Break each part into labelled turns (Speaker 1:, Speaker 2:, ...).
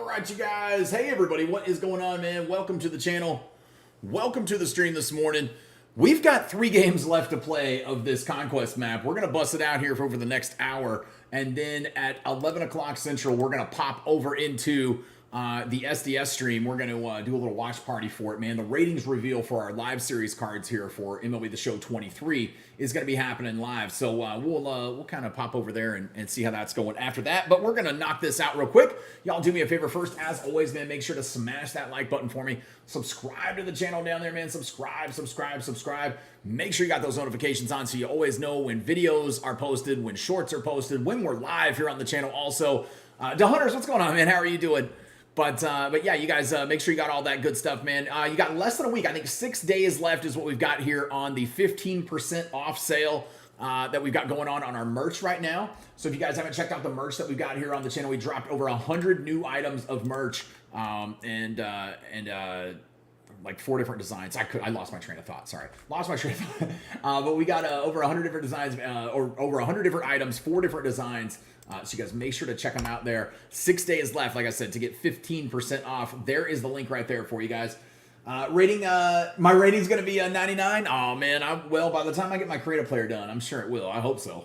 Speaker 1: All right, you guys. Hey, everybody. What is going on, man? Welcome to the channel. Welcome to the stream this morning. We've got 3 games left to play of this Conquest map. We're going to bust it out here for over the next hour. And then at 11 o'clock Central, we're going to pop over into the SDS stream. We're going to do a little watch party for it, man. The ratings reveal for our live series cards here for MLB The Show 23 is going to be happening live. So we'll kind of pop over there and see how that's going after that. But we're going to knock this out real quick. Y'all do me a favor first. As always, man, make sure to smash that like button for me. Subscribe to the channel down there, man. Subscribe. Make sure you got those notifications on so you always know when videos are posted, when shorts are posted, when we're live here on the channel. Also, DeHunters, what's going on, man? How are you doing? But yeah, you guys make sure you got all that good stuff, man. You got less than a week. I think 6 days left is what we've got here on the 15% off sale that we've got going on our merch right now. So if you guys haven't checked out the merch that we've got here on the channel, we dropped over 100 new items of merch and like 4 different designs. I lost my train of thought. Sorry, lost my train of thought. But we got over 100 different designs, or over 100 different items, 4 different designs. So you guys make sure to check them out there. 6 days left, like I said, to get 15% off. There is the link right there for you guys. My rating's going to be a 99. Oh, man. Well, by the time I get my creative player done, I'm sure it will. I hope so.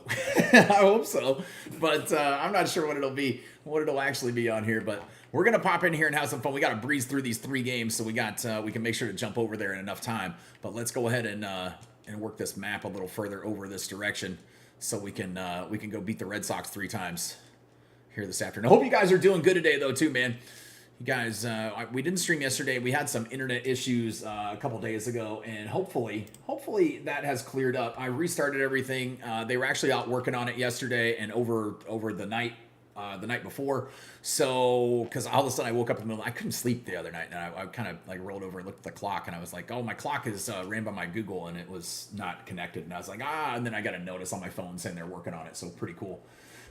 Speaker 1: I hope so. But I'm not sure what it'll actually be on here. But we're going to pop in here and have some fun. We got to breeze through these 3 games, so we can make sure to jump over there in enough time. But let's go ahead and work this map a little further over this direction, so we can go beat the Red Sox 3 times here this afternoon. I hope you guys are doing good today, though, too, man. You guys, we didn't stream yesterday. We had some internet issues a couple days ago, and hopefully that has cleared up. I restarted everything. They were actually out working on it yesterday and over the night before. So, because all of a sudden I woke up in the middle, I couldn't sleep the other night, and I kind of like rolled over and looked at the clock, and I was like, oh, my clock is ran by my Google, and it was not connected, and I was like, and then I got a notice on my phone saying they're working on it, so pretty cool.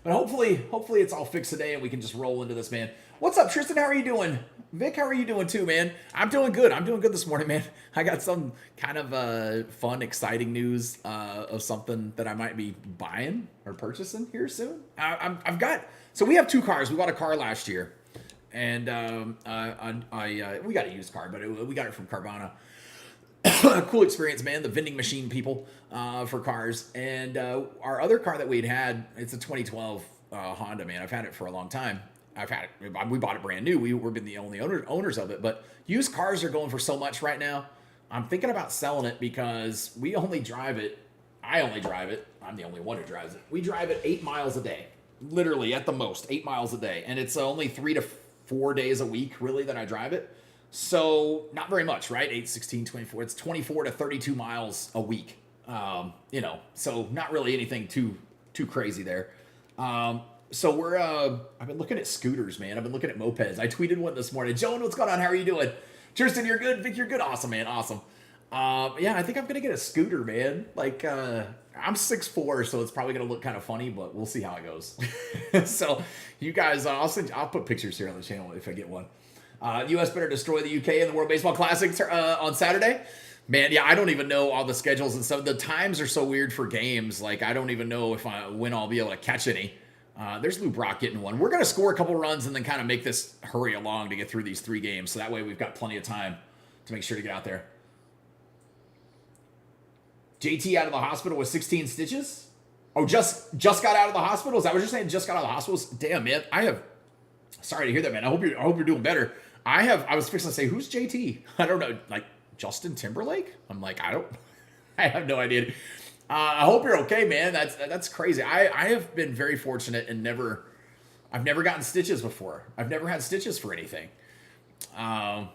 Speaker 1: But hopefully it's all fixed today, and we can just roll into this, man. What's up, Tristan? How are you doing? Vic, how are you doing too, man? I'm doing good. I'm doing good this morning, man. I got some kind of fun, exciting news of something that I might be buying or purchasing here soon. So we have 2 cars. We bought a car last year, and we got a used car, but we got it from Carvana. Cool experience, man. The vending machine people for cars. And our other car that we'd had, it's a 2012 Honda, man. I've had it for a long time. We bought it brand new. We've been the only owners of it. But used cars are going for so much right now. I'm thinking about selling it because we only drive it. I only drive it. I'm the only one who drives it. We drive it 8 miles a day. Literally, at the most, 8 miles a day. And it's only 3 to 4 days a week, really, that I drive it. So, not very much, right? 8, 16, 24. It's 24 to 32 miles a week. So not really anything too crazy there. So I've been looking at scooters, man. I've been looking at mopeds. I tweeted one this morning. Joan, what's going on? How are you doing? Tristan, you're good. Vic, you're good. Awesome, man. Awesome. Yeah, I think I'm going to get a scooter, man. Like, I'm 6'4", so it's probably going to look kind of funny, but we'll see how it goes. So, you guys, I'll put pictures here on the channel if I get one. U.S. better destroy the U.K. in the World Baseball Classic on Saturday. Man, yeah, I don't even know all the schedules and stuff. The times are so weird for games. Like, I don't even know when I'll be able to catch any. There's Lou Brock getting one. We're going to score a couple runs and then kind of make this hurry along to get through these 3 games. So that way we've got plenty of time to make sure to get out there. JT out of the hospital with 16 stitches? Oh, just got out of the hospital? Is that what you're saying? Just got out of the hospital? Damn, man. Sorry to hear that, man. I hope you're doing better. I was fixing to say, who's JT? I don't know. Like, Justin Timberlake? I'm like, I have no idea. I hope you're okay, man. That's crazy. I have been very fortunate and I've never gotten stitches before. I've never had stitches for anything. Well,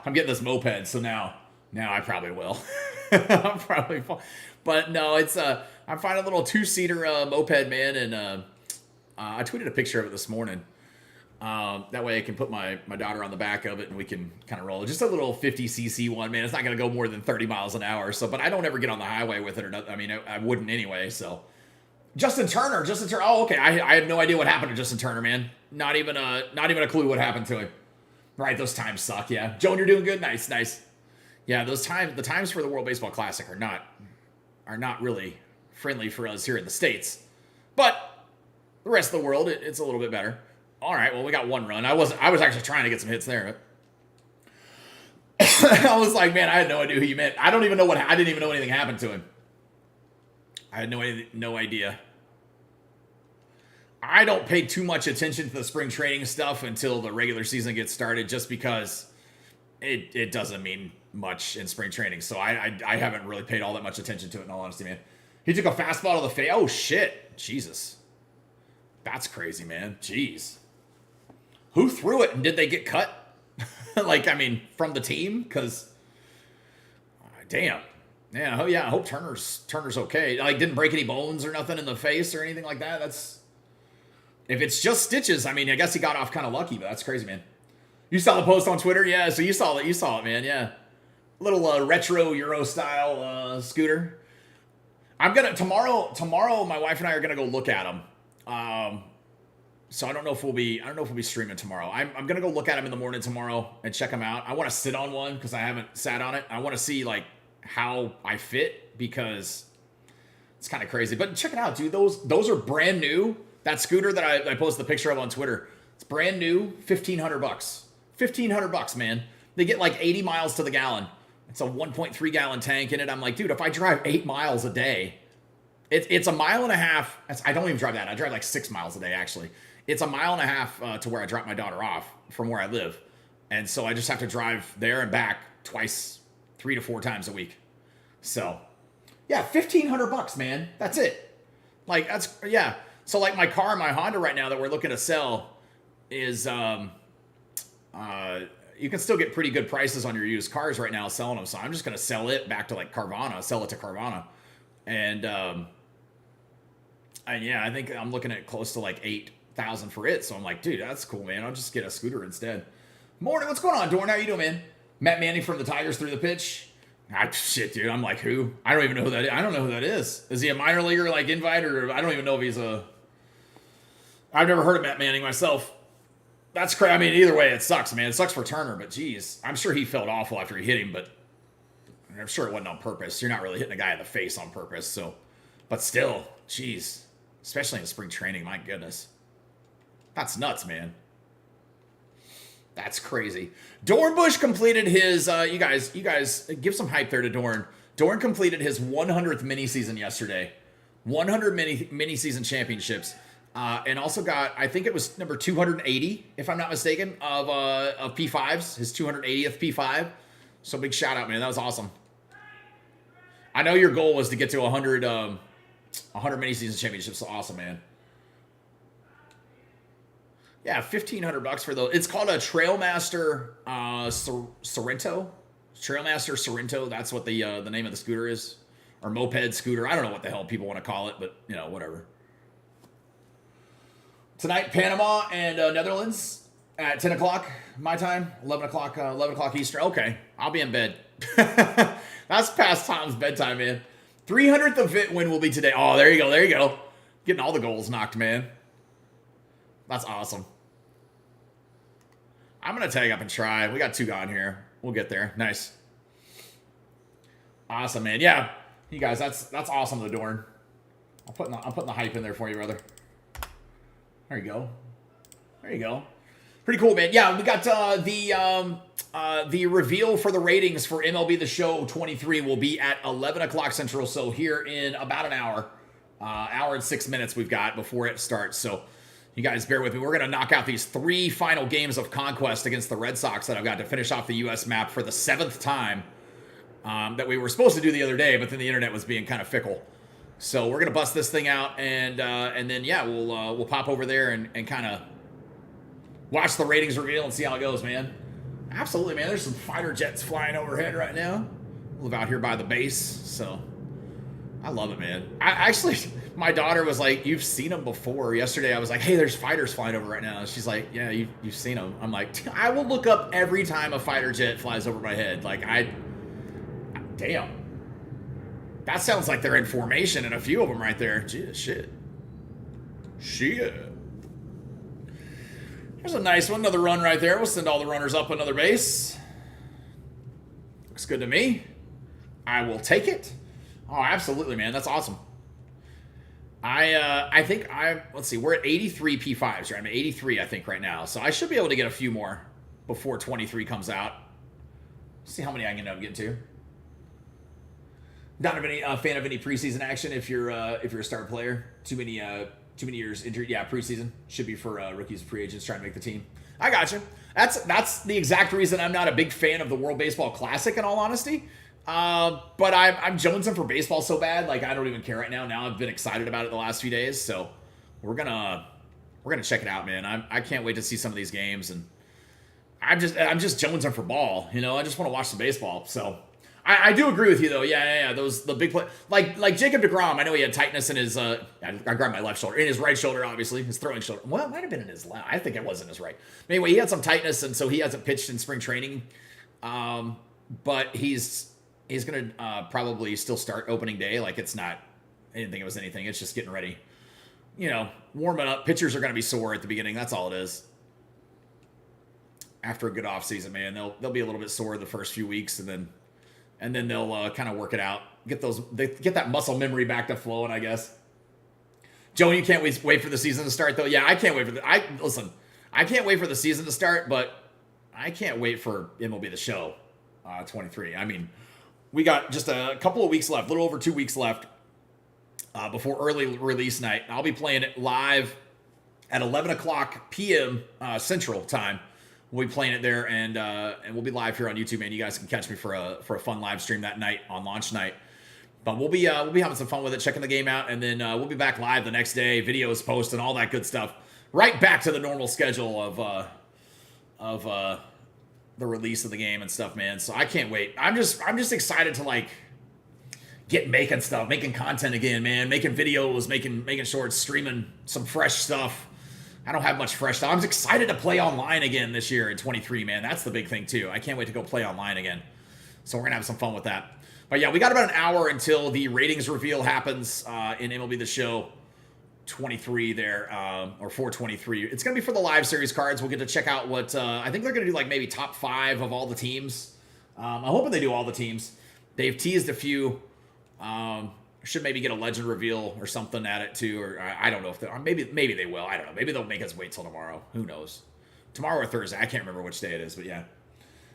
Speaker 1: I'm getting this moped, so now I probably will. I'm probably fine. But no, I'm finding a little 2-seater moped, man, and I tweeted a picture of it this morning. That way I can put my daughter on the back of it and we can kind of roll. Just a little 50cc one, man. It's not going to go more than 30 miles an hour. So, but I don't ever get on the highway with it or nothing. I mean, I wouldn't anyway. So Justin Turner. Oh, okay. I have no idea what happened to Justin Turner, man. Not even a clue what happened to him. Right. Those times suck. Yeah. Joan, you're doing good. Nice. Yeah. The times for the World Baseball Classic are not really friendly for us here in the States, but the rest of the world, it's a little bit better. All right, well, we got one run. I was actually trying to get some hits there. I was like, man, I had no idea who you meant. I don't even know I didn't even know anything happened to him. I had no idea. I don't pay too much attention to the spring training stuff until the regular season gets started, just because it doesn't mean much in spring training. So I haven't really paid all that much attention to it, in all honesty, man. He took a fastball to the face. Oh, shit. Jesus. That's crazy, man. Jeez. Who threw it, and did they get cut? Like, I mean, from the team? Because, damn. Yeah, oh yeah, I hope Turner's okay. Like, didn't break any bones or nothing in the face or anything like that. That's... If it's just stitches, I mean, I guess he got off kind of lucky, but that's crazy, man. You saw the post on Twitter? Yeah, so you saw it, man, yeah. Little retro Euro style scooter. I'm gonna tomorrow my wife and I are gonna go look at them. So I don't know if we'll be streaming tomorrow. I'm gonna go look at them in the morning tomorrow and check them out. I want to sit on one because I haven't sat on it. I want to see like how I fit, because it's kind of crazy. But check it out, dude. Those are brand new. That scooter that I posted the picture of on Twitter, it's brand new, $1,500. $1,500, man. They get like 80 miles to the gallon. It's a 1.3 gallon tank in it. I'm like, dude, if I drive 8 miles a day, it's a mile and a half. I don't even drive that. I drive like 6 miles a day, actually. It's a mile and a half to where I drop my daughter off from where I live. And so I just have to drive there and back twice, 3 to 4 times a week. So, yeah, $1,500, man. That's it. Like, that's, yeah. So, like, my car, my Honda right now that we're looking to sell is, you can still get pretty good prices on your used cars right now selling them. So I'm just going to sell it back to, like, Carvana, sell it to Carvana. And yeah, I think I'm looking at close to, like, 8,000 for it. So I'm like, dude, that's cool, man. I'll just get a scooter instead. Morning, what's going on, Dorn? How you doing, man? Matt Manning from the Tigers threw the pitch. Shit, dude. I'm like, who? I don't even know who that is. I don't know who that is. Is he a minor leaguer, like, invite, or I don't even know if he's a... I've never heard of Matt Manning myself. That's crazy. I mean, either way, it sucks, man. It sucks for Turner, but geez, I'm sure he felt awful after he hit him, but I'm sure it wasn't on purpose. You're not really hitting a guy in the face on purpose, so... But still, geez. Especially in spring training, my goodness. That's nuts, man. That's crazy. Dornbush completed his, you guys, give some hype there to Dorn. Dorn completed his 100th mini-season yesterday. 100 mini-season championships. And also got, I think it was number 280, if I'm not mistaken, of P5s. His 280th P5. So big shout out, man. That was awesome. I know your goal was to get to 100 mini-season championships. So awesome, man. Yeah, $1,500 for those. It's called a Trailmaster Sorrento. Trailmaster Sorrento. That's what the name of the scooter is, or moped scooter. I don't know what the hell people want to call it, but you know, whatever. Tonight, Panama and Netherlands at 10 o'clock my time, 11 o'clock Eastern. Okay, I'll be in bed. That's past Tom's bedtime, man. 300th event win will be today. Oh, there you go. Getting all the goals knocked, man. That's awesome. I'm going to tag up and try. We got 2 gone here. We'll get there. Nice. Awesome, man. Yeah. You guys, that's awesome, the Dorn. I'm putting the hype in there for you, brother. There you go. Pretty cool, man. Yeah, we got the reveal for the ratings for MLB The Show 23 will be at 11 o'clock Central. So here in about an hour, hour and 6 minutes we've got before it starts. So you guys bear with me. We're going to knock out these 3 final games of Conquest against the Red Sox that I've got to finish off the U.S. map for the 7th time that we were supposed to do the other day, but then the internet was being kind of fickle. So we're going to bust this thing out, and then, yeah, we'll pop over there and kind of watch the ratings reveal and see how it goes, man. Absolutely, man. There's some fighter jets flying overhead right now. I live out here by the base, so I love it, man. My daughter was like, you've seen them before. Yesterday, I was like, hey, there's fighters flying over right now. She's like, yeah, you've seen them. I'm like, I will look up every time a fighter jet flies over my head. Like, damn. That sounds like they're in formation and a few of them right there. Gee, shit. Here's a nice one. Another run right there. We'll send all the runners up another base. Looks good to me. I will take it. Oh, absolutely, man. That's awesome. I think let's see, we're at 83 P5s, right? I'm at 83, I think, right now. So I should be able to get a few more before 23 comes out. See how many I can end up getting to. Not a fan of any preseason action if you're a star player. Too many years injured. Yeah, preseason should be for rookies and free agents trying to make the team. I got you. That's the exact reason I'm not a big fan of the World Baseball Classic, in all honesty. But I'm jonesing for baseball so bad, like I don't even care right now. Now I've been excited about it the last few days, so we're gonna check it out, man. I can't wait to see some of these games, and I'm just jonesing for ball. You know, I just want to watch some baseball. So I do agree with you though. Yeah. The big play, like Jacob deGrom. I know he had tightness in his. I grabbed my left shoulder, in his right shoulder, obviously his throwing shoulder. Well, it might have been in his left. I think it was in his right. Anyway, he had some tightness, and so he hasn't pitched in spring training. But he's gonna probably still start opening day. Like it's not. I didn't think it was anything. It's just getting ready. You know, warming up. Pitchers are gonna be sore at the beginning. That's all it is. After a good off season, man, they'll be a little bit sore the first few weeks, and then they'll kind of work it out. Get that muscle memory back to flowing, I guess. Joe, you can't wait for the season to start, though. Yeah, I can't wait for I can't wait for the season to start, but I can't wait for MLB The Show 23. I mean, we got just a couple of weeks left, a little over 2 weeks left before early release night. I'll be playing it live at 11 o'clock p.m. Central Time. We'll be playing it there, and we'll be live here on YouTube, man. You guys can catch me for a fun live stream that night on launch night. But we'll be having some fun with it, checking the game out, and then we'll be back live the next day, videos post and all that good stuff. Right back to the normal schedule of the release of the game and stuff, man. So I can't wait. I'm just excited to like get making stuff, making content again, man. Making videos, making shorts, streaming some fresh stuff. I don't have much fresh stuff. I'm excited to play online again this year in 23, man. That's the big thing, too. I can't wait to go play online again. So we're going to have some fun with that. But yeah, we got about an hour until the ratings reveal happens in MLB The Show 23 there, or 423. It's going to be for the live series cards. We'll get to check out what, I think they're going to do like maybe top 5 of all the teams. I'm hoping they do all the teams. They've teased a few. Should maybe get a legend reveal or something at it too, or I don't know if they, or maybe they will. I don't know. Maybe they'll make us wait till tomorrow. Who knows? Tomorrow or Thursday. I can't remember which day it is, but yeah.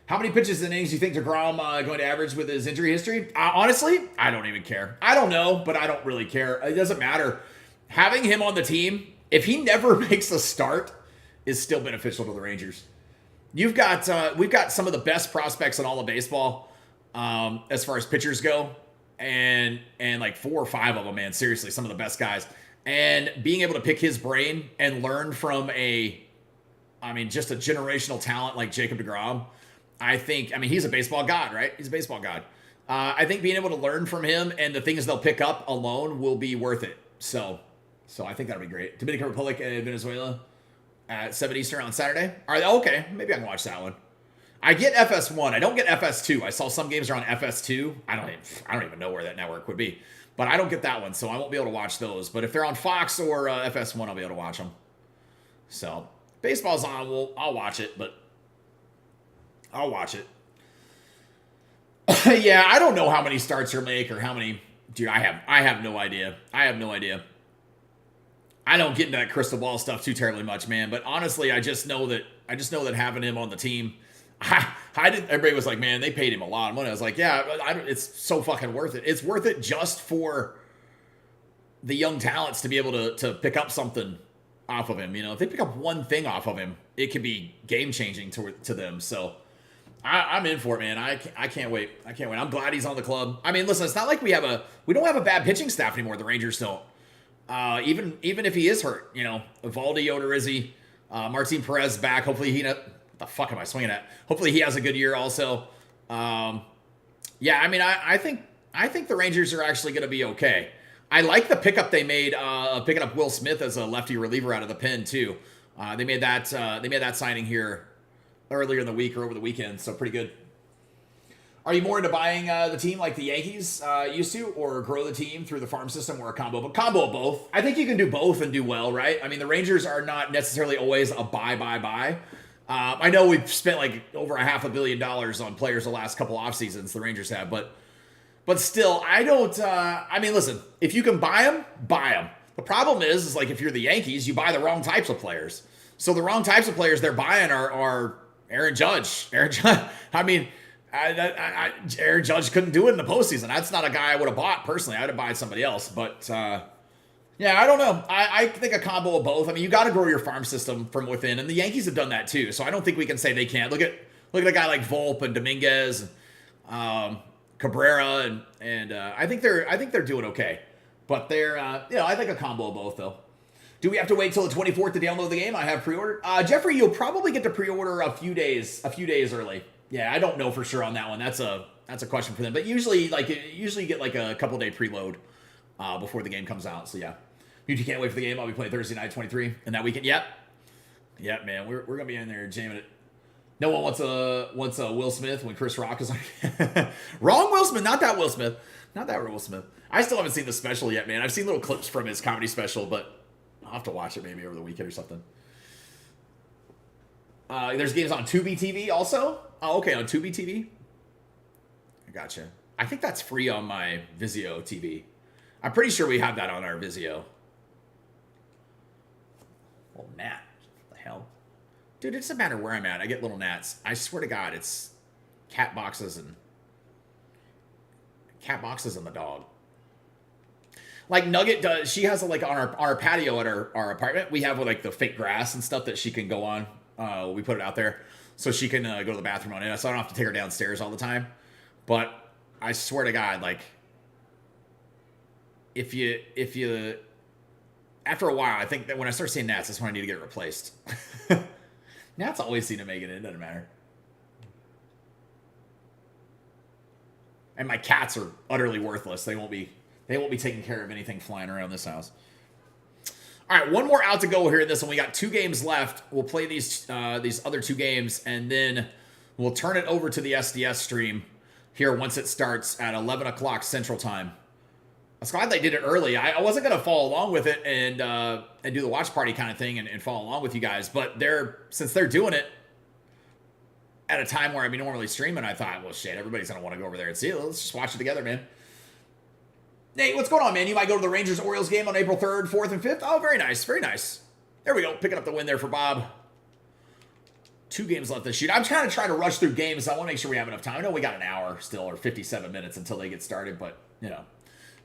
Speaker 1: How many pitches and innings do you think DeGrom going to average with his injury history? Honestly, I don't even care. I don't know, but I don't really care. It doesn't matter. Having him on the team, if he never makes a start, is still beneficial to the Rangers. We've got some of the best prospects in all of baseball as far as pitchers go. And like 4 or 5 of them, man, seriously, some of the best guys. And being able to pick his brain and learn from just a generational talent like Jacob deGrom, he's a baseball god, right? He's a baseball god. I think being able to learn from him and the things they'll pick up alone will be worth it. So I think that'll be great. Dominican Republic and Venezuela at 7 Eastern on Saturday. All right, okay, maybe I can watch that one. I get FS1. I don't get FS2. I saw some games are on FS2. I don't even know where that network would be. But I don't get that one, so I won't be able to watch those. But if they're on Fox or FS1, I'll be able to watch them. So, baseball's on. I'll watch it, but I'll watch it. Yeah, I don't know how many starts he'll make or how many. Dude, I have no idea. I don't get into that crystal ball stuff too terribly much, man. But honestly, I just know that having him on the team. Everybody was like, man, they paid him a lot of money. I was like, yeah, it's so fucking worth it. It's worth it just for the young talents to be able to pick up something off of him. You know, if they pick up one thing off of him, it could be game changing to them. So I'm in for it, man. I can't wait. I'm glad he's on the club. I mean, listen, it's not like we don't have a bad pitching staff anymore. The Rangers don't. Even if he is hurt, you know, Evaldi Odorizzi, Martin Perez back. Hopefully what the fuck am I swinging at? Hopefully he has a good year also. Yeah, I mean, I think the Rangers are actually going to be okay. I like the pickup they made, picking up Will Smith as a lefty reliever out of the pen too. They made that signing here earlier in the week or over the weekend, so pretty good. Are you more into buying the team like the Yankees used to, or grow the team through the farm system, or a combo? But combo of both. I think you can do both and do well, right? I mean, the Rangers are not necessarily always a buy. I know we've spent like over $500 million on players the last couple off seasons. The Rangers have, but still, I don't. I mean, listen, if you can buy them, buy them. The problem is like if you're the Yankees, you buy the wrong types of players. So the wrong types of players they're buying are Aaron Judge. Aaron Judge. I mean, Aaron Judge couldn't do it in the postseason. That's not a guy I would have bought personally. I'd have bought somebody else. But yeah, I don't know. I think a combo of both. I mean, you got to grow your farm system from within, and the Yankees have done that too. So I don't think we can say they can't. Look at a guy like Volpe and Dominguez, Cabrera, and I think they're doing okay. But they're I think a combo of both though. Do we have to wait till the 24th to download the game? I have pre-ordered. Jeffrey, you'll probably get to pre-order a few days early. Yeah, I don't know for sure on that one. That's a question for them. But usually you get like a couple day preload before the game comes out. So yeah, if you can't wait for the game, I'll be playing Thursday night 23 and that weekend. Yep, man, we're gonna be in there jamming it. No one wants a Will Smith when Chris Rock is like wrong Will Smith, not that Will Smith, not that Will Smith. I still haven't seen the special yet, man. I've seen little clips from his comedy special, but I'll have to watch it maybe over the weekend or something. There's games on Tubi TV also. Oh, okay, on Tubi TV. I gotcha. I think that's free on my Vizio TV. I'm pretty sure we have that on our Vizio. Oh, gnat. What the hell? Dude, it doesn't matter where I'm at. I get little gnats. I swear to God, it's cat boxes and the dog. Like Nugget does, she has like on our patio at our apartment, we have like the fake grass and stuff that she can go on. We put it out there so she can go to the bathroom on it. So I don't have to take her downstairs all the time. But I swear to God, like if you after a while, I think that when I start seeing gnats, that's when I need to get it replaced. Gnats always seem to make it in. It doesn't matter. And my cats are utterly worthless. They won't be taking care of anything flying around this house. All right, one more out to go here in this one. We got 2 games left. We'll play these other 2 games, and then we'll turn it over to the SDS stream here once it starts at 11 o'clock Central Time. I was glad they did it early. I wasn't going to follow along with it and do the watch party kind of thing and follow along with you guys, but since they're doing it at a time where I'd be normally streaming, I thought, well, shit, everybody's going to want to go over there and see it. Let's just watch it together, man. Nate, what's going on, man? You might go to the Rangers-Orioles game on April 3rd, 4th, and 5th? Oh, very nice. Very nice. There we go. Picking up the win there for Bob. 2 games left to shoot. I'm trying to rush through games. So I want to make sure we have enough time. I know we got an hour still, or 57 minutes until they get started, but, you know,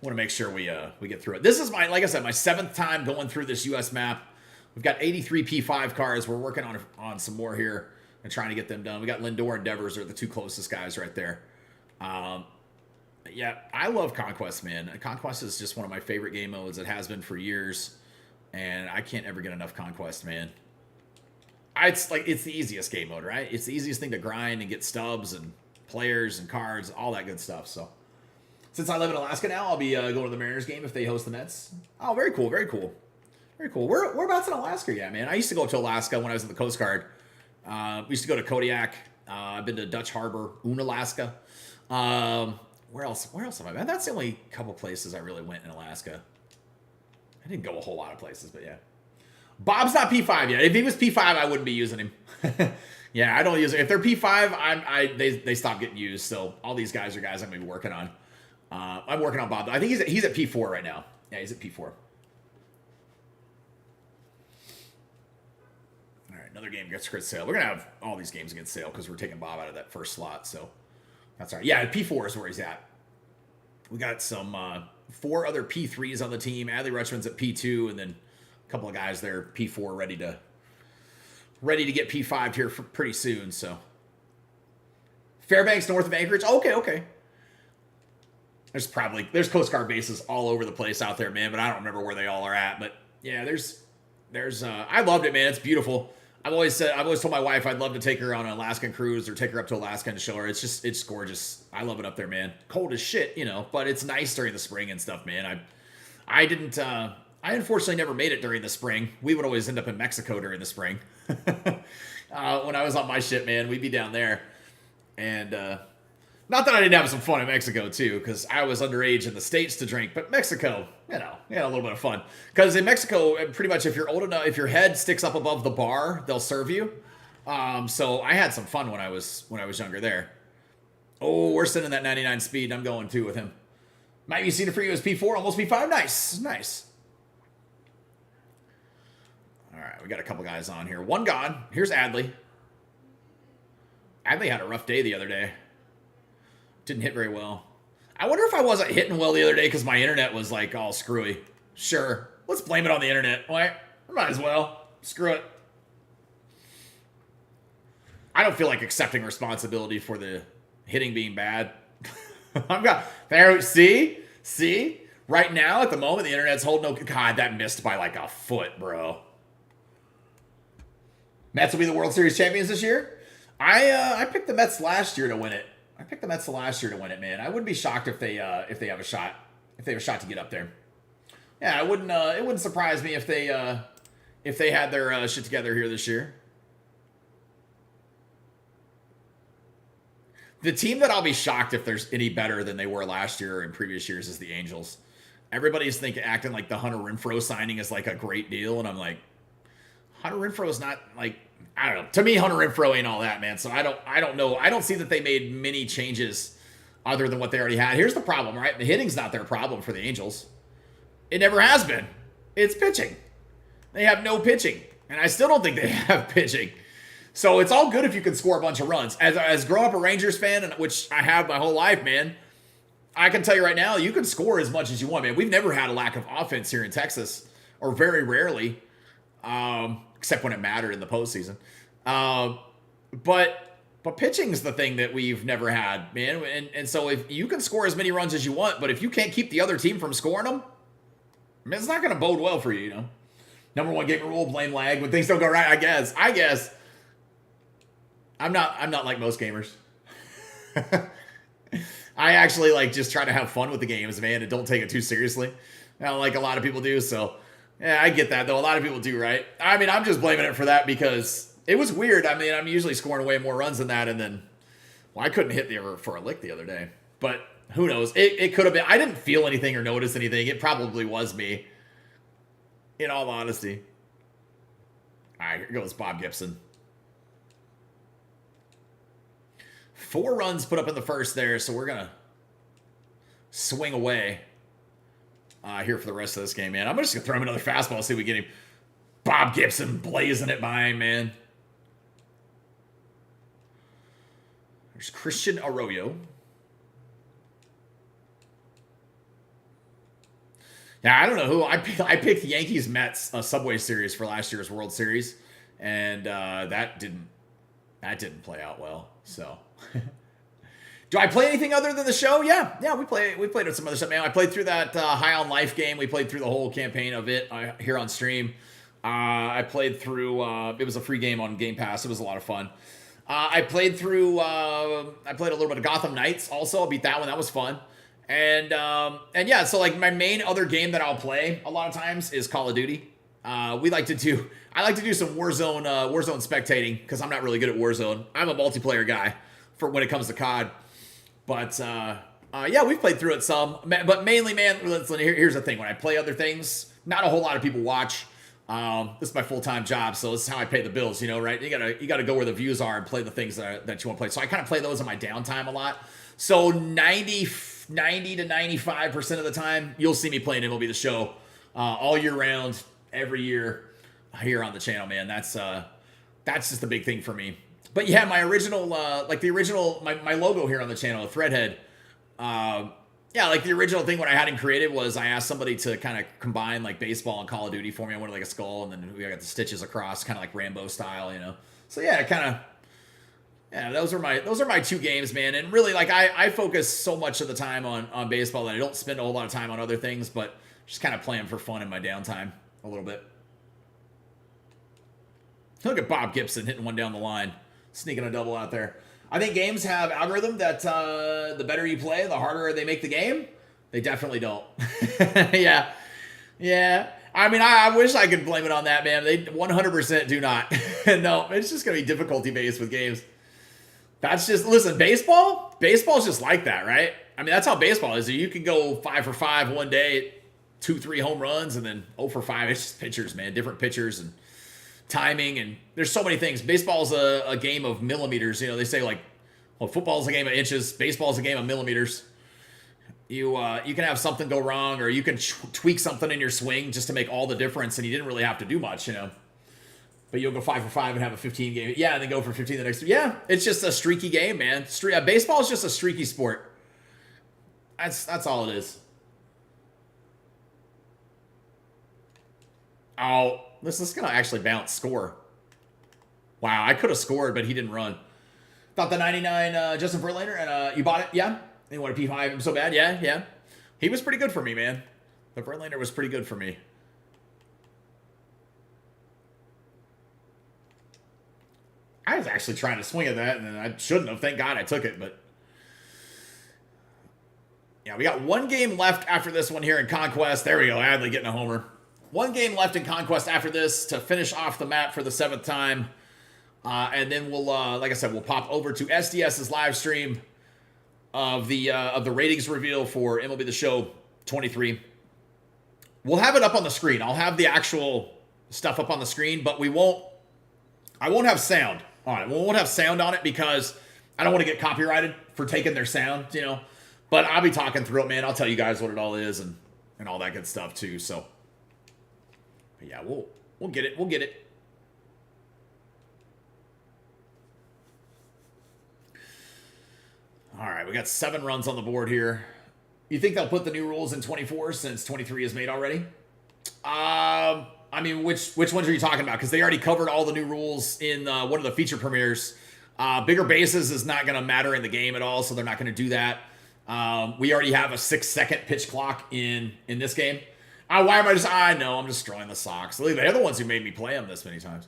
Speaker 1: want to make sure we get through it. This is like I said, my 7th time going through this U.S. map. We've got 83 P5 cards. We're working on some more here and trying to get them done. We got Lindor and Devers are the 2 closest guys right there. Yeah, I love Conquest, man. Conquest is just one of my favorite game modes. It has been for years, and I can't ever get enough Conquest, man. It's the easiest game mode, right? It's the easiest thing to grind and get stubs and players and cards, all that good stuff. So, since I live in Alaska now, I'll be going to the Mariners game if they host the Mets. Oh, very cool, very cool, very cool. Whereabouts in Alaska? Yeah, man. I used to go to Alaska when I was in the Coast Guard. We used to go to Kodiak. I've been to Dutch Harbor, Unalaska. Where else have I been? That's the only couple places I really went in Alaska. I didn't go a whole lot of places, but yeah. Bob's not P5 yet. If he was P5, I wouldn't be using him. Yeah, I don't use it. If they're P5, they stop getting used. So all these guys are guys I'm going to be working on. I'm working on Bob. I think he's at P4 right now. Yeah, he's at P4. All right, another game gets crit sale. We're going to have all these games against sale because we're taking Bob out of that first slot, so... That's all right. Yeah, P4 is where he's at. We got some 4 other P3s on the team. Adley Rutschman's at P2, and then a couple of guys there P4 ready to get P5 here pretty soon. So Fairbanks north of Anchorage. Okay. There's Coast Guard bases all over the place out there, man. But I don't remember where they all are at. But yeah, there's I loved it, man. It's beautiful. I've always told my wife I'd love to take her on an Alaskan cruise or take her up to Alaska and show her. It's gorgeous. I love it up there, man. Cold as shit, you know, but it's nice during the spring and stuff, man. I unfortunately never made it during the spring. We would always end up in Mexico during the spring. When I was on my ship, man, we'd be down there. And not that I didn't have some fun in Mexico too, because I was underage in the States to drink, but Mexico, you know, a little bit of fun. Because in Mexico, pretty much if you're old enough, if your head sticks up above the bar, they'll serve you. So I had some fun when I was younger there. Oh, we're sending that 99 speed. I'm going too with him. Might be seen it for you as P4, almost P5. Nice. All right, we got a couple guys on here. One gone. Here's Adley. Adley had a rough day the other day. Didn't hit very well. I wonder if I wasn't hitting well the other day because my internet was like all screwy. Sure, let's blame it on the internet. Why? Might as well. Screw it. I don't feel like accepting responsibility for the hitting being bad. I've got there. See, right now at the moment the internet's holding no. God, that missed by like a foot, bro. Mets will be the World Series champions this year. I picked the Mets last year to win it. Man. I wouldn't be shocked if they have a shot. If they have a shot to get up there. Yeah, it wouldn't surprise me if they had their shit together here this year. The team that I'll be shocked if there's any better than they were last year or in previous years is the Angels. Everybody's acting like the Hunter Renfroe signing is like a great deal, and I'm like, Hunter Renfroe is not like, I don't know. To me, Hunter Renfroe ain't all that, man. So I don't know. I don't see that they made many changes other than what they already had. Here's the problem, right? The hitting's not their problem for the Angels. It never has been. It's pitching. They have no pitching, and I still don't think they have pitching. So it's all good if you can score a bunch of runs. As growing up a Rangers fan, which I have my whole life, man, I can tell you right now, you can score as much as you want, man. We've never had a lack of offense here in Texas, or very rarely, except when it mattered in the postseason. But pitching's the thing that we've never had, man. And so if you can score as many runs as you want, but if you can't keep the other team from scoring them, I mean, it's not going to bode well for you, you know. Number one gamer rule, blame lag when things don't go right. I guess. I'm not like most gamers. I actually like just try to have fun with the games, man, and don't take it too seriously. Like a lot of people do. So yeah, I get that though. A lot of people do, right? I mean, I'm just blaming it for that because it was weird. I mean, I'm usually scoring way more runs than that, and then I couldn't hit for a lick the other day. But who knows? It could have been. I didn't feel anything or notice anything. It probably was me. In all honesty. All right, here goes Bob Gibson. 4 runs put up in the first there, so we're going to swing away here for the rest of this game, man. I'm just going to throw him another fastball, see if we get him. Bob Gibson blazing it by him, man. There's Christian Arroyo. Yeah, I don't know who. I picked Yankees Mets Subway Series for last year's World Series, and that didn't play out well. So, do I play anything other than the show? Yeah, we played with some other stuff, man. I played through that High on Life game. We played through the whole campaign of it here on stream. I played through. It was a free game on Game Pass. It was a lot of fun. I played through. I played a little bit of Gotham Knights. Also, I beat that one. That was fun. And yeah, so like my main other game that I'll play a lot of times is Call of Duty. I like to do some Warzone spectating because I'm not really good at Warzone. I'm a multiplayer guy for when it comes to COD. But yeah, we've played through it some. But mainly, man, here's the thing: when I play other things, not a whole lot of people watch. This is my full-time job, so this is how I pay the bills, you know, right? You gotta go where the views are and play the things that you want to play. So I kind of play those in my downtime a lot. So 90 to 95% of the time, you'll see me playing MLB The Show all year round, every year here on the channel, man. That's just the big thing for me. But yeah, my original, my logo here on the channel, Threadhead. Yeah, like the original thing when I hadn't created was I asked somebody to kind of combine like baseball and Call of Duty for me. I wanted like a skull, and then we got the stitches across, kind of like Rambo style, you know. So yeah, those are my 2 games, man. And really, like I focus so much of the time on baseball that I don't spend a whole lot of time on other things, but just kind of playing for fun in my downtime a little bit. Look at Bob Gibson hitting one down the line, sneaking a double out there. I think games have algorithm that the better you play, the harder they make the game. They definitely don't. Yeah. I mean, I wish I could blame it on that, man. They 100% do not. No, it's just going to be difficulty based with games. That's just, listen, baseball's just like that, right? I mean, that's how baseball is. You can go 5 for 5 one day, 2-3 home runs, and then 0 for 5. It's just pitchers, man. Different pitchers and timing, and there's so many things. Baseball's a game of millimeters. You know, they say like, well, football's a game of inches. Baseball's a game of millimeters. You can have something go wrong, or you can tweak something in your swing just to make all the difference, and you didn't really have to do much, you know. But you'll go 5 for 5 and have a 15 game. Yeah, and then go for 15 the next. Yeah, it's just a streaky game, man. Baseball is just a streaky sport. That's all it is. Oh, this is going to actually bounce score. Wow, I could have scored, but he didn't run. Thought the 99 Justin Verlander, and you bought it? Yeah? You want a P5 so bad? Yeah. He was pretty good for me, man. The Verlander was pretty good for me. I was actually trying to swing at that, and I shouldn't have. Thank God I took it, but... Yeah, we got one game left after this one here in Conquest. There we go, Adley getting a homer. One game left in Conquest after this to finish off the map for the 7th time. And then we'll, like I said, we'll pop over to SDS's live stream of the ratings reveal for MLB The Show 23. We'll have it up on the screen. I'll have the actual stuff up on the screen, but I won't have sound on it. We won't have sound on it because I don't want to get copyrighted for taking their sound, you know. But I'll be talking through it, man. I'll tell you guys what it all is and all that good stuff too. So, but yeah, we'll get it. We'll get it. All right, we got 7 runs on the board here. You think they'll put the new rules in 24 since 23 is made already? I mean, which ones are you talking about? Because they already covered all the new rules in one of the feature premieres. Bigger bases is not going to matter in the game at all, so they're not going to do that. We already have a 6-second pitch clock in this game. Why am I just... I know, I'm destroying the Sox. They're the ones who made me play them this many times.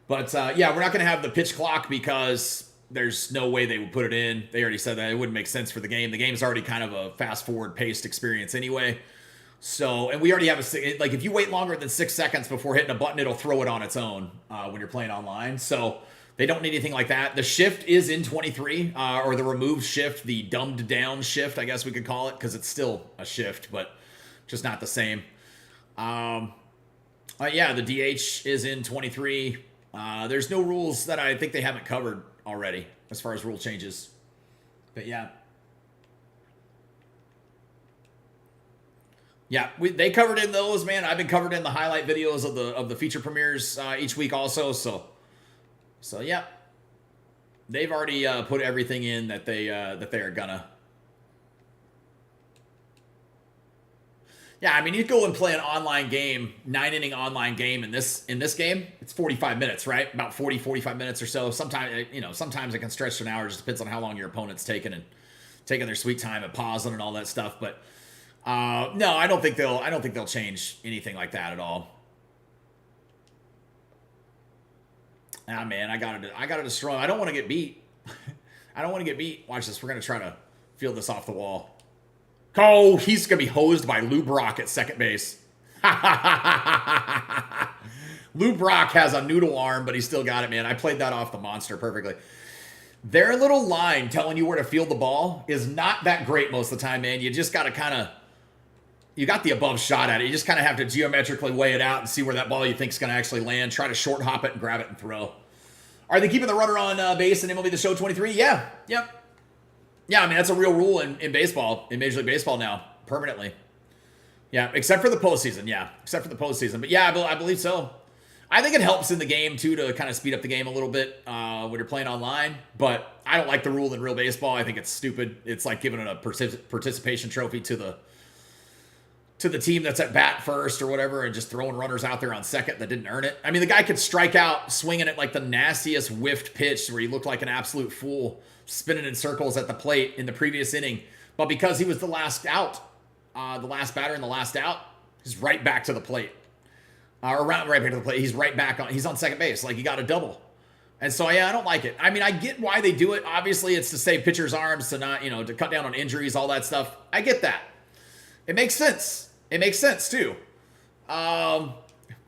Speaker 1: But, yeah, we're not going to have the pitch clock because there's no way they would put it in. They already said that it wouldn't make sense for the game. The game's already kind of a fast-forward paced experience anyway. So, and we already have like, if you wait longer than 6 seconds before hitting a button, it'll throw it on its own when you're playing online. So, they don't need anything like that. The shift is in 23, or the removed shift, the dumbed down shift, I guess we could call it, because it's still a shift, but just not the same. Yeah, the DH is in 23. There's no rules that I think they haven't covered already as far as rule changes. But yeah. Yeah, they covered in those, man. I've been covered in the highlight videos of the feature premieres each week also, so yeah. They've already put everything in that they are gonna. Yeah, I mean, you go and play an online game, 9-inning online game in this game. It's 45 minutes, right? About 45 minutes or so. Sometimes, sometimes it can stretch to an hour. It just depends on how long your opponent's taking their sweet time and pausing and all that stuff. But no, I don't think they'll change anything like that at all. Man, I gotta destroy him. I don't want to get beat. I don't want to get beat. Watch this. We're gonna try to field this off the wall. Oh, he's going to be hosed by Lou Brock at second base. Lou Brock has a noodle arm, but he still got it, man. I played that off the monster perfectly. Their little line telling you where to field the ball is not that great most of the time, man. You just got to kind of... You got the above shot at it. You just kind of have to geometrically weigh it out and see where that ball you think is going to actually land. Try to short hop it and grab it and throw. Are they keeping the runner on base in MLB The Show 23? Yeah. Yep. Yeah, I mean, that's a real rule in baseball, in Major League Baseball now, permanently. Yeah, except for the postseason, yeah. Except for the postseason. But yeah, I believe so. I think it helps in the game, too, to kind of speed up the game a little bit when you're playing online. But I don't like the rule in real baseball. I think it's stupid. It's like giving it a participation trophy to the team that's at bat first or whatever and just throwing runners out there on second that didn't earn it. I mean, the guy could strike out swinging at like the nastiest whiffed pitch where he looked like an absolute fool, spinning in circles at the plate in the previous inning. But because he was the last out, the last batter in the last out, he's right back to the plate. Right back to the plate. He's right back on. He's on second base. Like, he got a double. And so, yeah, I don't like it. I mean, I get why they do it. Obviously, it's to save pitchers' arms, to not, to cut down on injuries, all that stuff. I get that. It makes sense. It makes sense, too. But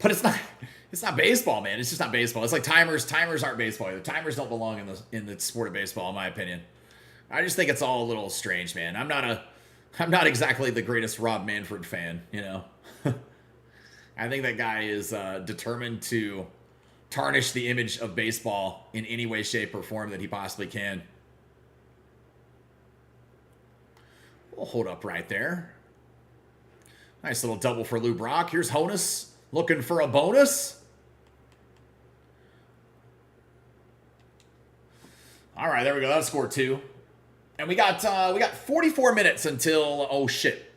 Speaker 1: it's not baseball, man. It's just not baseball. It's like timers. Timers aren't baseball either. Timers don't belong in the sport of baseball, in my opinion. I just think it's all a little strange, man. I'm not exactly the greatest Rob Manfred fan, I think that guy is determined to tarnish the image of baseball in any way, shape, or form that he possibly can. We'll hold up right there. Nice little double for Lou Brock. Here's Honus looking for a bonus. All right, there we go. That's score 2. And we got 44 minutes until, oh shit.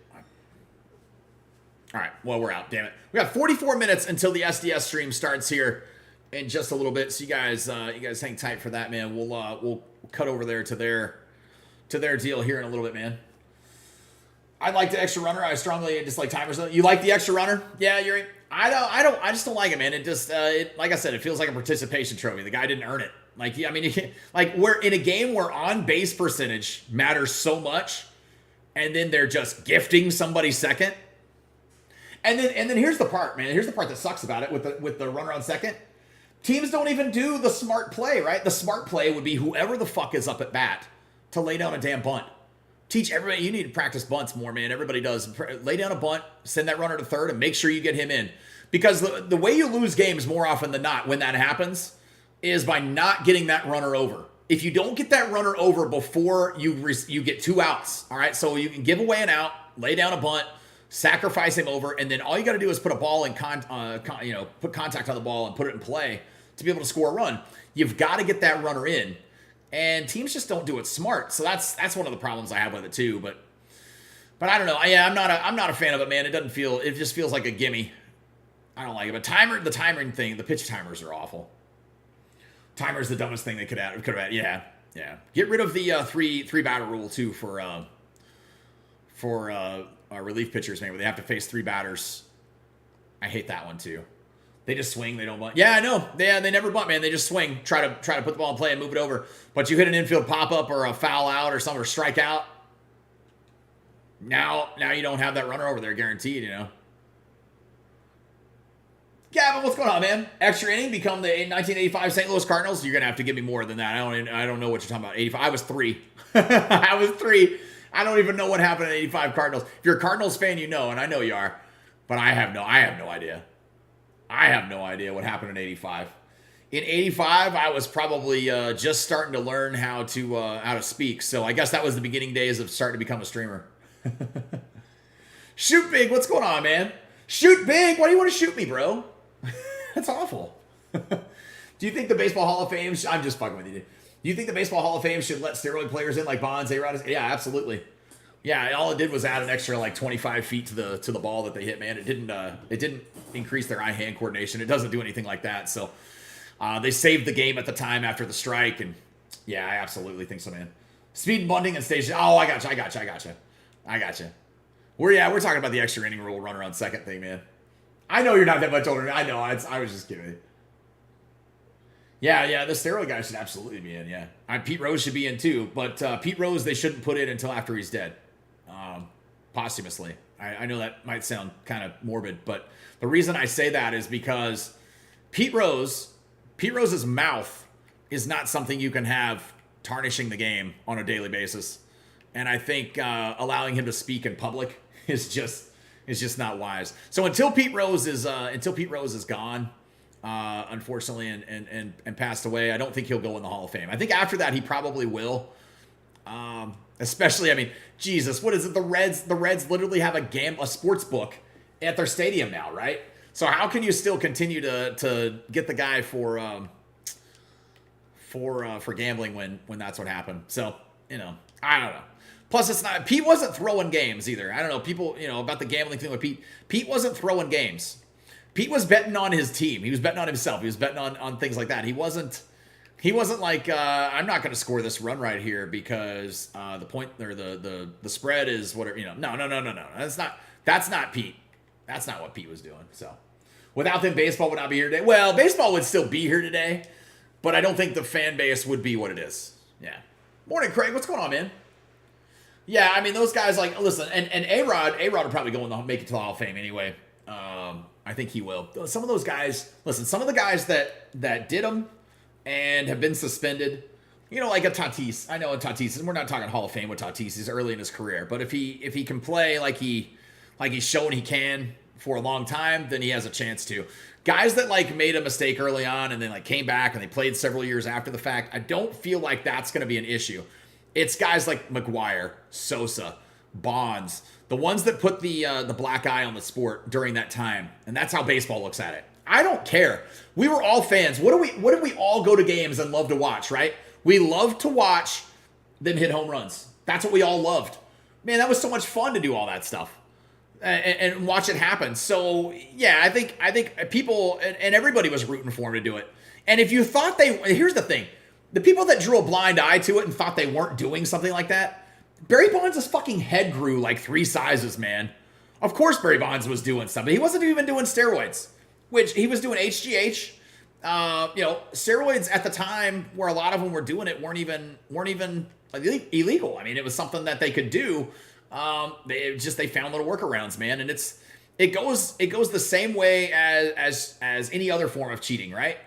Speaker 1: All right, well, we're out, damn it. We got 44 minutes until the SDS stream starts here in just a little bit. So you guys hang tight for that, man. We'll cut over there to their deal here in a little bit, man. I like the extra runner. I strongly dislike timers. You like the extra runner? Yeah, you're. I just don't like it, man. It just, like I said, it feels like a participation trophy. The guy didn't earn it. Like, I mean, like we're in a game where on base percentage matters so much, and then they're just gifting somebody second. And then here's the part, man. Here's the part that sucks about it with the runner on second. Teams don't even do the smart play, right? The smart play would be whoever the fuck is up at bat to lay down a damn bunt. Teach everybody, you need to practice bunts more, man. Everybody does. Lay down a bunt, send that runner to third, and make sure you get him in. Because the way you lose games more often than not when that happens is by not getting that runner over. If you don't get that runner over before you get 2 outs, all right? So you can give away an out, lay down a bunt, sacrifice him over, and then all you got to do is put a ball in put contact on the ball and put it in play to be able to score a run. You've got to get that runner in, and teams just don't do it smart. So that's one of the problems I have with it too. But I don't know. Yeah, I'm not a fan of it, man. It just feels like a gimme. I don't like it. But the timing thing, the pitch timers are awful. Timer's the dumbest thing they could have had. Yeah. Get rid of the three batter rule too for relief pitchers, man, where they have to face 3 batters. I hate that one too. They just swing, they don't bunt. Yeah, I know. They never bunt, man. They just swing, try to put the ball in play and move it over. But you hit an infield pop-up or a foul out or something, or strike out. Now you don't have that runner over there guaranteed, you know. Gavin, what's going on, man? Extra inning, become the 1985 St. Louis Cardinals. You're gonna have to give me more than that. I don't know what you're talking about. 85. I was 3. I was 3. I don't even know what happened in 85 Cardinals. If you're a Cardinals fan, you know, and I know you are, but I have no idea. I have no idea what happened in 85. In 85, I was probably just starting to learn how to speak. So I guess that was the beginning days of starting to become a streamer. Shoot big. What's going on, man? Shoot big. Why do you want to shoot me, bro? That's awful. Do you think the Baseball Hall of Fame... I'm just fucking with you, dude. Do you think the Baseball Hall of Fame should let steroid players in like Bonds, A-Rod? Yeah, absolutely. Yeah, all it did was add an extra like 25 feet to the ball that they hit, man. It didn't increase their eye-hand coordination. It doesn't do anything like that. So they saved the game at the time after the strike, and yeah, I absolutely think so, man. Speed bunting and station. Oh, I got you. We're talking about the extra inning rule runner on second thing, man. I know you're not that much older. I know. I was just kidding. Yeah, the steroid guy should absolutely be in, yeah. Pete Rose should be in too, but Pete Rose they shouldn't put in until after he's dead, posthumously. I know that might sound kind of morbid, but the reason I say that is because Pete Rose's mouth is not something you can have tarnishing the game on a daily basis, and I think allowing him to speak in public is just not wise. So until Pete Rose is gone, unfortunately, and passed away, I don't think he'll go in the Hall of Fame. I think after that he probably will. Especially, I mean, Jesus, what is it? The Reds literally have a sports book at their stadium now, right? So how can you still continue to get the guy for gambling when that's what happened? So, you know, I don't know. Plus, it's not. Pete wasn't throwing games either. I don't know. People, you know, about the gambling thing with Pete. Pete wasn't throwing games. Pete was betting on his team. He was betting on himself. He was betting on things like that. He wasn't like I'm not going to score this run right here because the point or the spread is whatever. You know, no. That's not Pete. That's not what Pete was doing. So without them, baseball would not be here today. Well, baseball would still be here today, but I don't think the fan base would be what it is. Yeah. Morning, Craig. What's going on, man? Yeah, I mean, those guys, like, listen, and A-Rod will probably make it to the Hall of Fame anyway. I think he will. Some of those guys, listen, some of the guys that did them and have been suspended, you know, like a Tatis. I know a Tatis, and we're not talking Hall of Fame with Tatis. He's early in his career. But if he can play like he's shown he can for a long time, then he has a chance to. Guys that, like, made a mistake early on and then, like, came back and they played several years after the fact, I don't feel like that's going to be an issue. It's guys like McGuire, Sosa, Bonds, the ones that put the black eye on the sport during that time, and that's how baseball looks at it. I don't care. We were all fans. What did we all go to games and love to watch, right? We loved to watch them hit home runs. That's what we all loved. Man, that was so much fun to do all that stuff and watch it happen. So yeah, I think people and everybody was rooting for him to do it. And if you thought here's the thing, the people that drew a blind eye to it and thought they weren't doing something like that, Barry Bonds' fucking head grew like 3 sizes, man. Of course Barry Bonds was doing something. He wasn't even doing steroids, which he was doing HGH. Steroids at the time where a lot of them were doing it weren't even illegal. I mean, it was something that they could do. They found little workarounds, man. And it goes the same way as any other form of cheating, right?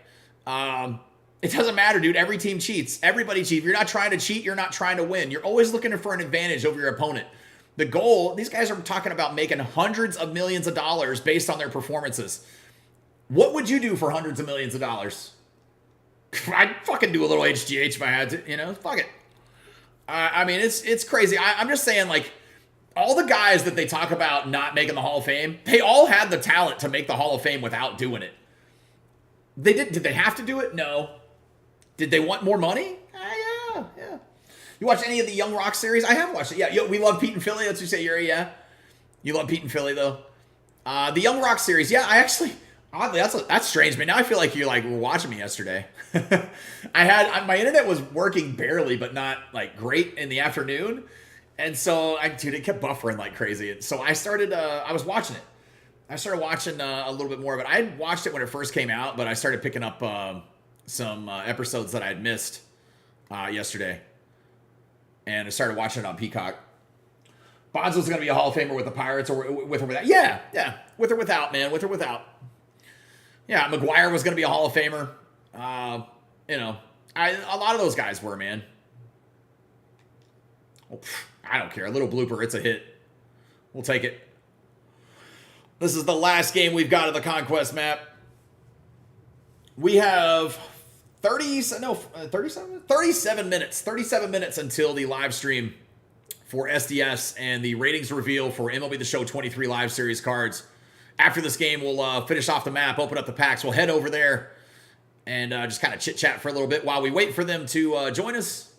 Speaker 1: It doesn't matter, dude. Every team cheats. Everybody cheats. If you're not trying to cheat, you're not trying to win. You're always looking for an advantage over your opponent. The goal, these guys are talking about making hundreds of millions of dollars based on their performances. What would you do for hundreds of millions of dollars? I'd fucking do a little HGH if I had to, fuck it. I mean, it's crazy. I'm just saying, like, all the guys that they talk about not making the Hall of Fame, they all had the talent to make the Hall of Fame without doing it. Did they have to do it? No. Did they want more money? Yeah. You watch any of the Young Rock series? I have watched it. Yeah, we love Pete and Philly. That's what you say, Yuri. Yeah. You love Pete and Philly, though. The Young Rock series. Yeah, I actually... Oddly, that's strange, man. Now I feel like you were watching me yesterday. My internet was working barely, but not like great in the afternoon. And so it kept buffering like crazy. So I started, I was watching it. I started watching a little bit more, but I had watched it when it first came out, but I started picking up some episodes that I had missed yesterday. And I started watching it on Peacock. Bonds was going to be a Hall of Famer with the Pirates or with or without. Yeah. With or without, man. With or without. Yeah, McGuire was going to be a Hall of Famer. A lot of those guys were, man. I don't care. A little blooper. It's a hit. We'll take it. This is the last game we've got of the Conquest map. We have 37 minutes. 37 minutes until the live stream for SDS and the ratings reveal for MLB The Show 23 Live Series cards. After this game, we'll finish off the map, open up the packs. We'll head over there and just kind of chit-chat for a little bit while we wait for them to join us.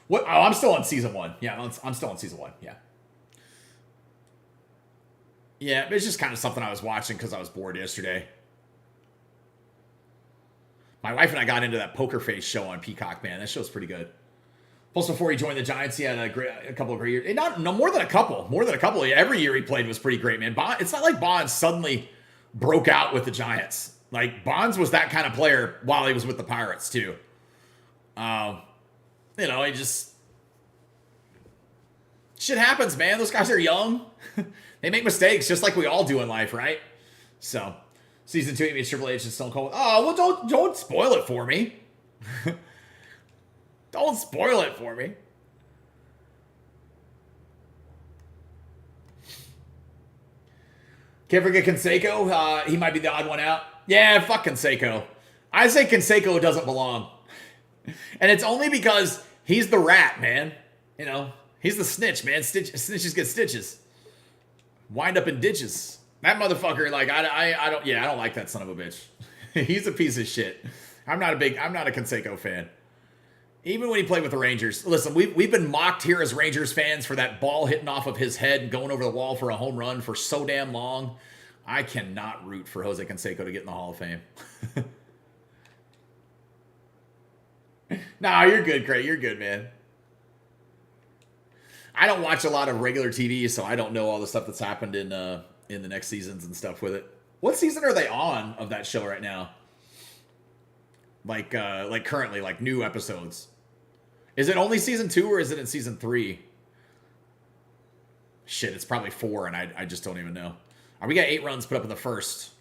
Speaker 1: What? Oh, I'm still on Season 1. Yeah, I'm still on Season 1. Yeah. Yeah, it's just kind of something I was watching because I was bored yesterday. My wife and I got into that Poker Face show on Peacock, man. That show's pretty good. Plus, before he joined the Giants, he had a couple of great years. More than a couple. Every year he played was pretty great, man. It's not like Bonds suddenly broke out with the Giants. Like, Bonds was that kind of player while he was with the Pirates, too. He just... Shit happens, man. Those guys are young. They make mistakes, just like we all do in life, right? So, Season 2, he made Triple H and Stone Cold. Oh, well, don't spoil it for me. Don't spoil it for me. Can't forget Canseco. He might be the odd one out. Yeah, fuck Canseco. I say Canseco doesn't belong. And it's only because he's the rat, man. He's the snitch, man. Snitches get stitches. Wind up in ditches. That motherfucker, I don't like that son of a bitch. He's a piece of shit. I'm not a Canseco fan. Even when he played with the Rangers. Listen, we've been mocked here as Rangers fans for that ball hitting off of his head and going over the wall for a home run for so damn long. I cannot root for Jose Canseco to get in the Hall of Fame. Nah, you're good, Craig. You're good, man. I don't watch a lot of regular TV, so I don't know all the stuff that's happened in the next seasons and stuff with it. What season are they on of that show right now? Like currently, like new episodes. Is it only season 2 or is it in season 3? Shit, it's probably 4 and I just don't even know. We got 8 runs put up in the first.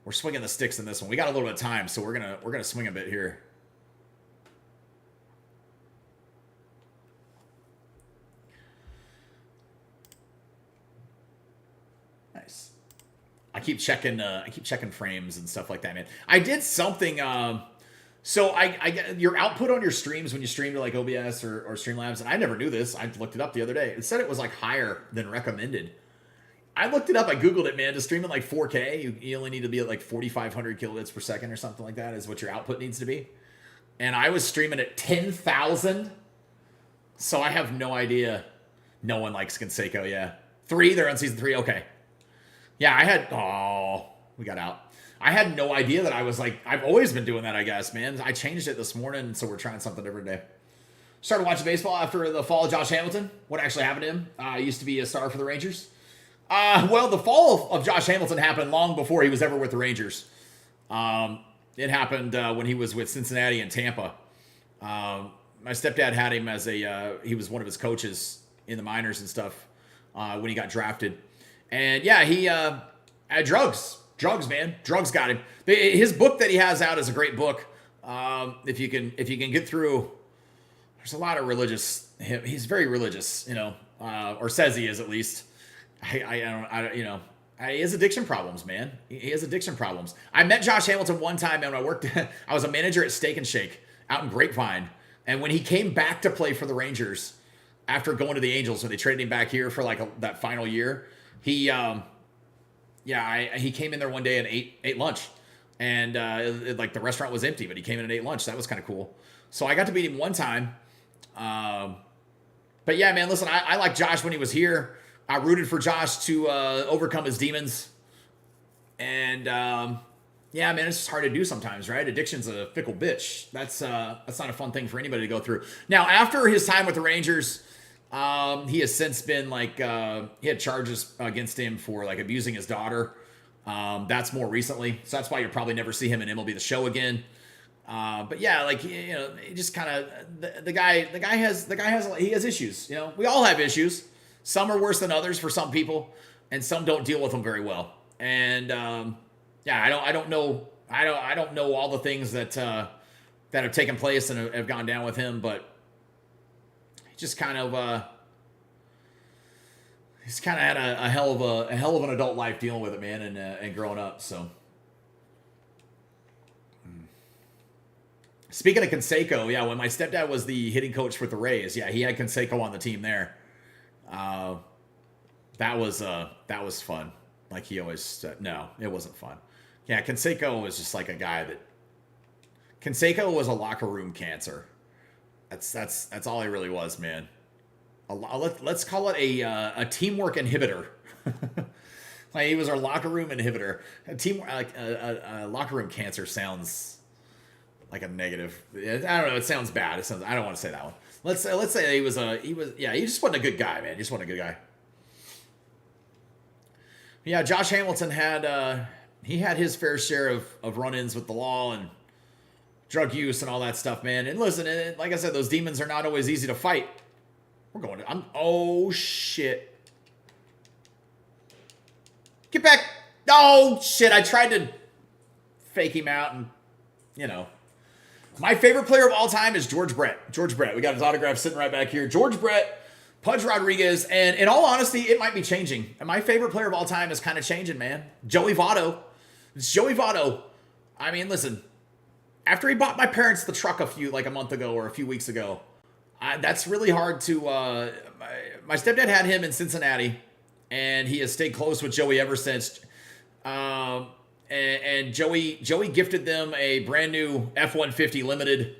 Speaker 1: We're swinging the sticks in this one. We got a little bit of time, so we're gonna swing a bit here. Nice. I keep checking frames and stuff like that, man. I did something. So I get your output on your streams when you stream to like OBS or Streamlabs, and I never knew this. I looked it up the other day. It said it was like higher than recommended. I looked it up. I Googled it, man. To stream at like 4K, you only need to be at like 4,500 kilobits per second or something like that is what your output needs to be. And I was streaming at 10,000. So I have no idea. No one likes Canseco, yeah. 3, they're on season 3. Okay. Yeah, we got out. I had no idea that I was like, I've always been doing that, I guess, man. I changed it this morning, so we're trying something different today. Started watching baseball after the fall of Josh Hamilton. What actually happened to him? He used to be a star for the Rangers. Well, the fall of Josh Hamilton happened long before he was ever with the Rangers. It happened when he was with Cincinnati and Tampa. My stepdad had him as he was one of his coaches in the minors and stuff when he got drafted. And yeah, he had drugs. Drugs, man. Drugs got him. His book that he has out is a great book. If you can get through, there's a lot of religious. He's very religious, or says he is at least. He has addiction problems, man. He has addiction problems. I met Josh Hamilton one time, and I was a manager at Steak and Shake out in Grapevine. And when he came back to play for the Rangers after going to the Angels, when they traded him back here for that final year, he came in there one day and ate lunch, and the restaurant was empty, but he came in and ate lunch. That was kind of cool. So I got to meet him one time. But yeah, man, listen, I like Josh when he was here. I rooted for Josh to overcome his demons, and yeah, man, it's just hard to do sometimes, right? Addiction's a fickle bitch. That's not a fun thing for anybody to go through. Now, after his time with the Rangers, he has since been he had charges against him for abusing his daughter. That's more recently, so that's why you'll probably never see him in MLB The Show again. But yeah, he just kind of the guy has issues. We all have issues. Some are worse than others for some people, and some don't deal with them very well. And yeah, I don't know all the things that have taken place and have gone down with him, but just kind of he's kind of had a hell of an adult life dealing with it, man, and growing up. So speaking of Canseco, yeah, when my stepdad was the hitting coach with the Rays, yeah, he had Canseco on the team there. That was fun. Like he always said, no, it wasn't fun. Yeah, Canseco was just like a guy that Canseco was a locker room cancer. That's all he really was, man. Let's call it a teamwork inhibitor. He was our locker room inhibitor. A locker room cancer sounds like a negative. I don't know. It sounds bad. I don't want to say that one. Let's say he just wasn't a good guy, man. He just wasn't a good guy. Yeah, Josh Hamilton had his fair share of run-ins with the law and drug use and all that stuff, man. And listen, like I said, those demons are not always easy to fight. Oh shit. Get back. Oh shit. I tried to fake him out and, My favorite player of all time is George Brett. George Brett. We got his autograph sitting right back here. George Brett, Pudge Rodriguez, and in all honesty, it might be changing. And my favorite player of all time is kind of changing, man. Joey Votto. It's Joey Votto. I mean, listen. After he bought my parents the truck a month ago or a few weeks ago, that's really hard to. My stepdad had him in Cincinnati, and he has stayed close with Joey ever since. And Joey gifted them a brand new F-150 limited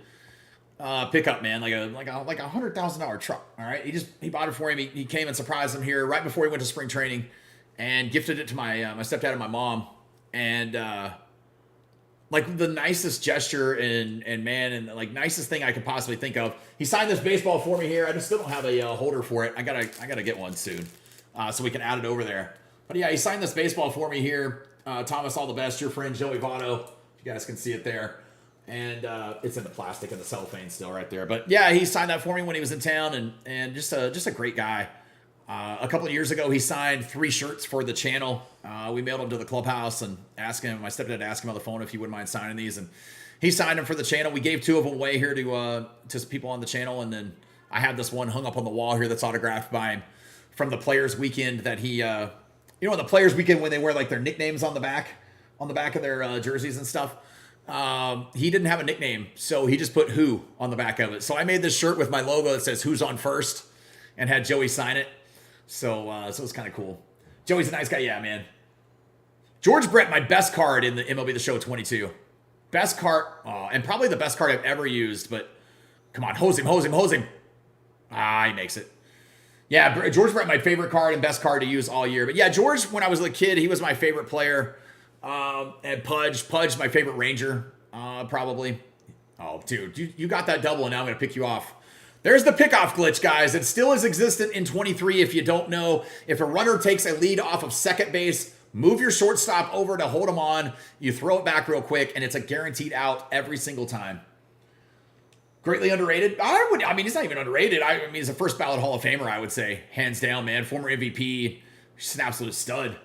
Speaker 1: pickup, man, like a $100,000 truck. All right, he bought it for him. He came and surprised him here right before he went to spring training, and gifted it to my stepdad and my mom, and the nicest gesture and nicest thing I could possibly think of. He signed this baseball for me here. I just still don't have a holder for it. I gotta get one soon, so we can add it over there. But yeah, he signed this baseball for me here. Thomas, all the best. Your friend Joey Votto. You guys can see it there. And it's in the plastic and the cellophane still right there. But yeah, he signed that for me when he was in town, and just a great guy. A couple of years ago, he signed 3 shirts for the channel. We mailed them to the clubhouse and asked him. My stepdad asked him on the phone if he wouldn't mind signing these, and he signed them for the channel. We gave 2 of them away here to some people on the channel, and then I have this one hung up on the wall here that's autographed by him from the Players Weekend that he. On the Players Weekend when they wear their nicknames on the back of their jerseys and stuff. He didn't have a nickname, so he just put Who on the back of it. So I made this shirt with my logo that says Who's on First, and had Joey sign it. So it's kind of cool. Joey's a nice guy. Yeah, man. George Brett, my best card in the MLB The Show 22. Best card, and probably the best card I've ever used, but come on, hose him. Ah, he makes it. Yeah, George Brett, my favorite card and best card to use all year. But yeah, George, when I was a kid, he was my favorite player. And Pudge, my favorite Ranger, probably. Oh, dude, you got that double, and now I'm going to pick you off. There's the pickoff glitch, guys. It still is existent in 23 if you don't know. If a runner takes a lead off of second base, move your shortstop over to hold him on. You throw it back real quick, and it's a guaranteed out every single time. Greatly underrated? I mean, he's not even underrated. I mean, he's a first ballot Hall of Famer, I would say. Hands down, man. Former MVP. Just an absolute stud.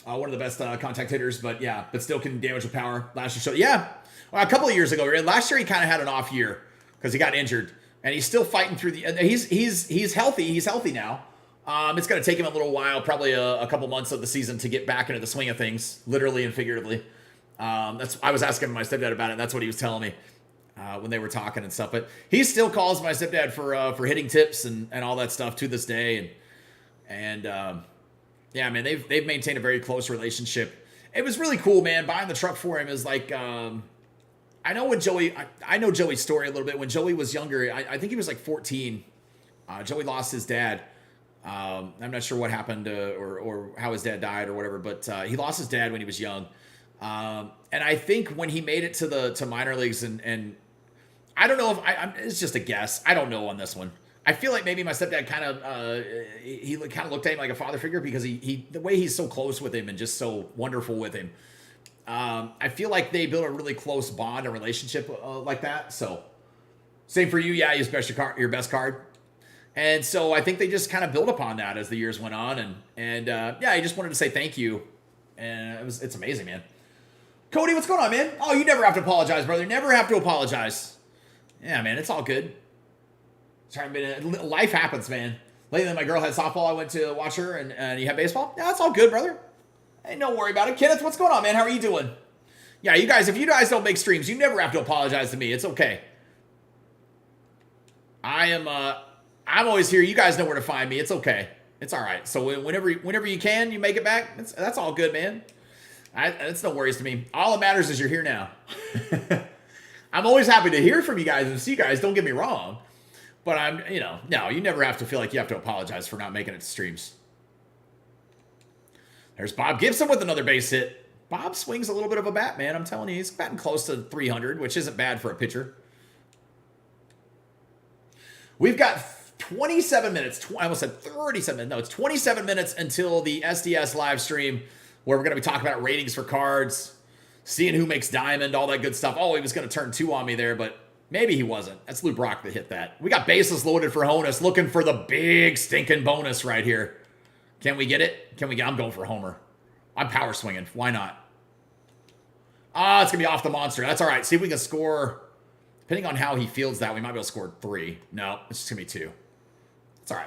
Speaker 1: One of the best contact hitters, but still can damage with power. Last year, a couple of years ago. Last year, he kind of had an off year because he got injured. And he's still fighting through the. He's healthy. He's healthy now. It's going to take him a little while, probably a couple months of the season to get back into the swing of things, literally and figuratively. I was asking my stepdad about it. And that's what he was telling me when they were talking and stuff. But he still calls my stepdad for hitting tips and all that stuff to this day. And yeah, man, they've maintained a very close relationship. It was really cool, man. Buying the truck for him is like. I know Joey's story a little bit. When Joey was younger, I think he was like 14. Joey lost his dad. I'm not sure what happened or how his dad died or whatever, but he lost his dad when he was young. And I think when he made it to minor leagues and I don't know if it's just a guess. I don't know on this one. I feel like maybe my stepdad kind of he kind of looked at him like a father figure because he the way he's so close with him and just so wonderful with him. I feel like they built a really close bond and relationship like that. So same for you. Yeah, your best card. And so I think they just kind of built upon that as the years went on. And I just wanted to say thank you. And it's amazing, man. Cody, what's going on, man? Oh, you never have to apologize, brother. Never have to apologize. Yeah, man, it's all good. Life happens, man. Lately, my girl had softball. I went to watch her, and you had baseball. Yeah, it's all good, brother. Hey, don't worry about it. Kenneth, what's going on, man? How are you doing? Yeah, you guys, if you guys don't make streams, you never have to apologize to me. It's okay. I'm always here. You guys know where to find me. It's okay. It's all right. So whenever you can, you make it back. That's all good, man. It's no worries to me. All that matters is you're here now. I'm always happy to hear from you guys and see you guys. Don't get me wrong. But no, you never have to feel like you have to apologize for not making it to streams. There's Bob Gibson with another base hit. Bob swings a little bit of a bat, man. I'm telling you, he's batting close to 300, which isn't bad for a pitcher. We've got 27 minutes. I almost said 37 minutes. No, it's 27 minutes until the SDS live stream where we're going to be talking about ratings for cards, seeing who makes diamond, all that good stuff. Oh, he was going to turn 2 on me there, but maybe he wasn't. That's Lou Brock that hit that. We got bases loaded for Honus, looking for the big stinking bonus right here. Can we get it? I'm going for Homer. I'm power swinging. Why not? It's going to be off the monster. That's all right. See if we can score. Depending on how he fields that, we might be able to score 3. No, it's just going to be 2. It's all right.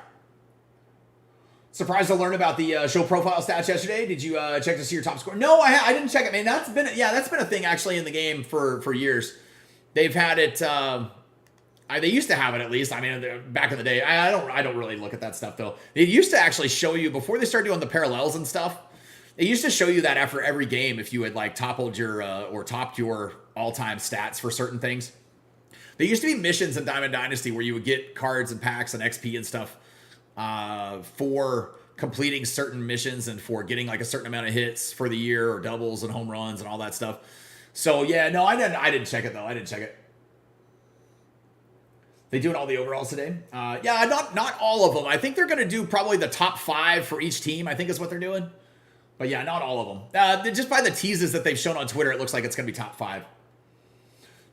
Speaker 1: Surprised to learn about the show profile stats yesterday. Did you check to see your top score? No, I didn't check it, man. That's been a thing actually in the game for years. They've had it. They used to have it at least. I mean, back in the day. I don't really look at that stuff though. They used to actually show you before they started doing the parallels and stuff. They used to show you that after every game if you had like topped your all-time stats for certain things. There used to be missions in Diamond Dynasty where you would get cards and packs and XP and stuff for completing certain missions and for getting like a certain amount of hits for the year or doubles and home runs and all that stuff. So yeah, no, I didn't check it though. I didn't check it. They doing all the overalls today? Not all of them. I think they're going to do probably the top 5 for each team, I think is what they're doing. But yeah, not all of them. Just by the teases that they've shown on Twitter, it looks like it's going to be top 5.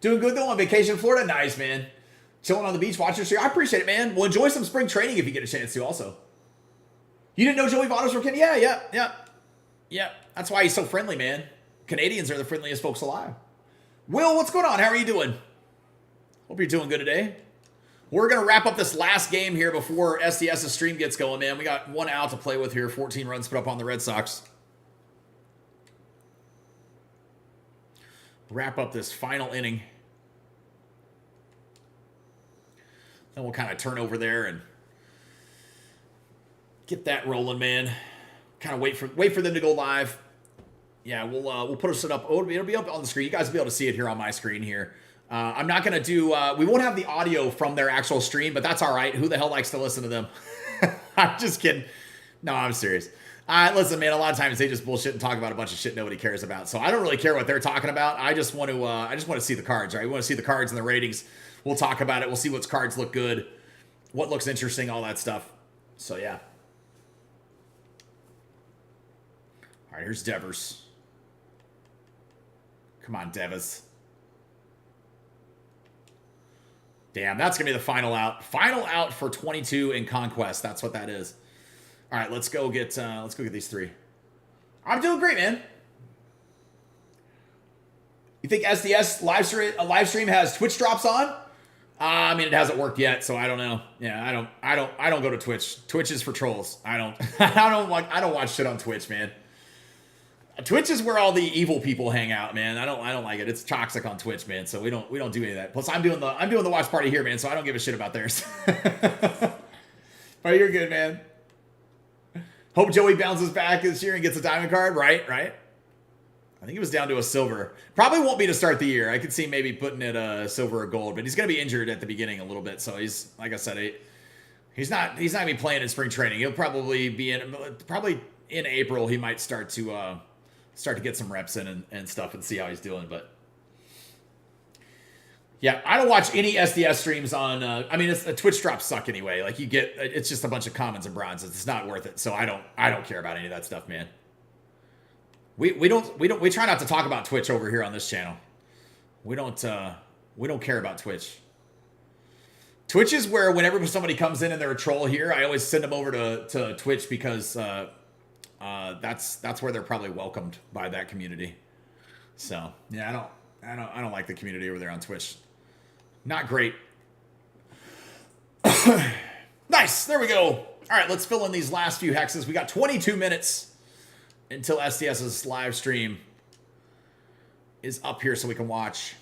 Speaker 1: Doing good though on vacation in Florida? Nice, man. Chilling on the beach, watching the stream. I appreciate it, man. Well, enjoy some spring training if you get a chance to also. You didn't know Joey Votto's from Canada? Yeah. That's why he's so friendly, man. Canadians are the friendliest folks alive. Will, what's going on? How are you doing? Hope you're doing good today. We're going to wrap up this last game here before SDS's stream gets going, man. We got 1 out to play with here. 14 runs put up on the Red Sox. Wrap up this final inning. Then we'll kind of turn over there and get that rolling, man. kind of wait for them to go live. Yeah, we'll put it up. Oh, it'll be up on the screen. You guys will be able to see it here on my screen here. I'm not gonna do. We won't have the audio from their actual stream, but that's all right. Who the hell likes to listen to them? I'm just kidding. No, I'm serious. Listen, man. A lot of times they just bullshit and talk about a bunch of shit nobody cares about. So I don't really care what they're talking about. I just want to see the cards, right? We want to see the cards and the ratings. We'll talk about it. We'll see what cards look good, what looks interesting, all that stuff. So yeah. All right, here's Devers. Come on, Devers. Damn, that's going to be the final out. Final out for 22 in Conquest. That's what that is. All right, let's go get these three. I'm doing great, man. You think SDS live stream has Twitch drops on? I mean, it hasn't worked yet, so I don't know. Yeah, I don't go to Twitch. Twitch is for trolls. I don't watch shit on Twitch, man. Twitch is where all the evil people hang out, man. I don't like it. It's toxic on Twitch, man. So we don't do any of that. Plus, I'm doing the watch party here, man. So I don't give a shit about theirs. Oh, you're good, man. Hope Joey bounces back this year and gets a diamond card. Right. I think he was down to a silver. Probably won't be to start the year. I could see maybe putting it a silver or gold, but he's gonna be injured at the beginning a little bit. So he's, like I said, he's not gonna be playing in spring training. He'll probably be in April. He might start to get some reps in and stuff and see how he's doing. But yeah, I don't watch any SDS streams on. I mean, Twitch drops suck anyway. Like it's just a bunch of commons and bronzes. It's not worth it. So I don't care about any of that stuff, man. We try not to talk about Twitch over here on this channel. We don't care about Twitch. Twitch is where whenever somebody comes in and they're a troll here, I always send them over to Twitch because that's where they're probably welcomed by that community. So yeah, I don't like the community over there on Twitch. Not great. Nice. There we go. All right, let's fill in these last few hexes. We got 22 minutes until SDS's live stream is up here so we can watch.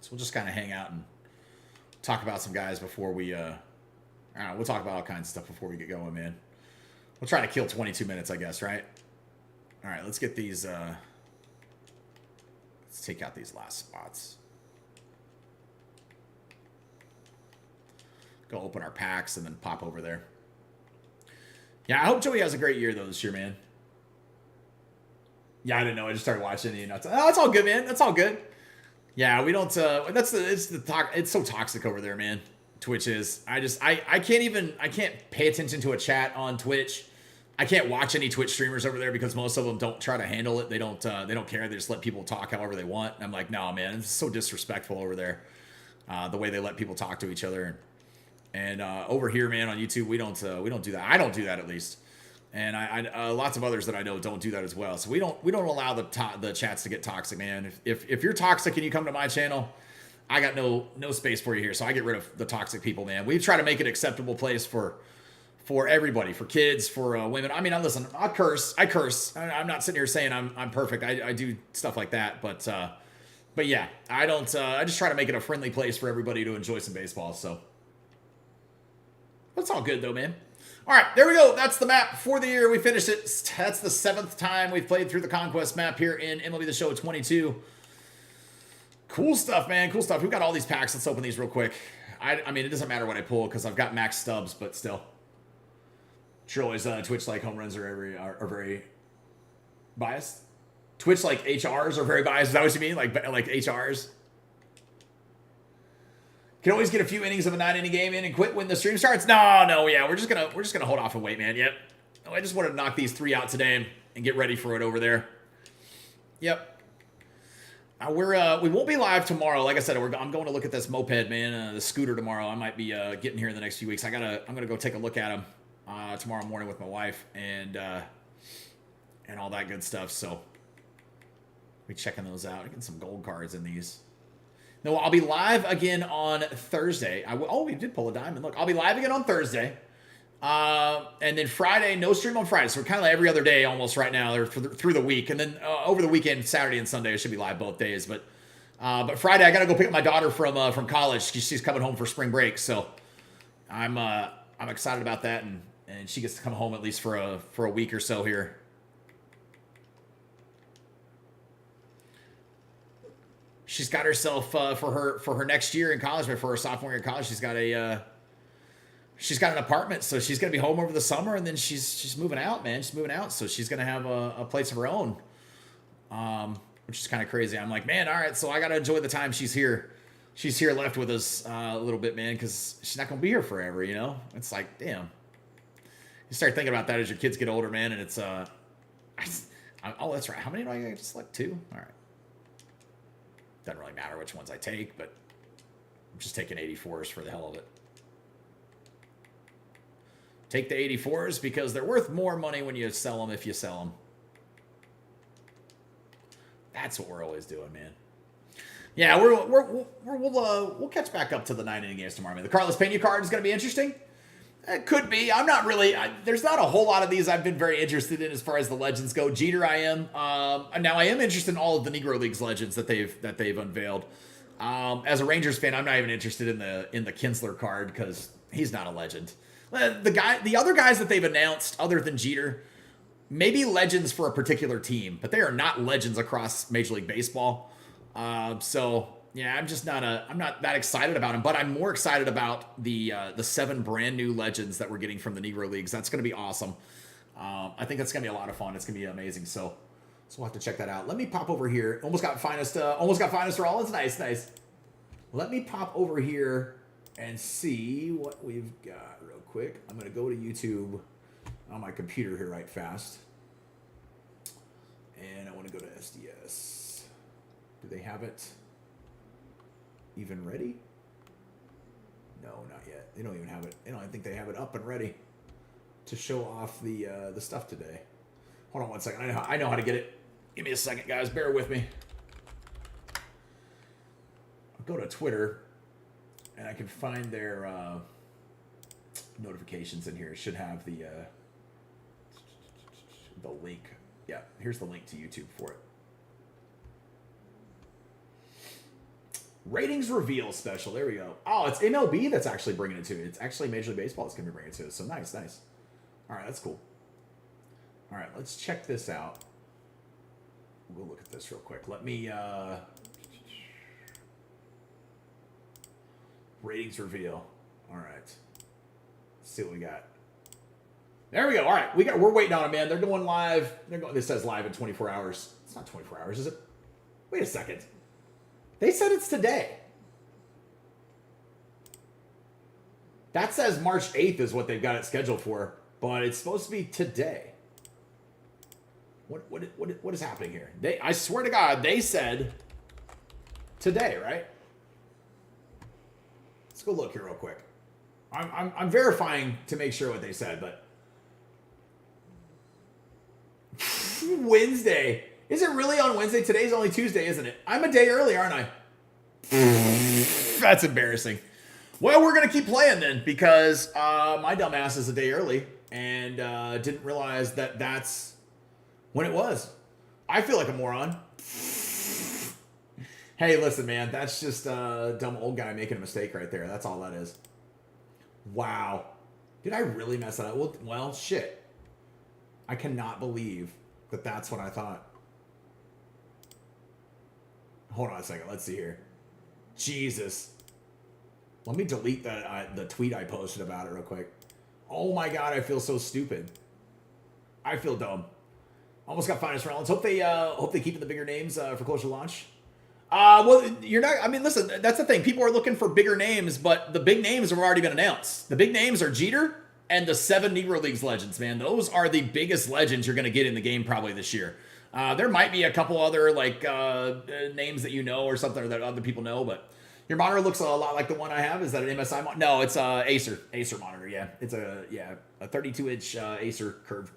Speaker 1: So we'll just kind of hang out and talk about some guys before we we'll talk about all kinds of stuff before we get going, man. We'll try to kill 22 minutes, I guess, right? All right, let's get these. Let's take out these last spots. Go open our packs and then pop over there. Yeah, I hope Joey has a great year, though, this year, man. Yeah, I didn't know. I just started watching it. Oh, it's all good, man. That's all good. Yeah, we don't. It's so toxic over there, man. Twitch is. I can't pay attention to a chat on Twitch. I can't watch any Twitch streamers over there because most of them don't try to handle it. They don't care. They just let people talk however they want. And I'm like, no, man, it's so disrespectful over there. The way they let people talk to each other. And over here, man, on YouTube, we don't do that. I don't do that, at least. And I lots of others that I know don't do that as well. So we don't allow the chats to get toxic, man. If you're toxic and you come to my channel, I got no space for you here. So I get rid of the toxic people, man. We try to make it an acceptable place for everybody, for kids, for women. I mean, listen, I curse. I'm not sitting here saying I'm perfect. I do stuff like that, but yeah, I don't. I just try to make it a friendly place for everybody to enjoy some baseball. So that's all good, though, man. All right, there we go. That's the map for the year. We finished it. That's the 7th time we've played through the Conquest map here in MLB The Show 22. Cool stuff, man. Cool stuff. We've got all these packs. Let's open these real quick. I mean, it doesn't matter what I pull because I've got max Stubs, but still. Sure, always Twitch like home runs are very biased. Twitch like HRs are very biased. Is that what you mean? Like HRs? Can always get a few innings of a 9-inning game in and quit when the stream starts. No, yeah, we're just gonna hold off and wait, man. Yep. Oh, I just wanted to knock these 3 out today and get ready for it over there. Yep. We won't be live tomorrow. Like I said, I'm going to look at this moped, man, the scooter tomorrow. I might be getting here in the next few weeks. I'm gonna go take a look at him tomorrow morning with my wife and all that good stuff. So we checking those out. Getting some gold cards in these. No, I'll be live again on Thursday. We did pull a diamond. Look, I'll be live again on Thursday. And then Friday, no stream on Friday. So we're kind of like every other day almost right now or through the week. And then over the weekend, Saturday and Sunday, I should be live both days. But Friday, I got to go pick up my daughter from college. She's coming home for spring break. So I'm excited about that. And and she gets to come home at least for a week or so here. She's got herself for her next year in college, but for her sophomore year in college, she's got an apartment, so she's gonna be home over the summer, and then she's moving out, man. She's moving out, so she's gonna have a place of her own, which is kind of crazy. I'm like, man, all right, so I gotta enjoy the time she's here. She's here left with us a little bit, man, because she's not gonna be here forever, you know. It's like, damn. You start thinking about that as your kids get older, man, and it's oh, that's right. How many do I get to select? 2? All right. Doesn't really matter which ones I take, but I'm just taking 84s for the hell of it. Take the 84s because they're worth more money when you sell them if you sell them. That's what we're always doing, man. Yeah, we'll catch back up to the 9-inning games tomorrow, man. The Carlos Pena card is going to be interesting. It could be. I'm not really. There's not a whole lot of these I've been very interested in as far as the legends go. Jeter, I am. Now I am interested in all of the Negro Leagues legends that they've unveiled. As a Rangers fan, I'm not even interested in the Kinsler card because he's not a legend. The other guys that they've announced, other than Jeter, maybe legends for a particular team, but they are not legends across Major League Baseball. So yeah, I'm not that excited about him, but I'm more excited about the 7 brand new legends that we're getting from the Negro Leagues. That's going to be awesome. I think that's going to be a lot of fun. It's going to be amazing. So we'll have to check that out. Let me pop over here. Almost got finest for all. It's nice. Let me pop over here and see what we've got real quick. I'm going to go to YouTube on my computer here right fast. And I want to go to SDS. Do they have it even ready? No, not yet. They don't even have it. I don't think they have it up and ready to show off the stuff today. Hold on one second. I know how to get it. Give me a second, guys. Bear with me. I'll go to Twitter, and I can find their notifications in here. It should have the link. Yeah, here's the link to YouTube for it. Ratings reveal special. There we go. Oh, it's MLB that's actually bringing it to it. It's actually Major League Baseball that's going to be bringing it to it. So nice. All right, that's cool. All right, let's check this out. We'll look at this real quick. Let me ratings reveal. All right. Let's see what we got. There we go. All right, we're waiting on it, man. They're going live. This says live in 24 hours. It's not 24 hours, is it? Wait a second. They said it's today. That says March 8th is what they've got it scheduled for, but it's supposed to be today. What is happening here? I swear to God, they said today, right? Let's go look here real quick. I'm verifying to make sure what they said, but Wednesday. Is it really on Wednesday? Today's only Tuesday, isn't it? I'm a day early, aren't I? That's embarrassing. Well, we're going to keep playing then because my dumb ass is a day early and didn't realize that that's when it was. I feel like a moron. Hey, listen, man. That's just a dumb old guy making a mistake right there. That's all that is. Wow. Did I really mess it up? Well, shit. I cannot believe that that's what I thought. Hold on a second. Let's see here. Jesus. Let me delete the tweet I posted about it real quick. Oh my God, I feel so stupid. I feel dumb. Almost got finest Rollins. Hope they keep the bigger names for closer launch. Well, you're not. I mean, listen. That's the thing. People are looking for bigger names, but the big names have already been announced. The big names are Jeter and the 7 Negro Leagues legends. Man, those are the biggest legends you're going to get in the game probably this year. There might be a couple other names that you know or something or that other people know, but your monitor looks a lot like the one I have. Is that an MSI monitor? No, it's a Acer monitor. Yeah, it's a 32-inch Acer curved.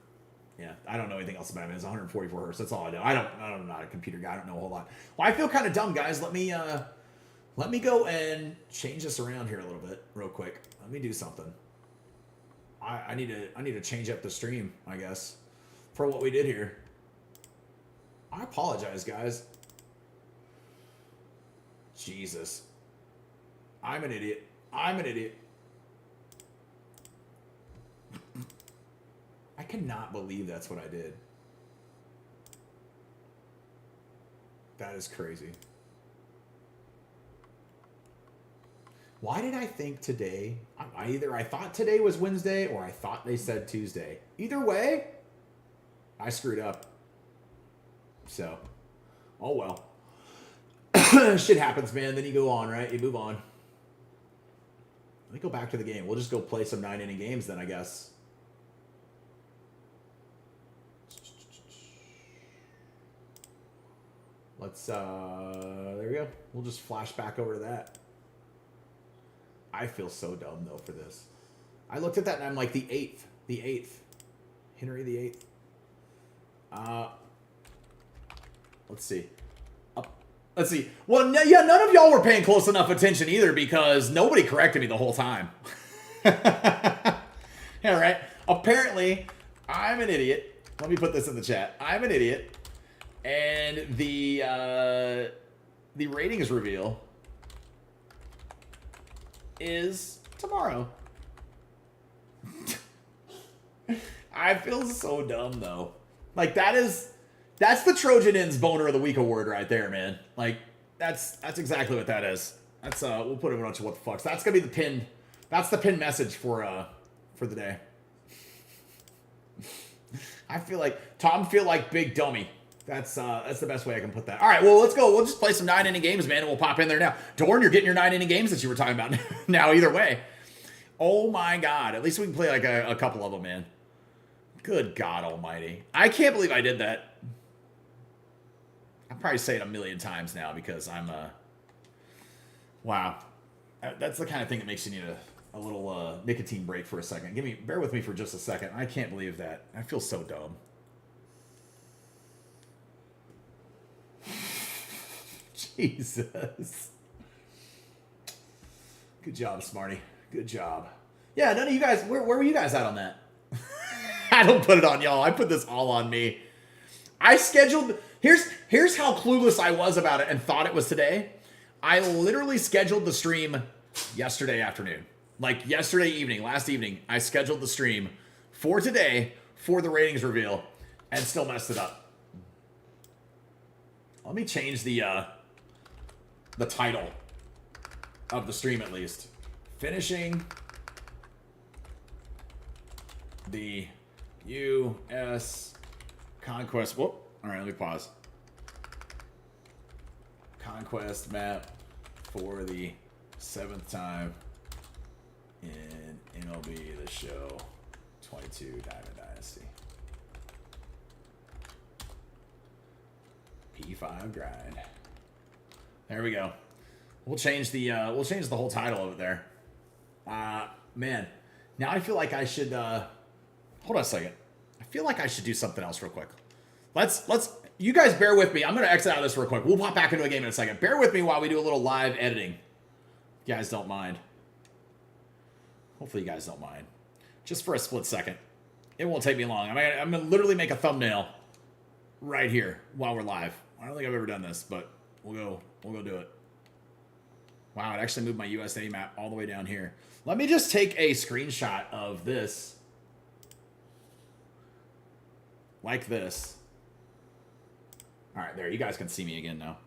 Speaker 1: Yeah, I don't know anything else about it. It's 144 hertz. That's all I know. I'm not a computer guy. I don't know a whole lot. Well, I feel kind of dumb, guys. Let me go and change this around here a little bit, real quick. Let me do something. I need to change up the stream, I guess, for what we did here. I apologize, guys. Jesus. I'm an idiot. cannot believe that's what I did. That is crazy. Why did I think today? Either I thought today was Wednesday or I thought they said Tuesday. Either way, I screwed up. So, oh well. Shit happens, man. Then you go on, right? You move on. Let me go back to the game. We'll just go play some 9-inning games then, I guess. Let's, there we go. We'll just flash back over to that. I feel so dumb, though, for this. I looked at that, and I'm like, the 8th. The 8th. Henry the 8th. Let's see. Let's see. Well, yeah, none of y'all were paying close enough attention either because nobody corrected me the whole time. Yeah, right? Apparently, I'm an idiot. Let me put this in the chat. I'm an idiot. And the ratings reveal is tomorrow. I feel so dumb though. Like that's the Trojan Inn's boner of the week award right there, man. Like that's exactly what that is. That's we'll put a bunch of what the fucks. That's gonna be the pin. That's the pin message for the day. I feel like Tom feel like big dummy. That's the best way I can put that. All right, well, let's go. We'll just play some 9-inning games, man, and we'll pop in there now. Dorn, you're getting your 9-inning games that you were talking about now either way. Oh, my God. At least we can play like a couple of them, man. Good God almighty. I can't believe I did that. I'll probably say it a million times now because I'm wow. That's the kind of thing that makes you need a little nicotine break for a second. Bear with me for just a second. I can't believe that. I feel so dumb. Jesus. Good job, Smarty. Good job. Yeah, none of you guys, where were you guys at on that? I don't put it on y'all. I put this all on me. I scheduled, here's how clueless I was about it and thought it was today. I literally scheduled the stream yesterday afternoon. Like yesterday evening, last evening, I scheduled the stream for today for the ratings reveal and still messed it up. Let me change the title of the stream at least. Finishing the U.S. Conquest. Whoop. All right, let me pause. Conquest map for the 7th time in MLB The Show 22 Diamond Dynasty. P5 grind. There we go. We'll change the whole title of it there. Man, now I feel like I should hold on a second. I feel like I should do something else real quick. Let's you guys bear with me. I'm gonna exit out of this real quick. We'll pop back into a game in a second. Bear with me while we do a little live editing. If you guys don't mind. Hopefully you guys don't mind. Just for a split second. It won't take me long. I'm gonna literally make a thumbnail right here while we're live. I don't think I've ever done this, but we'll go do it. Wow, it actually moved my USA map all the way down here. Let me just take a screenshot of this. Like this. All right, there. You guys can see me again now.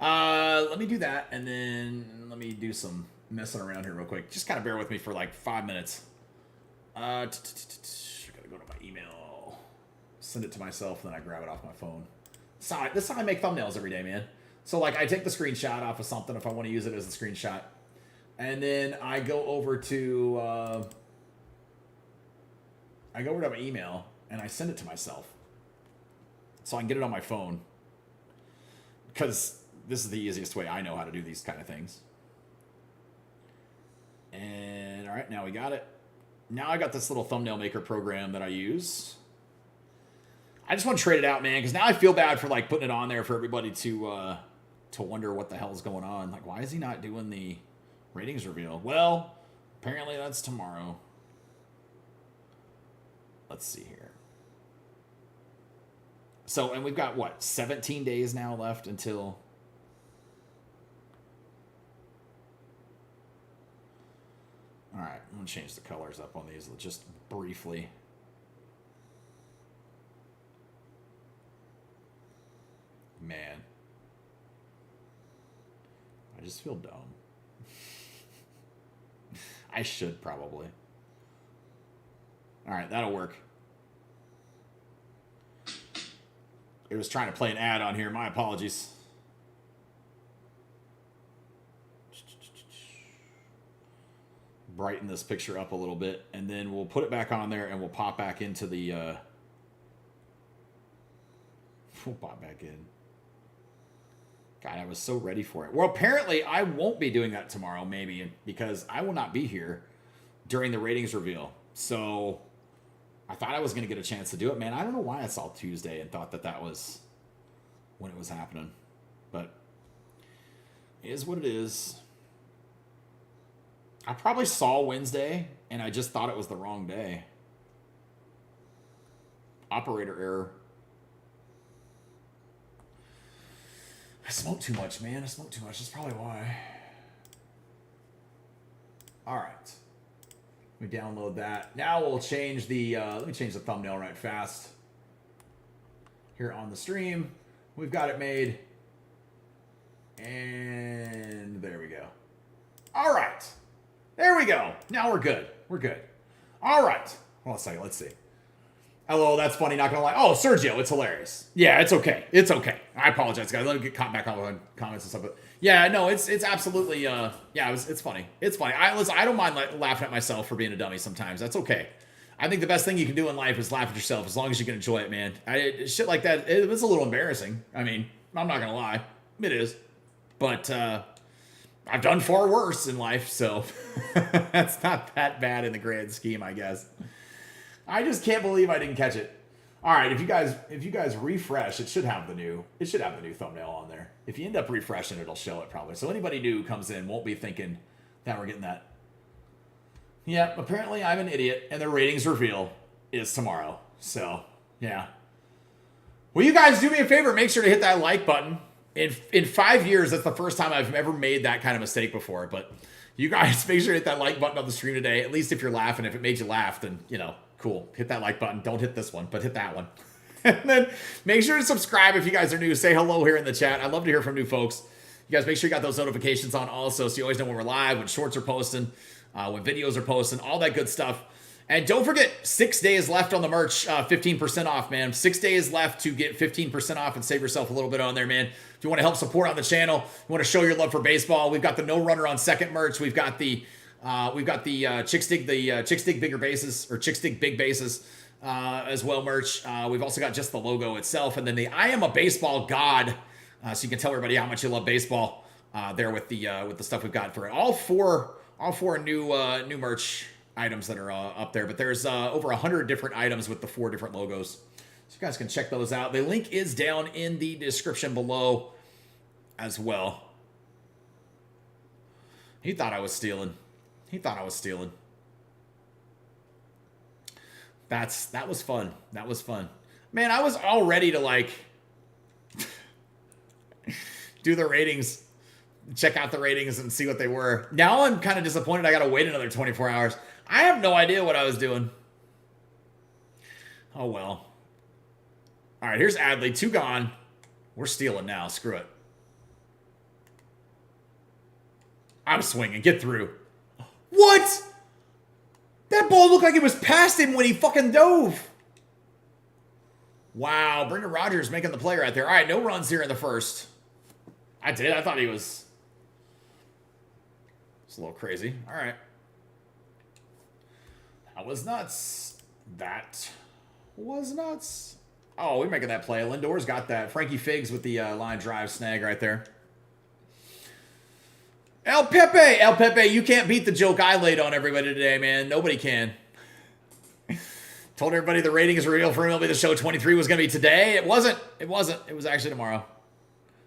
Speaker 1: Let me do that, and then let me do some messing around here real quick. Just kind of bear with me for like 5 minutes. I gotta go to my email. Send it to myself, then I grab it off my phone. This is how I make thumbnails every day, man. So, like, I take the screenshot off of something if I want to use it as a screenshot. And then I go over to my email, and I send it to myself. So I can get it on my phone. Because this is the easiest way I know how to do these kind of things. And, all right, now we got it. Now I got this little thumbnail maker program that I use. I just want to trade it out, man, because now I feel bad for, like, putting it on there for everybody to wonder what the hell's going on. Like, why is he not doing the ratings reveal? Well, apparently that's tomorrow. Let's see here. So, and we've got, what, 17 days now left until... All All right, I'm going to change the colors up on these just briefly. Man. I just feel dumb. I should probably. All right, that'll work. It was trying to play an ad on here. My apologies. Brighten this picture up a little bit, and then we'll put it back on there, and we'll pop back into the... we'll pop back in. God, I was so ready for it. Well, apparently I won't be doing that tomorrow, maybe, because I will not be here during the ratings reveal. So I thought I was going to get a chance to do it. Man, I don't know why I saw Tuesday and thought that that was when it was happening. But it is what it is. I probably saw Wednesday, and I just thought it was the wrong day. Operator error. I smoke too much, man. I smoke too much. That's probably why. All right. Let me download that. Now we'll change the, let me change the thumbnail right fast. Here on the stream. We've got it made. And there we go. All right. There we go. Now we're good. We're good. All right. Hold on a second. Let's see. Hello, that's funny. Not gonna lie. Oh, Sergio, it's hilarious. Yeah, it's okay. It's okay. I apologize, guys. Let me get caught back on comments and stuff. But yeah, no, it's absolutely. Yeah, it's funny. It's funny. I don't mind laughing at myself for being a dummy sometimes. That's okay. I think the best thing you can do in life is laugh at yourself, as long as you can enjoy it, man. Shit like that, it was a little embarrassing. I mean, I'm not gonna lie, it is. But I've done far worse in life, so that's not that bad in the grand scheme, I guess. I just can't believe I didn't catch it. All right, if you guys refresh, it should have the new thumbnail on there. If you end up refreshing, it'll show it probably. So anybody new who comes in won't be thinking that we're getting that. Yeah, apparently I'm an idiot, and the ratings reveal is tomorrow. So yeah. Will you guys do me a favor? Make sure to hit that like button. In 5 years, that's the first time I've ever made that kind of mistake before. But you guys make sure to hit that like button on the stream today. At least if you're laughing, if it made you laugh, then cool. Hit that like button. Don't hit this one, but hit that one. And then make sure to subscribe if you guys are new. Say hello here in the chat. I'd love to hear from new folks. You guys make sure you got those notifications on also, so you always know when we're live, when shorts are posting, when videos are posting, all that good stuff. And don't forget, 6 days left on the merch, 15% off, man. 6 days left to get 15% off and save yourself a little bit on there, man. If you want to help support on the channel, you want to show your love for baseball, we've got the No Runner on Second merch. We've got the Chick Stick, Chick Stick bigger bases, or Chick Stick big bases as well merch. We've also got just the logo itself, and then the I Am a Baseball God, so you can tell everybody how much you love baseball there with the stuff we've got for it. All four new merch items that are up there, but there's over 100 different items with the 4 different logos, so you guys can check those out. The link is down in the description below as well. He thought I was stealing. That was fun. That was fun. Man, I was all ready to do the ratings, check out the ratings and see what they were. Now I'm kind of disappointed I got to wait another 24 hours. I have no idea what I was doing. Oh, well. All right, here's Adley. 2 gone. We're stealing now. Screw it. I'm swinging. Get through. What? That ball looked like it was past him when he fucking dove. Wow, Brendan Rodgers making the play right there. All right, no runs here in the first. I did. I thought he was... It's a little crazy. All right. That was nuts. That was nuts. Oh, we're making that play. Lindor's got that. Frankie Figs with the line drive snag right there. El Pepe, you can't beat the joke I laid on everybody today, man. Nobody can. Told everybody the ratings were real for MLB The Show 23 was going to be today. It wasn't. It was actually tomorrow.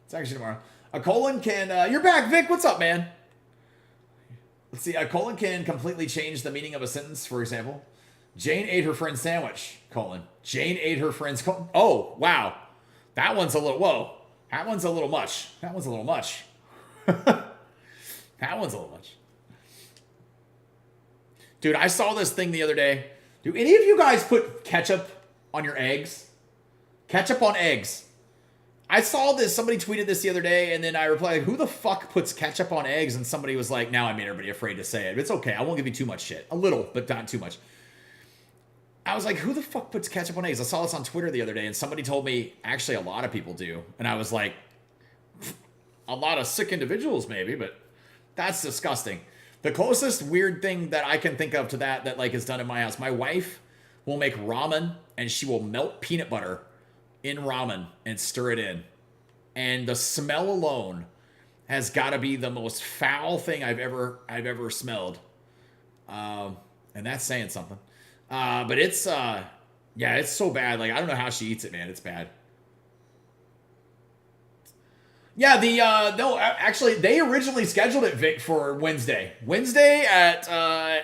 Speaker 1: It's actually tomorrow. A colon can... you're back, Vic. What's up, man? Let's see. A colon can completely change the meaning of a sentence, for example. Jane ate her friend's sandwich, colon. Jane ate her friend's... Oh, wow. That one's a little... Whoa. That one's a little much. That one's a little much. That one's a little much. Dude, I saw this thing the other day. Do any of you guys put ketchup on your eggs? Ketchup on eggs. I saw this. Somebody tweeted this the other day, and then I replied, who the fuck puts ketchup on eggs? And somebody was like, now I made everybody afraid to say it. It's okay. I won't give you too much shit. A little, but not too much. I was like, who the fuck puts ketchup on eggs? I saw this on Twitter the other day, and somebody told me, actually, a lot of people do. And I was like, a lot of sick individuals maybe, but that's disgusting. The closest weird thing that I can think of to that like is done in my house. My wife will make ramen, and she will melt peanut butter in ramen and stir it in. And the smell alone has got to be the most foul thing I've ever smelled. And that's saying something. But it's, yeah, it's so bad. Like, I don't know how she eats it, man. It's bad. Yeah, no, actually, they originally scheduled it, Vic, for Wednesday. Wednesday at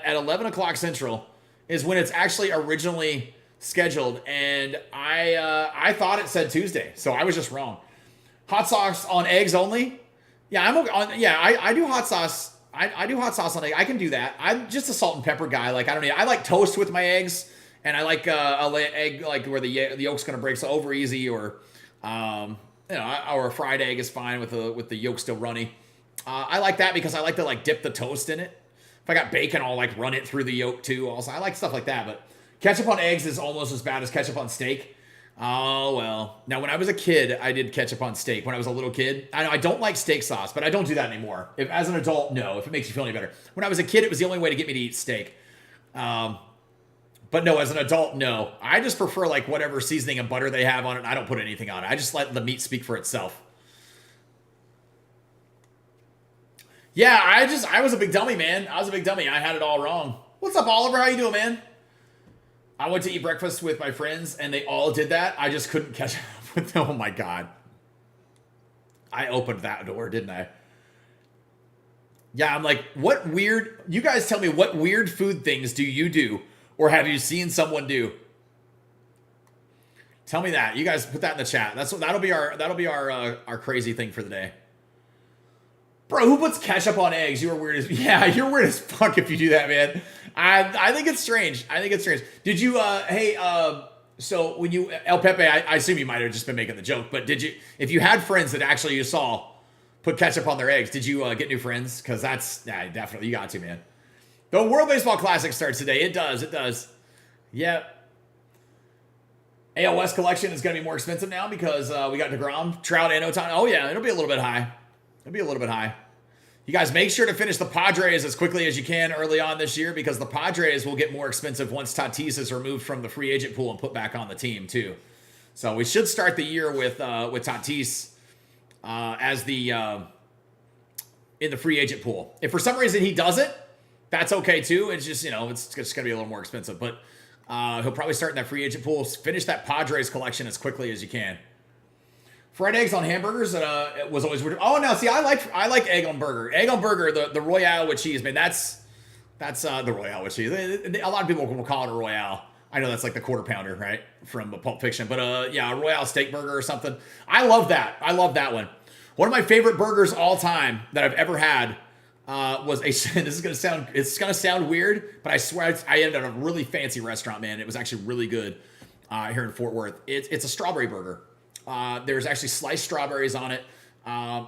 Speaker 1: 11 o'clock Central is when it's actually originally scheduled. And I thought it said Tuesday, so I was just wrong. Hot sauce on eggs only? Yeah, I'm okay on, yeah, I do hot sauce. I do hot sauce on egg. I can do that. I'm just a salt and pepper guy. Like, I like toast with my eggs, and I like a egg like where the yolk's gonna break so over easy, or or a fried egg is fine with the yolk still runny. I like that because I like to like dip the toast in it. If I got bacon, I'll like run it through the yolk too. Also, I like stuff like that. But ketchup on eggs is almost as bad as ketchup on steak. Oh, well. Now, when I was a kid, I did ketchup on steak. When I was a little kid, I don't like steak sauce, but I don't do that anymore. As an adult, no. If it makes you feel any better. When I was a kid, it was the only way to get me to eat steak. But no, as an adult, no. I just prefer like whatever seasoning and butter they have on it. I don't put anything on it. I just let the meat speak for itself. Yeah, I was a big dummy, man. I was a big dummy. I had it all wrong. What's up, Oliver? How you doing, man? I went to eat breakfast with my friends, and they all did that. I just couldn't catch up with them. Oh, my God. I opened that door, didn't I? Yeah, I'm like, what weird... You guys tell me, what weird food things do you do, or have you seen someone do? Tell me that. You guys put that in the chat. That'll be our crazy thing for the day. Bro, who puts ketchup on eggs? You're weird as... Yeah, you're weird as fuck if you do that, man. I think it's strange. Did you, so when you... El Pepe, I assume you might have just been making the joke, but did you... If you had friends that actually you saw put ketchup on their eggs, did you get new friends? Because that's... Yeah, definitely. You got to, man. The World Baseball Classic starts today. It does. Yep. AL West collection is going to be more expensive now because we got DeGrom, Trout, and Otani. Oh, yeah, it'll be a little bit high. You guys make sure to finish the Padres as quickly as you can early on this year because the Padres will get more expensive once Tatis is removed from the free agent pool and put back on the team too. So we should start the year with Tatis as the in the free agent pool. If for some reason he doesn't, that's okay too. It's just, it's just going to be a little more expensive, but he'll probably start in that free agent pool. Finish that Padres collection as quickly as you can. Fried eggs on hamburgers, it was always weird. Oh, no, see, I like egg on burger. Egg on burger, the Royale with cheese, man, that's the Royale with cheese. A lot of people will call it a Royale. I know that's like the quarter pounder, right, from Pulp Fiction. But, yeah, a Royale steak burger or something. I love that. I love that one. One of my favorite burgers all time that I've ever had was this is going to sound weird, but I swear I ended at a really fancy restaurant, man. It was actually really good here in Fort Worth. It's a strawberry burger. There's actually sliced strawberries on it.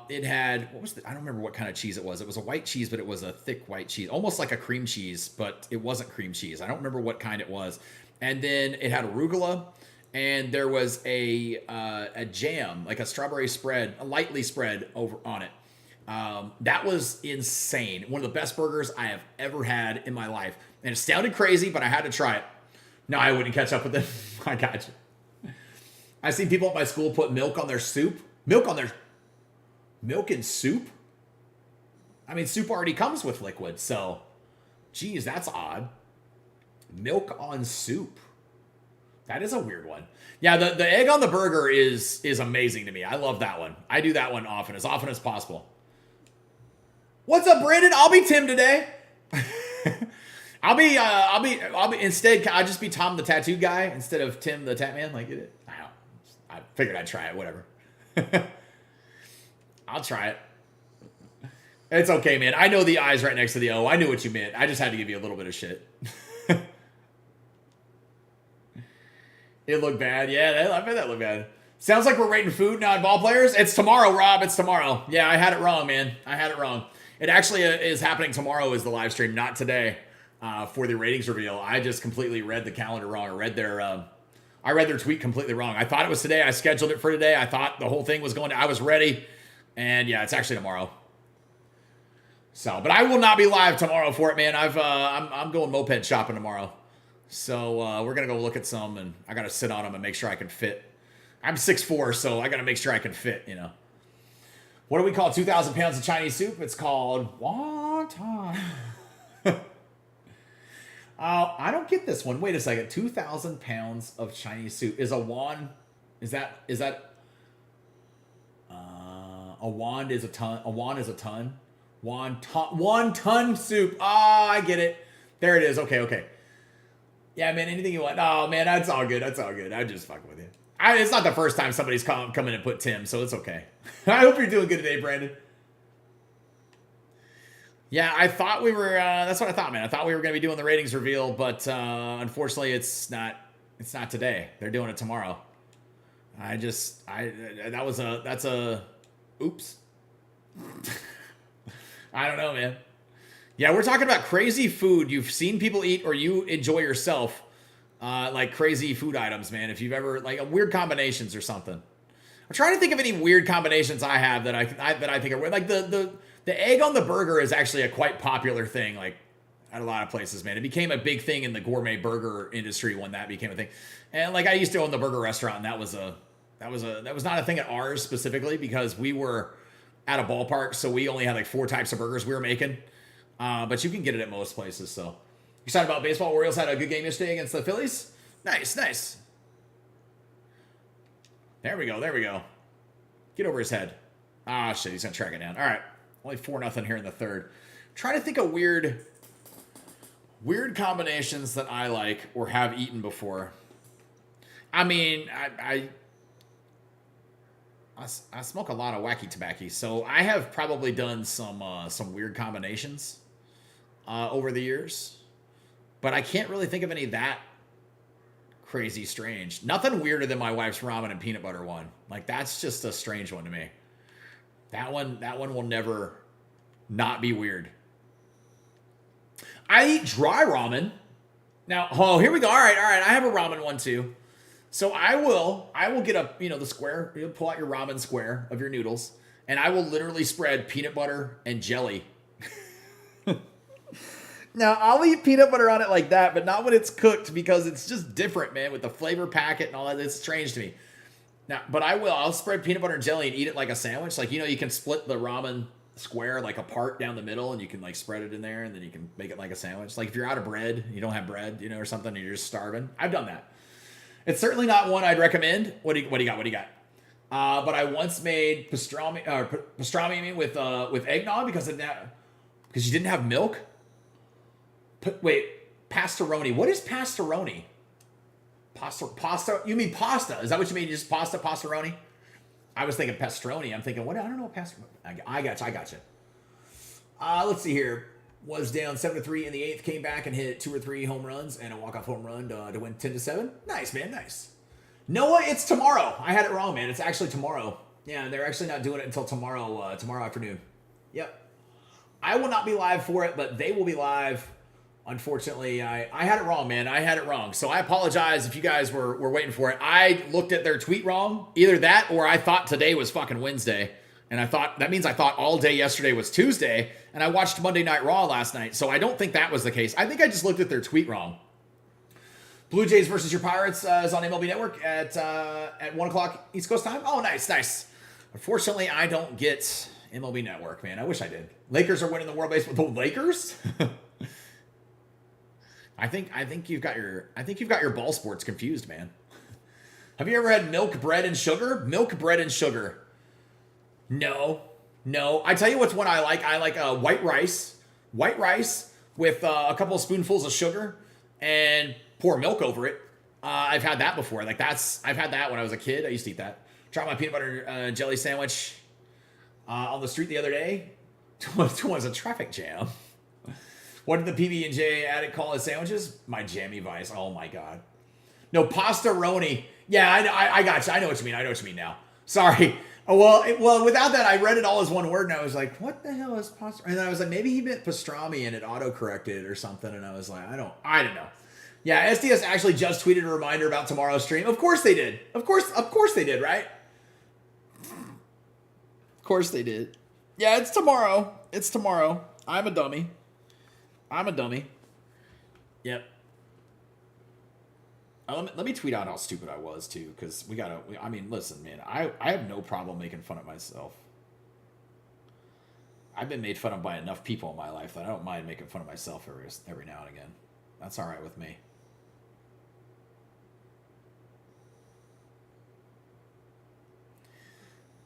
Speaker 1: It had, I don't remember what kind of cheese it was. It was a white cheese, but it was a thick white cheese, almost like a cream cheese, but it wasn't cream cheese. I don't remember what kind it was. And then it had arugula, and there was a jam, like a strawberry spread, a lightly spread over on it. That was insane. One of the best burgers I have ever had in my life. And it sounded crazy, but I had to try it. No, I wouldn't catch up with it. I got you. I've seen people at my school put milk on their soup. Milk and soup? I mean, soup already comes with liquid, so... Geez, that's odd. Milk on soup. That is a weird one. Yeah, the egg on the burger is amazing to me. I love that one. I do that one often as possible. What's up, Brandon? I'll be Tim today. I'll just be Tom the tattoo guy instead of Tim the tat man. I figured I'd try it, whatever. I'll try it. It's okay, man. I know the I's right next to the O. I knew what you meant. I just had to give you a little bit of shit. It looked bad. Yeah, I bet that looked bad. Sounds like we're rating food now at Ballplayers. It's tomorrow, Rob. It's tomorrow. Yeah, I had it wrong, man. I had it wrong. It actually is happening tomorrow is the live stream, not today, for the ratings reveal. I just completely read the calendar wrong. I read their tweet completely wrong. I thought it was today. I scheduled it for today. I thought the whole thing was going to, I was ready. And yeah, it's actually tomorrow. So, but I will not be live tomorrow for it, man. I'm going moped shopping tomorrow. So we're going to go look at some, and I got to sit on them and make sure I can fit. I'm 6'4", so I got to make sure I can fit, you know. What do we call 2,000 pounds of Chinese soup? It's called wonton. I don't get this one. Wait a second. 2,000 pounds of Chinese soup. Is a won, is that a wand is a ton? A wand is a ton? Wonton soup. Ah, I get it. There it is. Okay. Yeah, man, anything you want. Oh, man, that's all good. I'm just fucking with you. It's not the first time somebody's come in and put Tim, so it's okay. I hope you're doing good today, Brandon. Yeah, I thought we were, that's what I thought, man. I thought we were going to be doing the ratings reveal, but unfortunately it's not today. They're doing it tomorrow. That's a, oops. I don't know, man. Yeah, we're talking about crazy food you've seen people eat or you enjoy yourself. Like crazy food items, man. If you've ever, like weird combinations or something. I'm trying to think of any weird combinations I have that I think are weird. Like the egg on the burger is actually a quite popular thing, like at a lot of places, man. It became a big thing in the gourmet burger industry when that became a thing. And like I used to own the burger restaurant, and that was not a thing at ours specifically because we were at a ballpark, so we only had like 4 types of burgers we were making. But you can get it at most places, so. You excited about baseball? Orioles had a good game yesterday against the Phillies. Nice. There we go. Get over his head. Ah, shit, he's going to track it down. All right. Only 4-0 here in the third. I'm trying to think of weird combinations that I like or have eaten before. I mean, I smoke a lot of wacky tobacco, so I have probably done some weird combinations over the years. But I can't really think of any that crazy strange. Nothing weirder than my wife's ramen and peanut butter one. Like that's just a strange one to me. That one will never not be weird. I eat dry ramen. Now, here we go. All right. I have a ramen one too. So I will get the square, pull out your ramen square of your noodles, and I will literally spread peanut butter and jelly. Now, I'll eat peanut butter on it like that, but not when it's cooked because it's just different, man, with the flavor packet and all that. It's strange to me. Now, but I'll spread peanut butter and jelly and eat it like a sandwich. Like, you can split the ramen square like apart down the middle and you can like spread it in there and then you can make it like a sandwich. Like if you're out of bread, you don't have bread, or something, and you're just starving. I've done that. It's certainly not one I'd recommend. What do you got? But I once made pastrami with eggnog because you didn't have milk. Wait, pastaroni. What is pastaroni? Pasta? You mean pasta? Is that what you mean? Just pasta, pastaroni? I was thinking pastroni. I'm thinking, what? I don't know what pastaroni. I got you. Let's see here. Was down 7-3 in the 8th. Came back and hit 2 or 3 home runs and a walk-off home run to win 10-7. Nice, man. Nice. Noah, it's tomorrow. I had it wrong, man. It's actually tomorrow. Yeah, they're actually not doing it until tomorrow afternoon. Yep. I will not be live for it, but they will be live. Unfortunately, I had it wrong, man. I had it wrong. So I apologize if you guys were waiting for it. I looked at their tweet wrong. Either that or I thought today was fucking Wednesday. And I thought all day yesterday was Tuesday. And I watched Monday Night Raw last night. So I don't think that was the case. I think I just looked at their tweet wrong. Blue Jays versus your Pirates is on MLB Network at 1 o'clock East Coast time. Oh, nice. Unfortunately, I don't get MLB Network, man. I wish I did. Lakers are winning the World Baseball. The Lakers? I think you've got your ball sports confused, man. Have you ever had milk, bread, and sugar? Milk, bread, and sugar. No. I tell you what's one I like. I like white rice. White rice with a couple of spoonfuls of sugar and pour milk over it. I've had that before. I've had that when I was a kid. I used to eat that. Tried my peanut butter jelly sandwich on the street the other day. was a traffic jam. What did the PB&J addict call his sandwiches? My jammy vice. Oh my god. No, pastaroni. Yeah, I got you. I know what you mean. I know what you mean now. Sorry. Oh, well, without that, I read it all as one word, and I was like, what the hell is pasta? And I was like, maybe he meant pastrami, and it auto-corrected or something, and I was like, I don't know. Yeah, SDS actually just tweeted a reminder about tomorrow's stream. Of course they did. Of course they did, right? Of course they did. Yeah, it's tomorrow. It's tomorrow. I'm a dummy. Yep. Let me tweet out how stupid I was, too, because I mean, listen, man, I have no problem making fun of myself. I've been made fun of by enough people in my life that I don't mind making fun of myself every now and again. That's all right with me.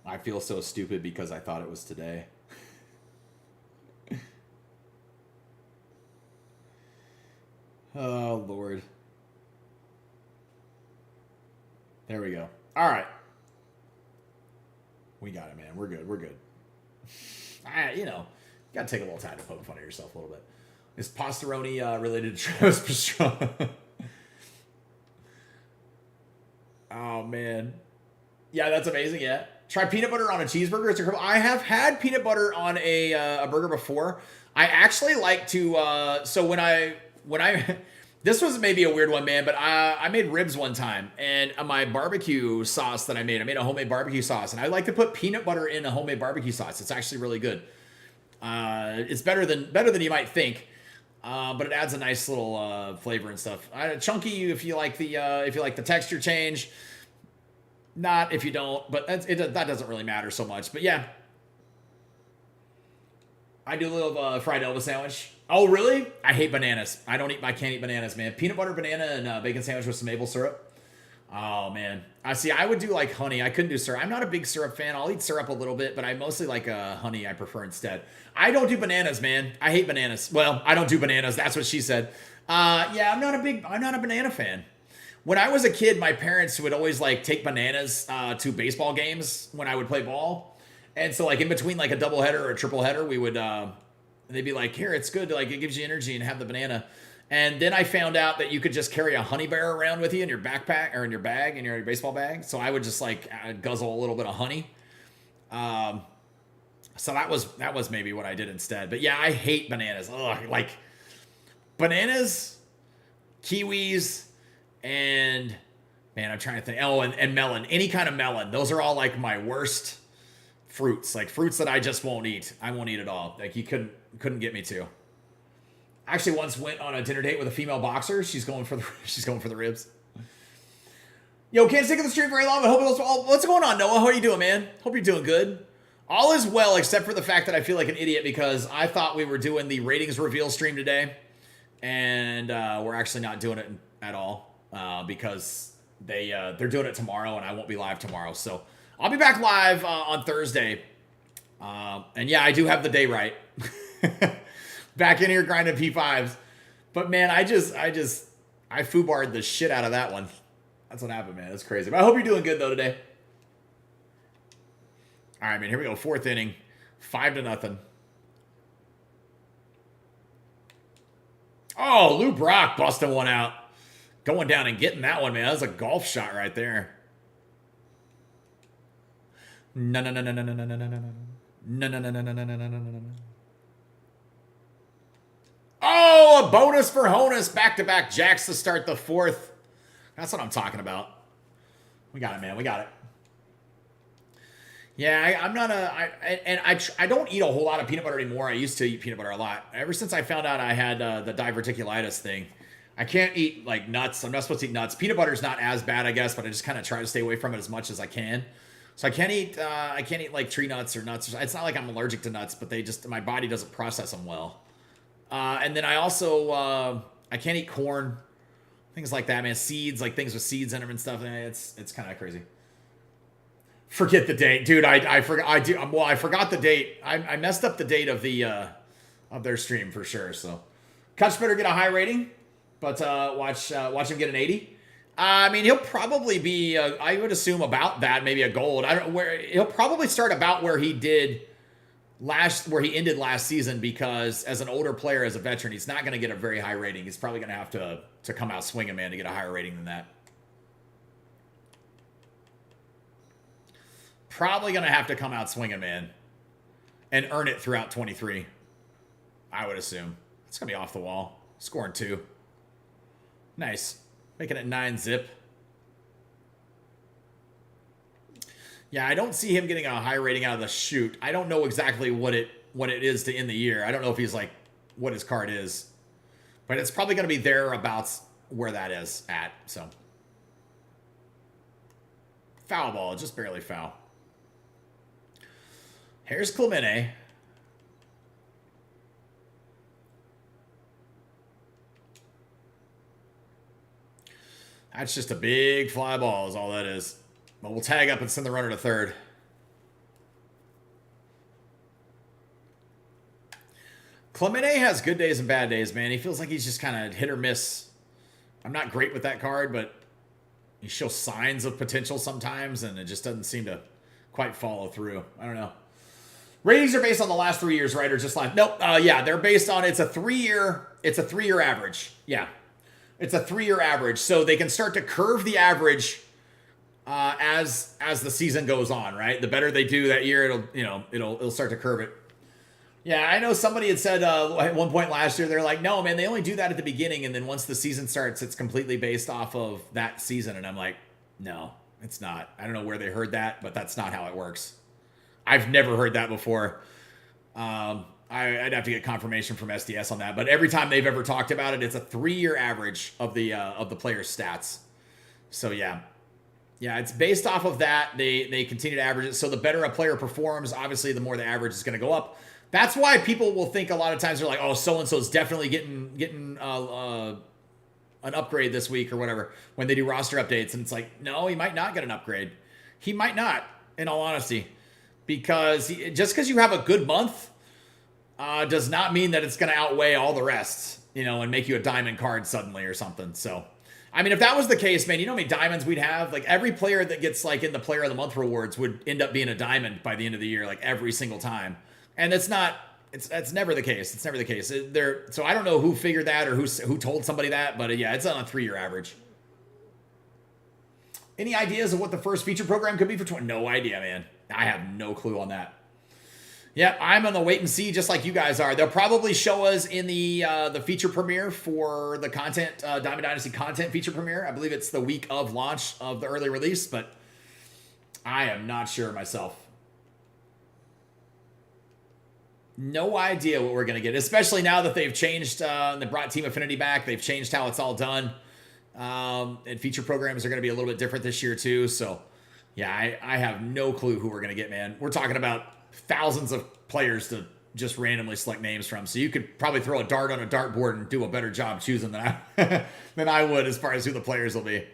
Speaker 1: I feel so stupid because I thought it was today. Oh, Lord. There we go. All right. We got it, man. We're good. Got to take a little time to poke fun of yourself a little bit. Is pastaroni related to Travis Pastrana? Oh, man. Yeah, that's amazing, yeah. Try peanut butter on a cheeseburger. I have had peanut butter on a burger before. I actually like to, so when I this was maybe a weird one, man, but I made ribs one time, and my barbecue sauce that I made a homemade barbecue sauce, and I like to put peanut butter in a homemade barbecue sauce. It's actually really good. It's better than you might think, but it adds a nice little flavor and stuff. Chunky if you like the texture change. Not if you don't, but that doesn't really matter so much. But yeah, I do a little fried Elvis sandwich. Oh, really? I hate bananas. I can't eat bananas, man. Peanut butter, banana, and bacon sandwich with some maple syrup. Oh, man. I would do like honey. I couldn't do syrup. I'm not a big syrup fan. I'll eat syrup a little bit, but I mostly like honey I prefer instead. I don't do bananas, man. I hate bananas. Well, I don't do bananas. That's what she said. Yeah, I'm not a banana fan. When I was a kid, my parents would always like take bananas to baseball games when I would play ball. And so like in between like a double header or a triple header, we would, they'd be like, here, it's good. Like it gives you energy and have the banana. And then I found out that you could just carry a honey bear around with you in your backpack or in your bag, in your baseball bag. So I would just like guzzle a little bit of honey. So that was maybe what I did instead. But yeah, I hate bananas. Ugh, like bananas, kiwis, and man, I'm trying to think. Oh, and melon, any kind of melon. Those are all like my worst fruits, like fruits that I just won't eat. I won't eat at all. Like you couldn't get me to. I actually once went on a dinner date with a female boxer. She's going for the ribs. Yo, can't stick in the stream very long, but hope it goes well. What's going on, Noah? How are you doing, man? Hope you're doing good. All is well, except for the fact that I feel like an idiot because I thought we were doing the ratings reveal stream today, and we're actually not doing it at all. Because they're doing it tomorrow and I won't be live tomorrow. So I'll be back live on Thursday. And yeah, I do have the day right. Back in here grinding P5s. But man, I foobarred the shit out of that one. That's what happened, man. That's crazy. But I hope you're doing good though today. All right, man, here we go. Fourth inning. 5-0. Oh, Lou Brock busting one out. Going down and getting that one, man. That was a golf shot right there. No. Oh, a bonus for Honus. Back-to-back jacks to start the fourth. That's what I'm talking about. We got it, man. We got it. Yeah, I don't eat a whole lot of peanut butter anymore. I used to eat peanut butter a lot. Ever since I found out I had the diverticulitis thing. I can't eat like nuts. I'm not supposed to eat nuts. Peanut butter is not as bad, I guess, but I just kind of try to stay away from it as much as I can. So I can't eat like tree nuts or nuts. It's not like I'm allergic to nuts, but my body doesn't process them well. And then I also I can't eat corn, things like that, man. Seeds, like things with seeds in them and stuff. It's kind of crazy. Forget the date, dude. I forgot the date. I messed up the date of of their stream for sure. So Kutch better get a high rating. But watch him get an 80. I mean, he'll probably be, I would assume about that, maybe a gold. He'll probably start about where he did where he ended last season, because as an older player, as a veteran, he's not going to get a very high rating. He's probably going to have to come out swinging, man, to get a higher rating than that. Probably going to have to come out swinging, man, and earn it throughout 23. I would assume. It's going to be off the wall. Scoring 2. Nice. Making it 9 zip. Yeah, I don't see him getting a high rating out of the chute. I don't know exactly what it is to end the year. I don't know if he's like what his card is. But it's probably going to be thereabouts where that is at. So foul ball, just barely foul. Here's Clemente. That's just a big fly ball is all that is. But we'll tag up and send the runner to third. Clemente has good days and bad days, man. He feels like he's just kind of hit or miss. I'm not great with that card, but he shows signs of potential sometimes, and it just doesn't seem to quite follow through. I don't know. Ratings are based on the last 3 years, right? Or just like, nope. Yeah, they're based on, it's a 3-year average. Yeah. It's a 3-year average. So they can start to curve the average as the season goes on, right? The better they do that year, it'll start to curve it. Yeah, I know somebody had said at one point last year, they're like, no, man, they only do that at the beginning, and then once the season starts, it's completely based off of that season. And I'm like, no, it's not. I don't know where they heard that, but that's not how it works. I've never heard that before. I'd have to get confirmation from SDS on that. But every time they've ever talked about it, it's a 3-year average of the player's stats. So yeah, it's based off of that. They continue to average it. So the better a player performs, obviously, the more the average is going to go up. That's why people will think a lot of times they're like, oh, so and so is definitely getting an upgrade this week or whatever when they do roster updates, and it's like, no, he might not get an upgrade. He might not, in all honesty. Because just because you have a good month does not mean that it's going to outweigh all the rest, and make you a diamond card suddenly or something. So, I mean, if that was the case, man, you know how many diamonds we'd have? Like, every player that gets, like, in the Player of the Month rewards would end up being a diamond by the end of the year, like, every single time. And that's never the case. It's never the case. So I don't know who figured that or who told somebody that, but yeah, it's on a 3-year average. Any ideas of what the first feature program could be for 20? No idea, man. I have no clue on that. Yeah, I'm on the wait and see, just like you guys are. They'll probably show us in the feature premiere for the content, Diamond Dynasty content feature premiere. I believe it's the week of launch of the early release, but I am not sure myself. No idea what we're going to get, especially now that they've changed, they brought Team Affinity back. They've changed how it's all done. And feature programs are going to be a little bit different this year too. So yeah, I have no clue who we're going to get, man. We're talking about thousands of players to just randomly select names from. So you could probably throw a dart on a dartboard and do a better job choosing than I would as far as who the players will be.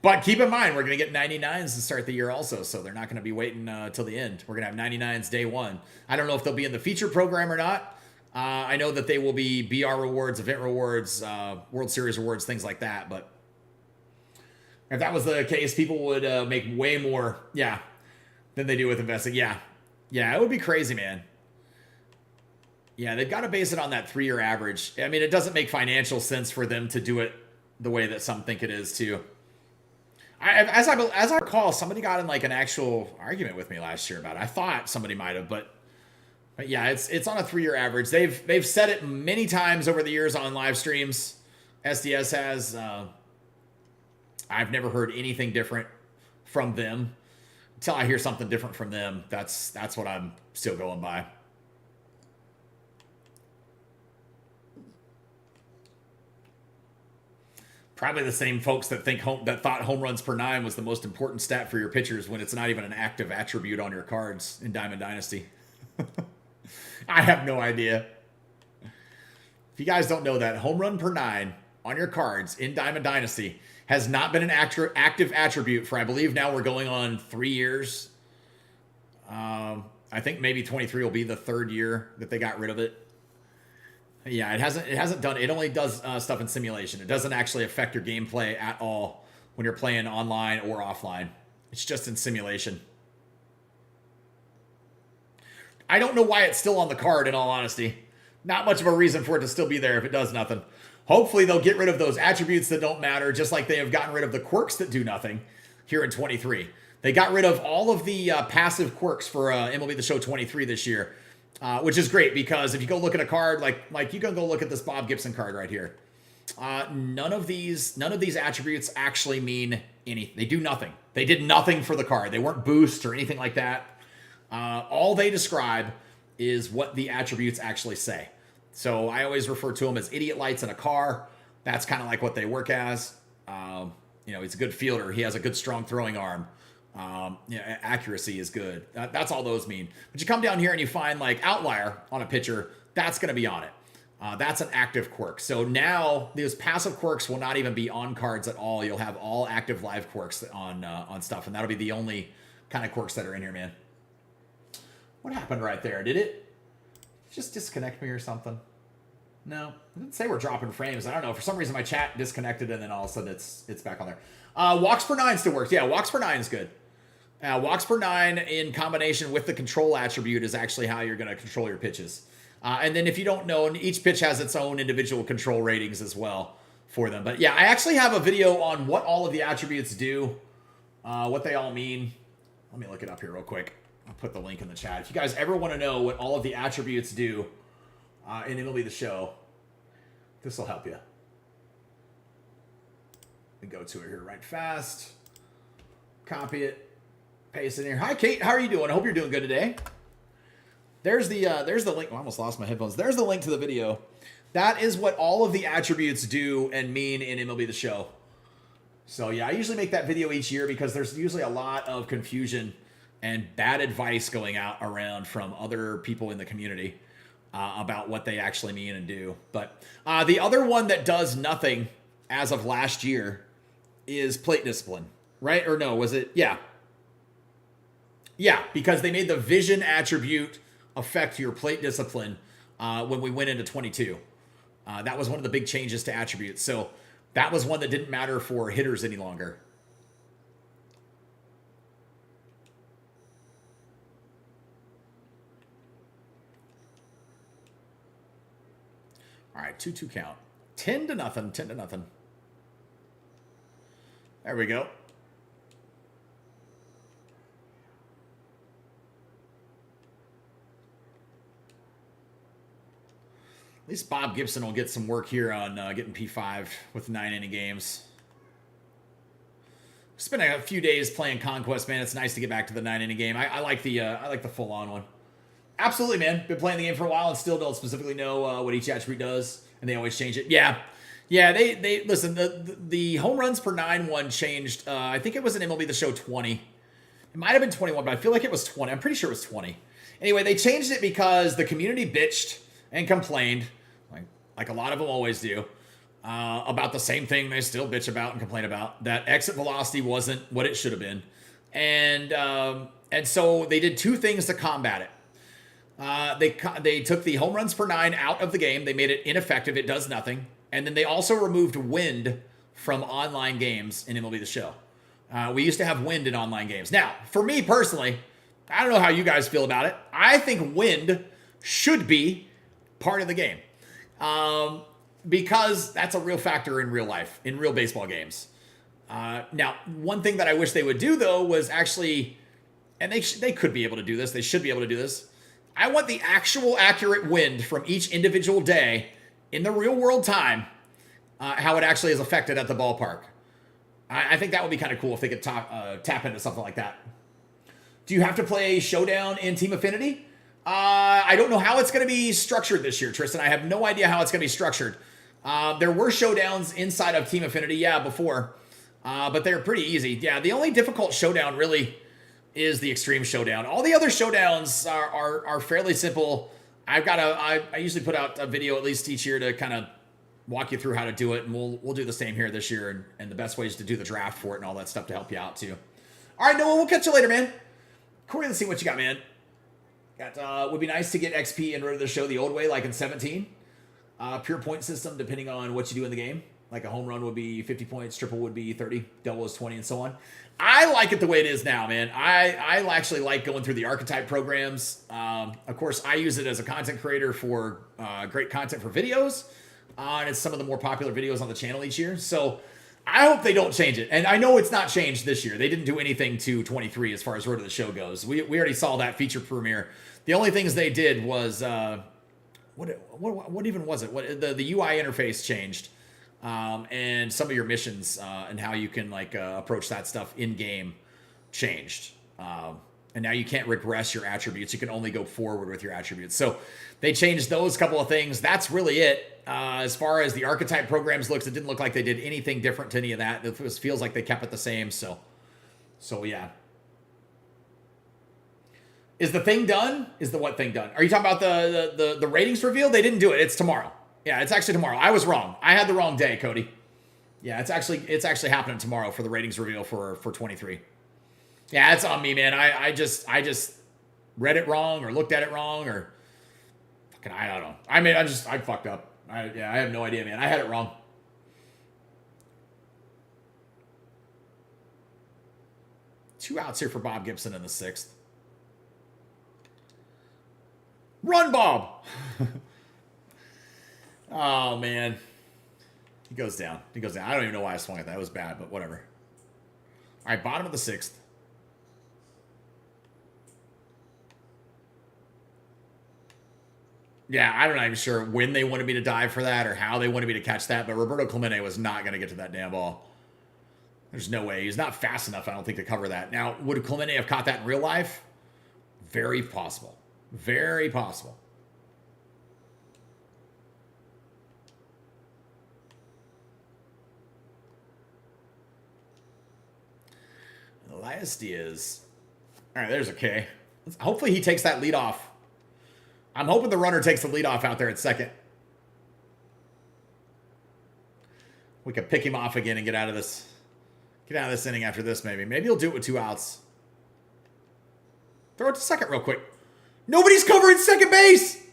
Speaker 1: But keep in mind, we're going to get 99s to start the year also. So they're not going to be waiting till the end. We're going to have 99s day one. I don't know if they'll be in the feature program or not. I know that they will be BR rewards, event rewards, World Series rewards, things like that. But if that was the case, people would make way more, than they do with investing. Yeah, it would be crazy, man. Yeah, they've got to base it on that 3-year average. I mean, it doesn't make financial sense for them to do it the way that some think it is, too. As I recall, somebody got in like an actual argument with me last year about it. I thought somebody might have, but yeah, it's on a 3-year average. They've said it many times over the years on live streams. SDS has. I've never heard anything different from them. Until I hear something different from them, that's what I'm still going by. Probably the same folks that thought home runs per 9 was the most important stat for your pitchers when it's not even an active attribute on your cards in Diamond Dynasty. I have no idea. If you guys don't know that, home run per 9 on your cards in Diamond Dynasty has not been an active attribute for, I believe now we're going on 3 years. I think maybe 23 will be the 3rd year that they got rid of it. Yeah, it hasn't done. It only does stuff in simulation. It doesn't actually affect your gameplay at all when you're playing online or offline. It's just in simulation. I don't know why it's still on the card, in all honesty. Not much of a reason for it to still be there if it does nothing. Hopefully they'll get rid of those attributes that don't matter, just like they have gotten rid of the quirks that do nothing here in 23. They got rid of all of the passive quirks for MLB The Show 23 this year, which is great because if you go look at a card, like you can go look at this Bob Gibson card right here. None of these attributes actually mean anything. They do nothing. They did nothing for the card. They weren't boosts or anything like that. All they describe is what the attributes actually say. So I always refer to them as idiot lights in a car. That's kind of like what they work as. He's a good fielder. He has a good, strong throwing arm. Accuracy is good. That's all those mean. But you come down here and you find like outlier on a pitcher. That's going to be on it. That's an active quirk. So now those passive quirks will not even be on cards at all. You'll have all active live quirks on stuff, and that'll be the only kind of quirks that are in here, man. What happened right there? Did it just disconnect me or something? No, it didn't say we're dropping frames. I don't know. For some reason, my chat disconnected, and then all of a sudden it's back on there. Walks per 9 still works. Yeah, walks per 9 is good. Walks per 9 in combination with the control attribute is actually how you're going to control your pitches. And then if you don't know, each pitch has its own individual control ratings as well for them. But yeah, I actually have a video on what all of the attributes do, what they all mean. Let me look it up here real quick. I'll put the link in the chat. If you guys ever want to know what all of the attributes do in MLB The Show, this will help you. We go to it here right fast. Copy it. Paste it in here. Hi, Kate. How are you doing? I hope you're doing good today. There's the link. I almost lost my headphones. There's the link to the video. That is what all of the attributes do and mean in MLB The Show. So yeah, I usually make that video each year because there's usually a lot of confusion and bad advice going out around from other people in the community about what they actually mean and do. But the other one that does nothing as of last year is plate discipline, right? Or no, was it? Yeah. Yeah, because they made the vision attribute affect your plate discipline when we went into 22. That was one of the big changes to attributes. So that was one that didn't matter for hitters any longer. All right, 2-2 count. 10-0, 10-0. There we go. At least Bob Gibson will get some work here on getting P5 with 9-inning games. Spent a few days playing Conquest, man. It's nice to get back to the 9-inning game. I like the full-on one. Absolutely, man. Been playing the game for a while and still don't specifically know what each attribute does, and they always change it. Yeah. They listen. The home runs per 9 one changed. I think it was an MLB The Show 20. It might have been 21, but I feel like it was 20. I'm pretty sure it was 20. Anyway, they changed it because the community bitched and complained, like a lot of them always do, about the same thing they still bitch about and complain about, that exit velocity wasn't what it should have been. And so they did two things to combat it. They took the home runs per 9 out of the game. They made it ineffective. It does nothing. And then they also removed wind from online games in MLB The Show. We used to have wind in online games. Now, for me personally, I don't know how you guys feel about it. I think wind should be part of the game. Because that's a real factor in real life, in real baseball games. Now, one thing that I wish they would do, though, was actually, and they could be able to do this, they should be able to do this. I want the actual accurate wind from each individual day in the real world time, how it actually is affected at the ballpark. I think that would be kind of cool if they could tap into something like that. Do you have to play Showdown in Team Affinity? I don't know how it's going to be structured this year, Tristan. I have no idea how it's going to be structured. There were showdowns inside of Team Affinity, before. But they're pretty easy. Yeah, the only difficult showdown really is the Extreme Showdown. All the other showdowns are fairly simple. I usually put out a video at least each year to kind of walk you through how to do it, and we'll do the same here this year, and the best ways to do the draft for it and all that stuff to help you out too. All right, Noah, we'll catch you later, man. Corey, let's see what you got, man. Would be nice to get XP and rid of the show the old way, like in 17. Pure point system, depending on what you do in the game. Like a home run would be 50 points, triple would be 30, double is 20, and so on. I like it the way it is now, man. I actually like going through the archetype programs. Of course, I use it as a content creator for great content for videos. And it's some of the more popular videos on the channel each year. So I hope they don't change it. And I know it's not changed this year. They didn't do anything to 23 as far as Road to the Show goes. We already saw that feature premiere. The only things they did was, what even was it? The UI interface changed. And some of your missions and how you can approach that stuff in game changed. And now you can't regress your attributes. You can only go forward with your attributes. So they changed those couple of things. That's really it. As far as the archetype programs looks, it didn't look like they did anything different to any of that. It feels like they kept it the same. So yeah. Is the thing done? Is the what thing done? Are you talking about the ratings reveal? They didn't do it. It's tomorrow. Yeah, it's actually tomorrow. I was wrong. I had the wrong day, Cody. Yeah, it's actually happening tomorrow for the ratings reveal for 23. Yeah, it's on me, man. I just read it wrong or looked at it wrong or fucking I don't know. I fucked up. I have no idea, man. I had it wrong. Two outs here for Bob Gibson in the 6th. Run, Bob! Oh, man. He goes down. I don't even know why I swung at that. It was bad, but whatever. All right, bottom of the 6th. Yeah, I'm not even sure when they wanted me to dive for that or how they wanted me to catch that, but Roberto Clemente was not going to get to that damn ball. There's no way. He's not fast enough, I don't think, to cover that. Now, would Clemente have caught that in real life? Very possible. Very possible. Elias Diaz. All right, there's a K. Hopefully he takes that lead off. I'm hoping the runner takes the lead off out there at second. We could pick him off again and get out of this inning after this, maybe. Maybe he'll do it with 2 outs. Throw it to second real quick. Nobody's covering second base!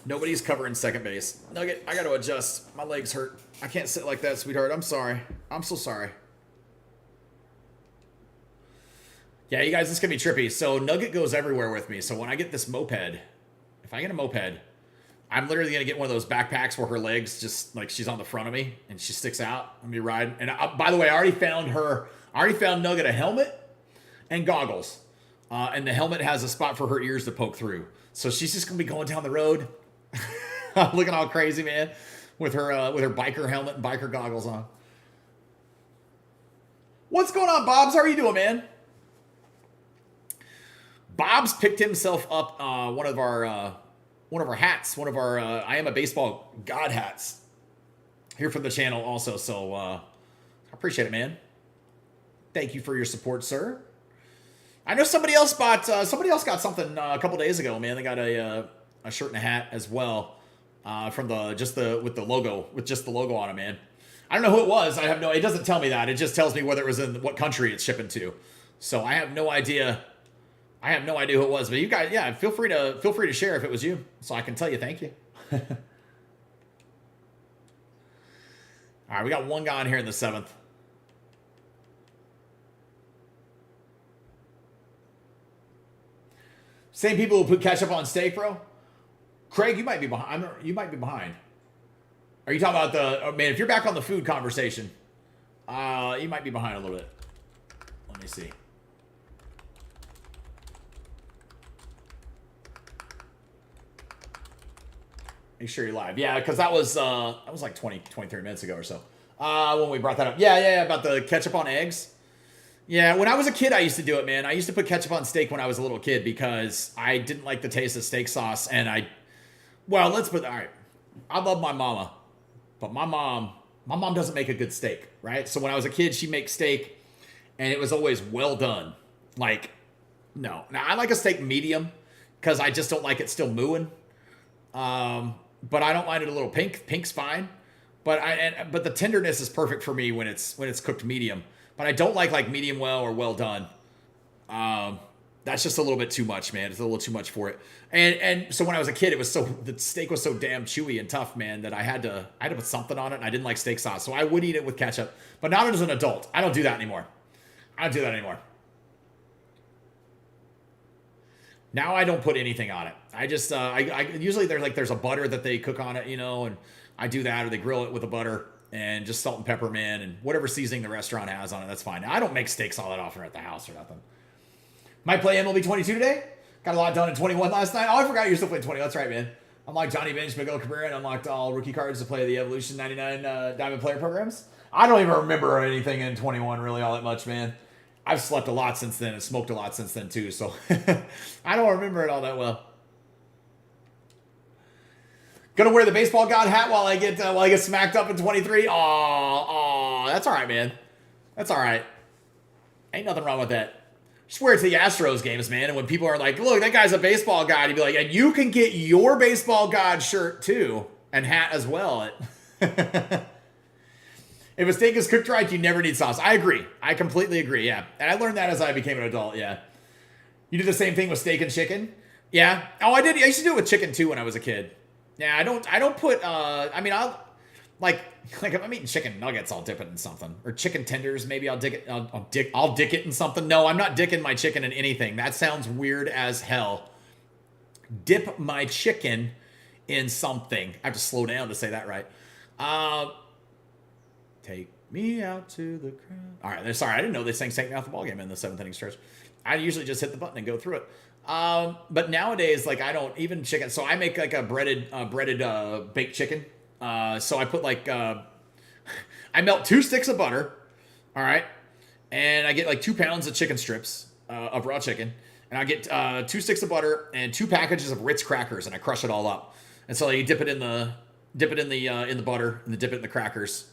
Speaker 1: Nobody's covering second base. Nugget, I got to adjust. My legs hurt. I can't sit like that, sweetheart. I'm sorry. I'm so sorry. Yeah, you guys, this can be trippy. So Nugget goes everywhere with me. So when I get this moped, if I get a moped, I'm literally going to get one of those backpacks where her legs just, like, she's on the front of me and she sticks out. I'm going to be riding. And by the way, I already found Nugget a helmet and goggles. And the helmet has a spot for her ears to poke through. So she's just going to be going down the road. Looking all crazy, man. With her biker helmet and biker goggles on. What's going on, Bobs? How are you doing, man? Bob's picked himself up one of our hats, one of our I Am a Baseball God hats here from the channel also. So I appreciate it, man. Thank you for your support, sir. I know somebody else got something a couple days ago, man. They got a shirt and a hat as well from with just the logo on it, man. I don't know who it was. It doesn't tell me that. It just tells me whether it was in what country it's shipping to. So I have no idea. I have no idea who it was, but you guys, yeah, feel free to share if it was you, so I can tell you thank you. All right, we got one guy on here in the 7th. Same people who put ketchup on steak, bro. Craig, you might be behind. You might be behind. Are you talking about man? If you're back on the food conversation, you might be behind a little bit. Let me see. Make sure you're live. Yeah, because that was like 23 minutes ago or so. When we brought that up. Yeah, about the ketchup on eggs. Yeah, when I was a kid, I used to do it, man. I used to put ketchup on steak when I was a little kid because I didn't like the taste of steak sauce. And all right. I love my mama, but my mom doesn't make a good steak, right? So when I was a kid, she makes steak and it was always well done. Like, no. Now, I like a steak medium because I just don't like it still mooing. But I don't mind it a little pink. Pink's fine. But the tenderness is perfect for me when it's cooked medium. But I don't like medium well or well done. That's just a little bit too much, man. It's a little too much for it. And so when I was a kid, the steak was so damn chewy and tough, man, that I had to put something on it, and I didn't like steak sauce. So I would eat it with ketchup, but not as an adult. I don't do that anymore. Now I don't put anything on it. I just I usually there's a butter that they cook on it, and I do that, or they grill it with a butter and just salt and pepper, man, and whatever seasoning the restaurant has on it. That's fine. Now, I don't make steaks all that often at the house or nothing. Might play MLB 22 today. Got a lot done in 21 last night. Oh, I forgot you're still playing 20. That's right, man. Unlocked Johnny Bench, Miguel Cabrera, and unlocked all rookie cards to play the Evolution 99 Diamond Player programs. I don't even remember anything in 21 really all that much, man. I've slept a lot since then and smoked a lot since then too, so I don't remember it all that well. Gonna wear the baseball god hat while I get smacked up in 23. Oh, that's all right, man. That's all right. Ain't nothing wrong with that. Just wear it to the Astros games, man. And when people are like, look, that guy's a baseball god, you'd be like, and you can get your baseball god shirt too and hat as well. If a steak is cooked right, you never need sauce. I agree. I completely agree, yeah. And I learned that as I became an adult, yeah. You do the same thing with steak and chicken? Yeah. Oh, I did. I used to do it with chicken too when I was a kid. Yeah, I don't put, I'll, like if I'm eating chicken nuggets, I'll dip it in something. Or chicken tenders, maybe I'll dick it in something. No, I'm not dicking my chicken in anything. That sounds weird as hell. Dip my chicken in something. I have to slow down to say that right. Take me out to the crowd. All right, sorry, I didn't know they sang "Take Me Out the Ball Game" in the 7th inning stretch. I usually just hit the button and go through it. But nowadays, like I don't even chicken. So I make like a breaded baked chicken. So I put I melt 2 sticks of butter. All right, and I get like 2 pounds of chicken strips of raw chicken, and I get 2 sticks of butter and 2 packages of Ritz crackers, and I crush it all up. And so you dip it in the butter and then dip it in the crackers,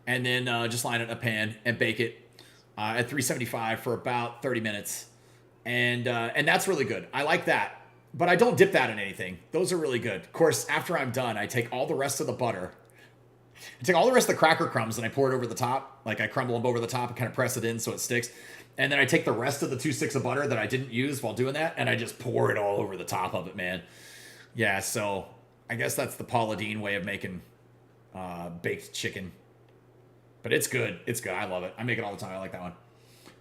Speaker 1: and then just line it in a pan and bake it at 375 for about 30 minutes. And that's really good. I like that. But I don't dip that in anything. Those are really good. Of course, after I'm done, I take all the rest of the butter. I take all the rest of the cracker crumbs and I pour it over the top. Like I crumble them over the top and kind of press it in so it sticks. And then I take the rest of the 2 sticks of butter that I didn't use while doing that, and I just pour it all over the top of it, man. Yeah, so I guess that's the Paula Deen way of making baked chicken. But it's good. It's good. I love it. I make it all the time. I like that one.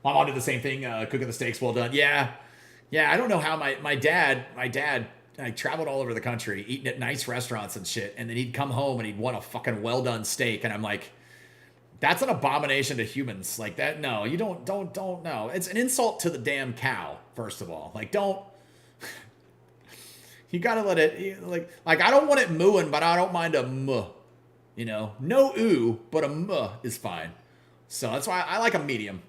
Speaker 1: My mom did the same thing, cooking the steaks well done. Yeah. I don't know how my dad, I traveled all over the country eating at nice restaurants and shit. And then he'd come home and he'd want a fucking well done steak. And I'm like, that's an abomination to humans. Like that. No, you don't no. It's an insult to the damn cow, first of all. Like you gotta let it, like I don't want it mooing, but I don't mind a muh. No ooh, but a muh is fine. So that's why I like a medium.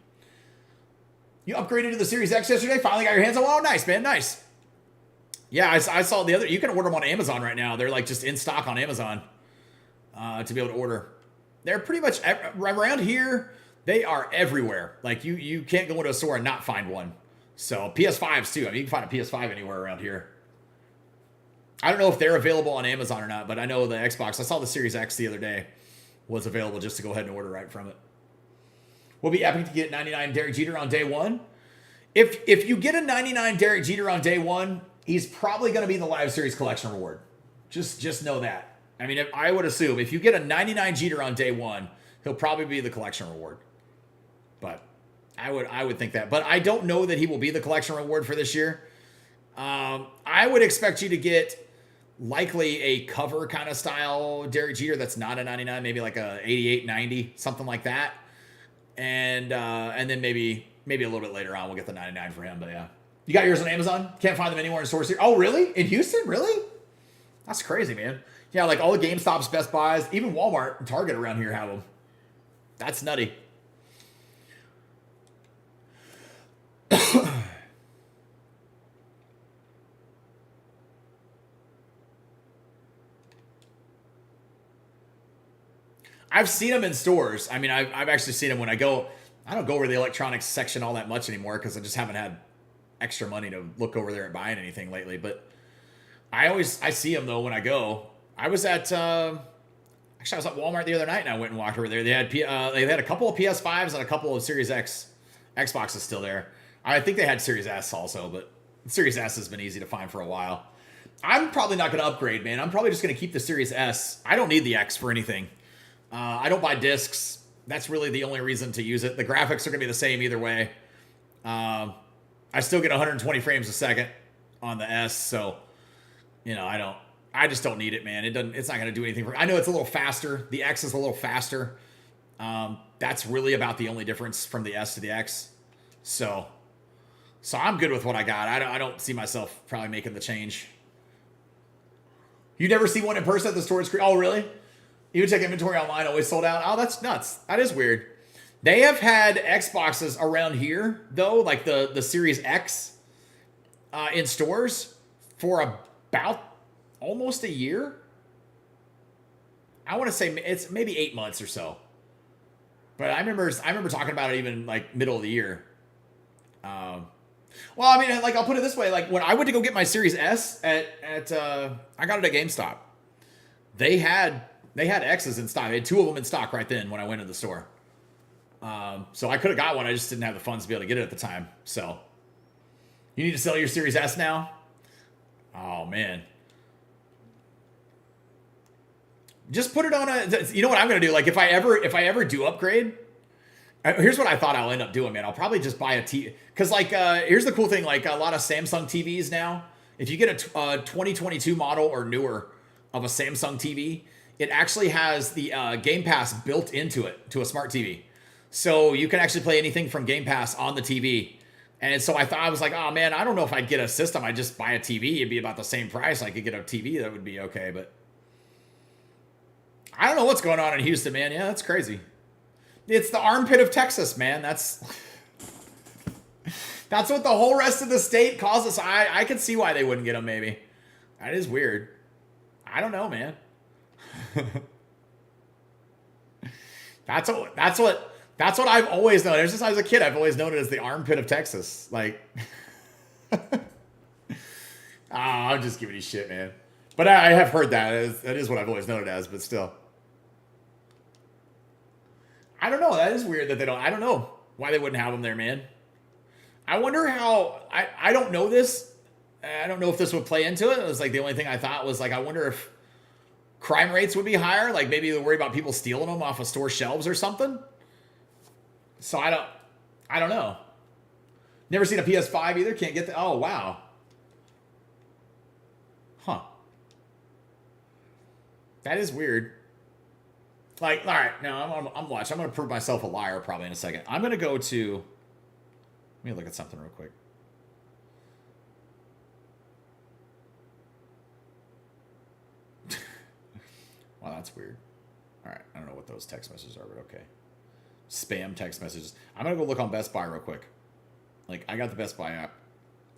Speaker 1: You upgraded to the Series X yesterday? Finally got your hands on one? Oh, nice, man. Nice. Yeah, I saw the other. You can order them on Amazon right now. They're like just in stock on Amazon to be able to order. They're pretty much around here. They are everywhere. Like you can't go into a store and not find one. So PS5s too. I mean, you can find a PS5 anywhere around here. I don't know if they're available on Amazon or not, but I know the Xbox. I saw the Series X the other day was available just to go ahead and order right from it. Will be epic to get 99 Derek Jeter on day one. If you get a 99 Derek Jeter on day one, he's probably going to be the Live Series Collection reward. Just know that. I mean, I would assume if you get a 99 Jeter on day one, he'll probably be the collection reward. But I would think that. But I don't know that he will be the collection reward for this year. I would expect you to get likely a cover kind of style Derek Jeter that's not a 99, maybe like a 88, 90, something like that. And then maybe a little bit later on we'll get the 99 for him. But yeah, you got yours on Amazon. Can't find them anywhere in stores here. Oh, really? In Houston? Really? That's crazy, man. Yeah, like all the GameStops, Best Buys, even Walmart and Target around here have them. That's nutty. I've seen them in stores. I mean, I've actually seen them when I go. I don't go over the electronics section all that much anymore because I just haven't had extra money to look over there and buying anything lately. But I see them though when I go. I was at Walmart the other night and I went and walked over there. They had a couple of PS5s and a couple of Series X Xboxes still there. I think they had Series S also, but Series S has been easy to find for a while. I'm probably not going to upgrade, man. I'm probably just going to keep the Series S. I don't need the X for anything. I don't buy discs. That's really the only reason to use it. The graphics are going to be the same either way. I still get 120 frames a second on the S, so you know, I just don't need it, man. It's not going to do anything for. I know it's a little faster. The X is a little faster. That's really about the only difference from the S to the X. So I'm good with what I got. I don't see myself probably making the change. You never see one in person at the storage screen? Oh, really? You check inventory online, always sold out? Oh, that's nuts. That is weird. They have had Xboxes around here, though, like the Series X in stores for about almost a year. I want to say it's maybe 8 months or so. But I remember talking about it even like middle of the year. Well, I mean, like I'll put it this way: like when I went to go get my Series S at I got it at GameStop. They had X's in stock. They had 2 of them in stock right then when I went to the store. So I could have got one. I just didn't have the funds to be able to get it at the time. So you need to sell your Series S now? Oh man. Just put it on you know what I'm going to do? Like if I ever do upgrade, here's what I thought I'll end up doing, man. I'll probably just buy a TV. Cause like, here's the cool thing. Like a lot of Samsung TVs now, if you get a 2022 model or newer of a Samsung TV, it actually has the Game Pass built into it to a smart TV. So you can actually play anything from Game Pass on the TV. And so I was like, oh man, I don't know if I'd get a system. I'd just buy a TV. It'd be about the same price. I could get a TV that would be okay. But I don't know what's going on in Houston, man. Yeah, that's crazy. It's the armpit of Texas, man. That's what the whole rest of the state calls us. I could see why they wouldn't get them, maybe. That is weird. I don't know, man. That's what I've always known. Ever since I was a kid, I've always known it as the armpit of Texas. Like, I'm just giving you shit, man. But I have heard that. That is what I've always known it as, but still. I don't know. That is weird that they don't. I don't know why they wouldn't have them there, man. I wonder how. I don't know this. I don't know if this would play into it. It was like the only thing I thought was like, I wonder if crime rates would be higher. Like maybe they worry about people stealing them off of store shelves or something. So I don't know. Never seen a PS5 either. Can't get the. Oh wow. Huh. That is weird. Like, all right, now I'm watching. I'm going to prove myself a liar probably in a second. I'm going to go to. Let me look at something real quick. Wow, that's weird. All right, I don't know what those text messages are, but okay. Spam text messages. I'm going to go look on Best Buy real quick. Like, I got the Best Buy app.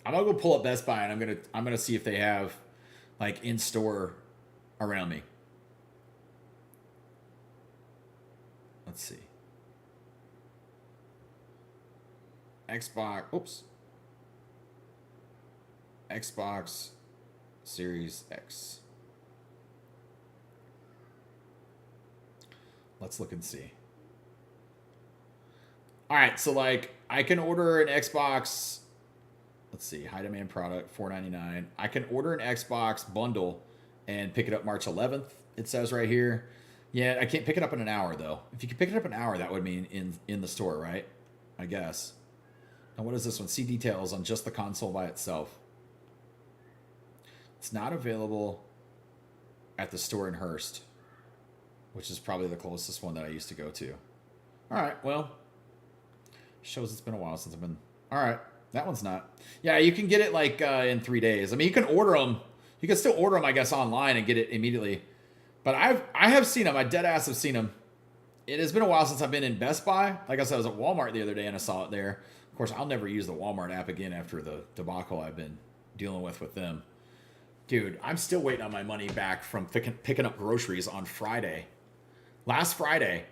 Speaker 1: I'm going to go pull up Best Buy, and I'm gonna see if they have, like, in-store around me. Let's see. Xbox Series X. Let's look and see. All right, so like I can order an Xbox. Let's see, high demand product, $4.99. I can order an Xbox bundle and pick it up March 11th. It says right here. Yeah, I can't pick it up in an hour, though. If you could pick it up an hour, that would mean in the store, right? I guess. Now, what is this one? See details on just the console by itself. It's not available at the store in Hearst, which is probably the closest one that I used to go to. All right, well, shows it's been a while since I've been... All right, that one's not. Yeah, you can get it, like, in 3 days. I mean, you can order them. You can still order them, I guess, online and get it immediately. But I have seen them. I dead ass have seen them. It has been a while since I've been in Best Buy. Like I said, I was at Walmart the other day and I saw it there. Of course, I'll never use the Walmart app again after the debacle I've been dealing with them. Dude, I'm still waiting on my money back from picking up groceries on Friday. Last Friday.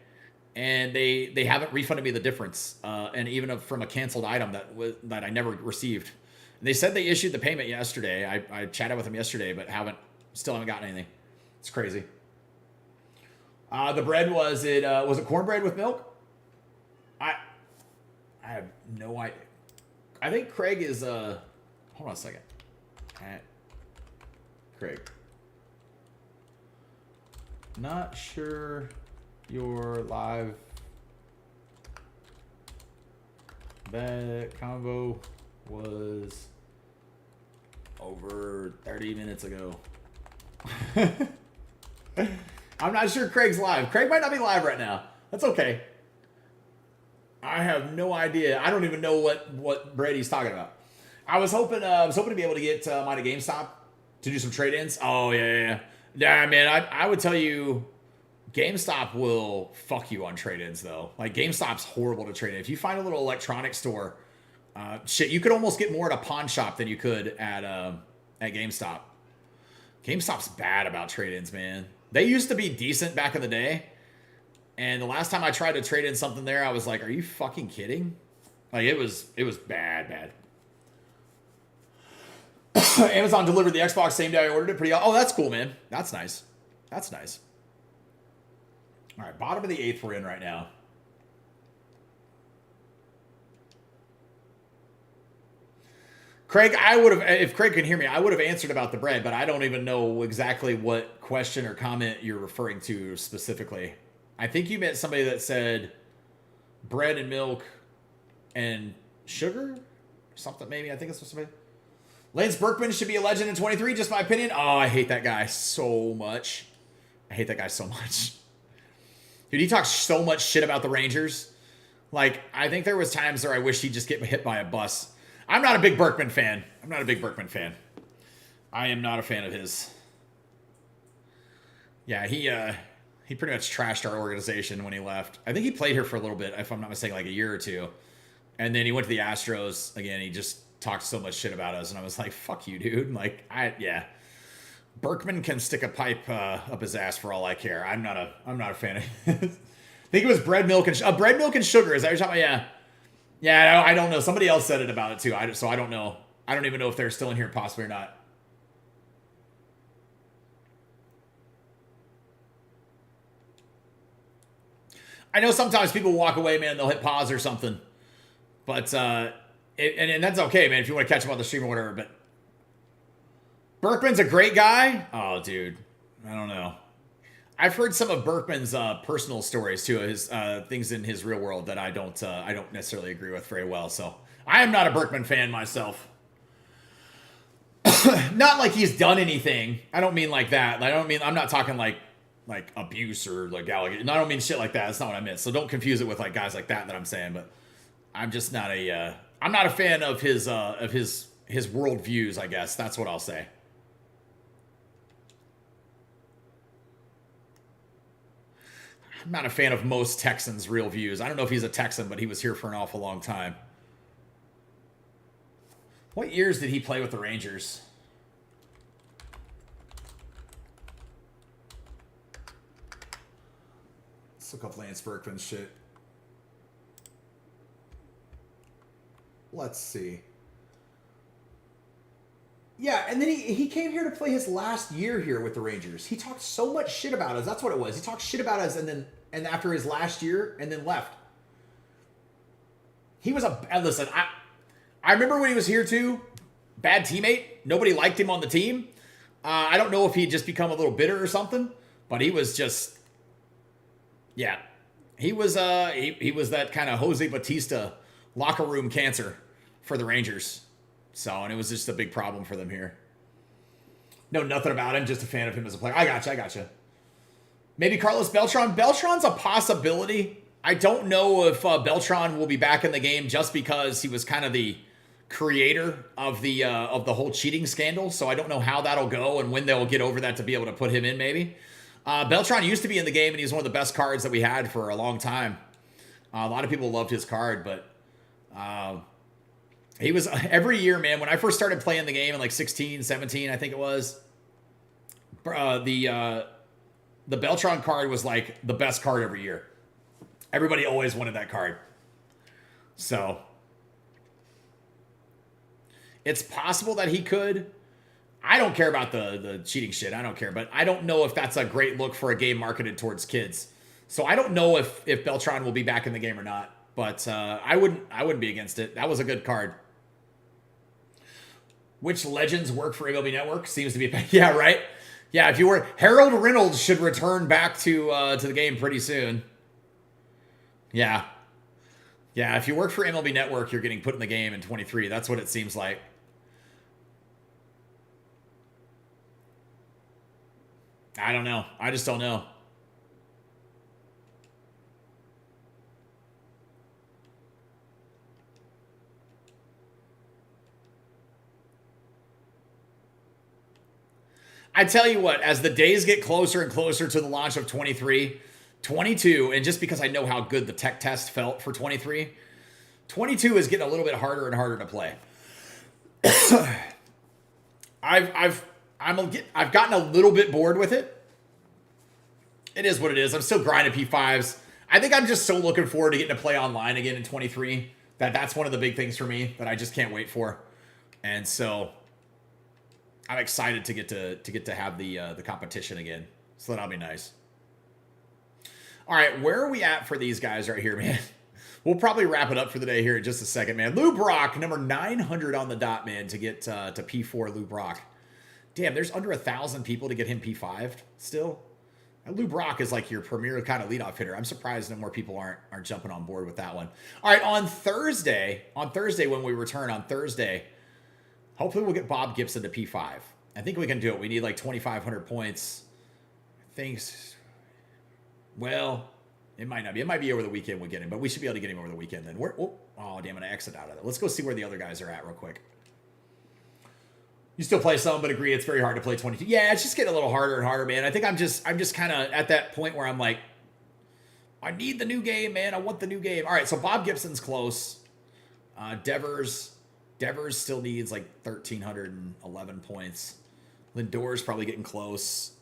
Speaker 1: And they haven't refunded me the difference. And even from a canceled item that I never received. And they said they issued the payment yesterday. I chatted with them yesterday, but still haven't gotten anything. It's crazy. The bread was it cornbread with milk? I have no idea. I think Craig is hold on a second. At Craig. Not sure your live bet convo was over 30 minutes ago. I'm not sure Craig's live. Craig might not be live right now. That's okay. I have no idea. I don't even know what Brady's talking about. I was hoping to be able to get mine at GameStop to do some trade-ins. Oh yeah. Yeah, man. I would tell you, GameStop will fuck you on trade-ins though. Like GameStop's horrible to trade in. If you find a little electronics store, shit, you could almost get more at a pawn shop than you could at GameStop. GameStop's bad about trade-ins, man. They used to be decent back in the day. And the last time I tried to trade in something there, I was like, are you fucking kidding? Like, it was bad. Amazon delivered the Xbox same day I ordered it. Oh, that's cool, man. That's nice. That's nice. All right, bottom of the 8th we're in right now. Craig, if Craig can hear me, I would have answered about the bread, but I don't even know exactly what question or comment you're referring to specifically. I think you meant somebody that said bread and milk and sugar? Something, maybe. I think it's somebody. Lance Berkman should be a legend in 23, just my opinion. Oh, I hate that guy so much. Dude, he talks so much shit about the Rangers. Like, I think there was times where I wish he'd just get hit by a bus. I'm not a big Berkman fan. I am not a fan of his. Yeah, he pretty much trashed our organization when he left. I think he played here for a little bit, if I'm not mistaken, like a year or two. And then he went to the Astros. Again, he just talked so much shit about us. And I was like, fuck you, dude. Like, yeah. Berkman can stick a pipe up his ass for all I care. I'm not a fan of his. I think it was bread, milk, and sugar. Is that what you're talking about? Yeah, I don't know. Somebody else said it about it too. So I don't know. I don't even know if they're still in here possibly or not. I know sometimes people walk away, man, they'll hit pause or something. But, and that's okay, man, if you want to catch up on the stream or whatever. But Berkman's a great guy. Oh, dude. I don't know. I've heard some of Berkman's personal stories, too, his things in his real world that I don't necessarily agree with very well. So I am not a Berkman fan myself. Not like he's done anything. I don't mean like that. I'm not talking like abuse or like allegation. I don't mean shit like that. That's not what I meant. So don't confuse it with like guys like that I'm saying. But I'm just not I'm not a fan of his world views, I guess. That's what I'll say. I'm not a fan of most Texans' real views. I don't know if he's a Texan, but he was here for an awful long time. What years did he play with the Rangers? Let's look up Lance Berkman's shit. Let's see. Yeah, and then he came here to play his last year here with the Rangers. He talked so much shit about us. That's what it was. He talked shit about us and after his last year and then left. He was listen, I remember when he was here too. Bad teammate. Nobody liked him on the team. I don't know if he'd just become a little bitter or something, but he was just, yeah. He was that kind of Jose Batista locker room cancer for the Rangers. So, and it was just a big problem for them here. Know nothing about him, just a fan of him as a player. I gotcha. Maybe Carlos Beltran. Beltran's a possibility. I don't know if Beltran will be back in the game just because he was kind of the creator of the whole cheating scandal. So I don't know how that'll go and when they'll get over that to be able to put him in maybe. Beltran used to be in the game and he's one of the best cards that we had for a long time. A lot of people loved his card, but he was every year, man. When I first started playing the game in like 16, 17, I think it was, the Beltran card was like the best card every year. Everybody always wanted that card. So it's possible that he could. I don't care about the cheating shit. I don't care, but I don't know if that's a great look for a game marketed towards kids. So I don't know if Beltran will be back in the game or not, but I wouldn't be against it. That was a good card. Which legends work for MLB Network? Seems to be yeah, right. Yeah, if you were Harold Reynolds should return back to the game pretty soon. Yeah, yeah. If you work for MLB Network, you're getting put in the game in 23. That's what it seems like. I don't know. I just don't know. I tell you what, as the days get closer and closer to the launch of 23, 22, and just because I know how good the tech test felt for 23, 22 is getting a little bit harder and harder to play. I've gotten a little bit bored with it. It is what it is. I'm still grinding P5s. I think I'm just so looking forward to getting to play online again in 23 that's one of the big things for me that I just can't wait for. And so I'm excited to get to have the competition again. So that'll be nice. All right, where are we at for these guys right here, man? We'll probably wrap it up for the day here in just a second, man. Lou Brock, number 900 on the dot, man, to get to P4 Lou Brock. Damn, there's under 1,000 people to get him P5 still. Now, Lou Brock is like your premier kind of leadoff hitter. I'm surprised no more people aren't jumping on board with that one. All right, on Thursday when we return on Thursday, hopefully we'll get Bob Gibson to P5. I think we can do it. We need like 2,500 points. I think, well, it might not be. It might be over the weekend we get him, but we should be able to get him over the weekend then. Oh, damn it, I exit out of it. Let's go see where the other guys are at real quick. You still play some, but agree it's very hard to play 22. Yeah, it's just getting a little harder and harder, man. I think I'm just kind of at that point where I'm like, I need the new game, man. I want the new game. All right, so Bob Gibson's close. Devers still needs like 1,311 points. Lindor's probably getting close.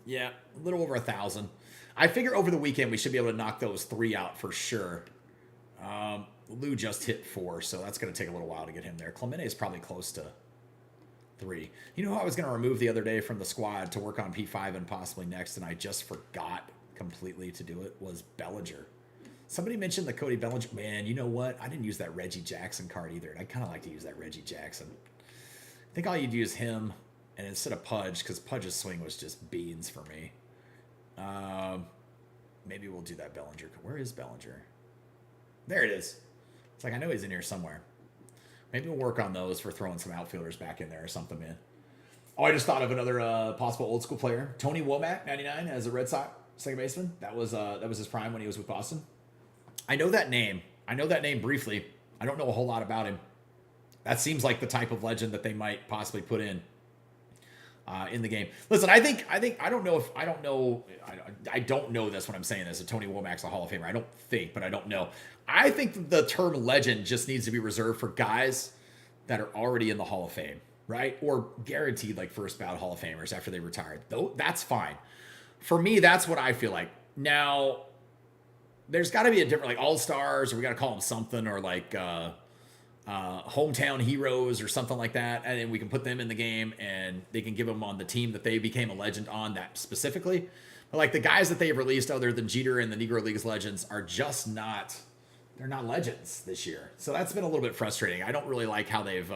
Speaker 1: Yeah, a little over 1,000. I figure over the weekend we should be able to knock those 3 out for sure. Lou just hit 4, so that's going to take a little while to get him there. Clemente is probably close to 3. You know who I was going to remove the other day from the squad to work on P5 and possibly next, and I just forgot completely to do it, was Bellinger. Somebody mentioned the Cody Bellinger. Man, you know what? I didn't use that Reggie Jackson card either, and I'd kind of like to use that Reggie Jackson. I think all you'd use him, and instead of Pudge, because Pudge's swing was just beans for me. Maybe we'll do that Bellinger. Where is Bellinger? There it is. It's like I know he's in here somewhere. Maybe we'll work on those for throwing some outfielders back in there or something, man. Oh, I just thought of another possible old school player. Tony Womack, 99, as a Red Sox second baseman. That was his prime when he was with Boston. I know that name. I know that name briefly. I don't know a whole lot about him. That seems like the type of legend that they might possibly put in the game. Listen, I don't know this when I'm saying this. Tony Womack's a Hall of Famer. I don't think, but I don't know. I think the term legend just needs to be reserved for guys that are already in the Hall of Fame, right? Or guaranteed like first ballot Hall of Famers after they retired. Though that's fine. For me, that's what I feel like. Now, there's got to be a different, like all-stars, or we got to call them something, or like hometown heroes or something like that, and then we can put them in the game and they can give them on the team that they became a legend on, that specifically. But like the guys that they've released other than Jeter and the Negro Leagues legends are just not, they're not legends this year. So that's been a little bit frustrating. I don't really like how they've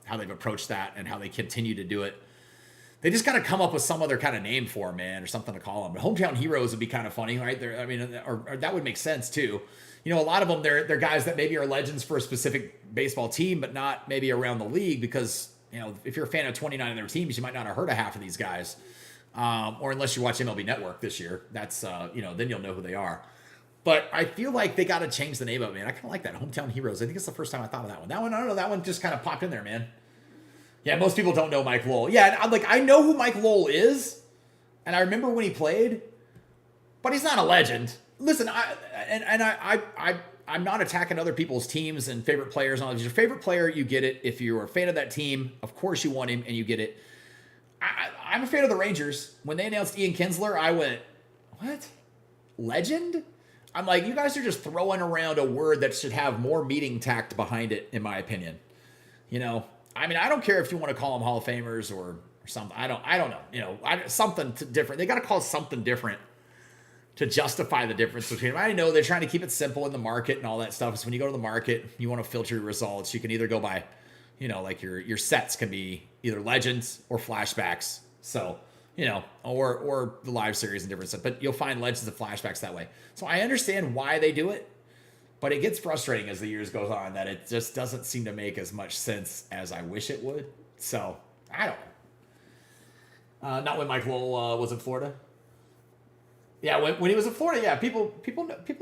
Speaker 1: approached that and how they continue to do it. They just got to come up with some other kind of name for them, man, or something to call them. But hometown heroes would be kind of funny, right? Or that would make sense too. You know, a lot of them, they're guys that maybe are legends for a specific baseball team, but not maybe around the league, because, you know, if you're a fan of 29 of their teams, you might not have heard of half of these guys. Or unless you watch MLB Network this year, that's, then you'll know who they are. But I feel like they got to change the name of it, man. I kind of like that, hometown heroes. I think it's the first time I thought of that one. I don't know, that one just kind of popped in there, man. Yeah, most people don't know Mike Lowell. Yeah, and I know who Mike Lowell is, and I remember when he played, but he's not a legend. Listen, I'm not attacking other people's teams and favorite players. If your favorite player, you get it. If you're a fan of that team, of course you want him, and you get it. I'm a fan of the Rangers. When they announced Ian Kinsler, I went, what? Legend? I'm like, you guys are just throwing around a word that should have more meaning tacked behind it, in my opinion. You know, I mean, I don't care if you want to call them Hall of Famers or something. I don't know. You know, something different. They got to call it something different to justify the difference between them. I know they're trying to keep it simple in the market and all that stuff. So when you go to the market, you want to filter your results. You can either go by you know, like your sets can be either legends or flashbacks. So, you know, or the live series and different stuff. But you'll find legends and flashbacks that way. So I understand why they do it, but it gets frustrating as the years goes on that it just doesn't seem to make as much sense as I wish it would. So I don't know. Not when Mike Lowell was in Florida. Yeah, when he was in Florida, yeah, people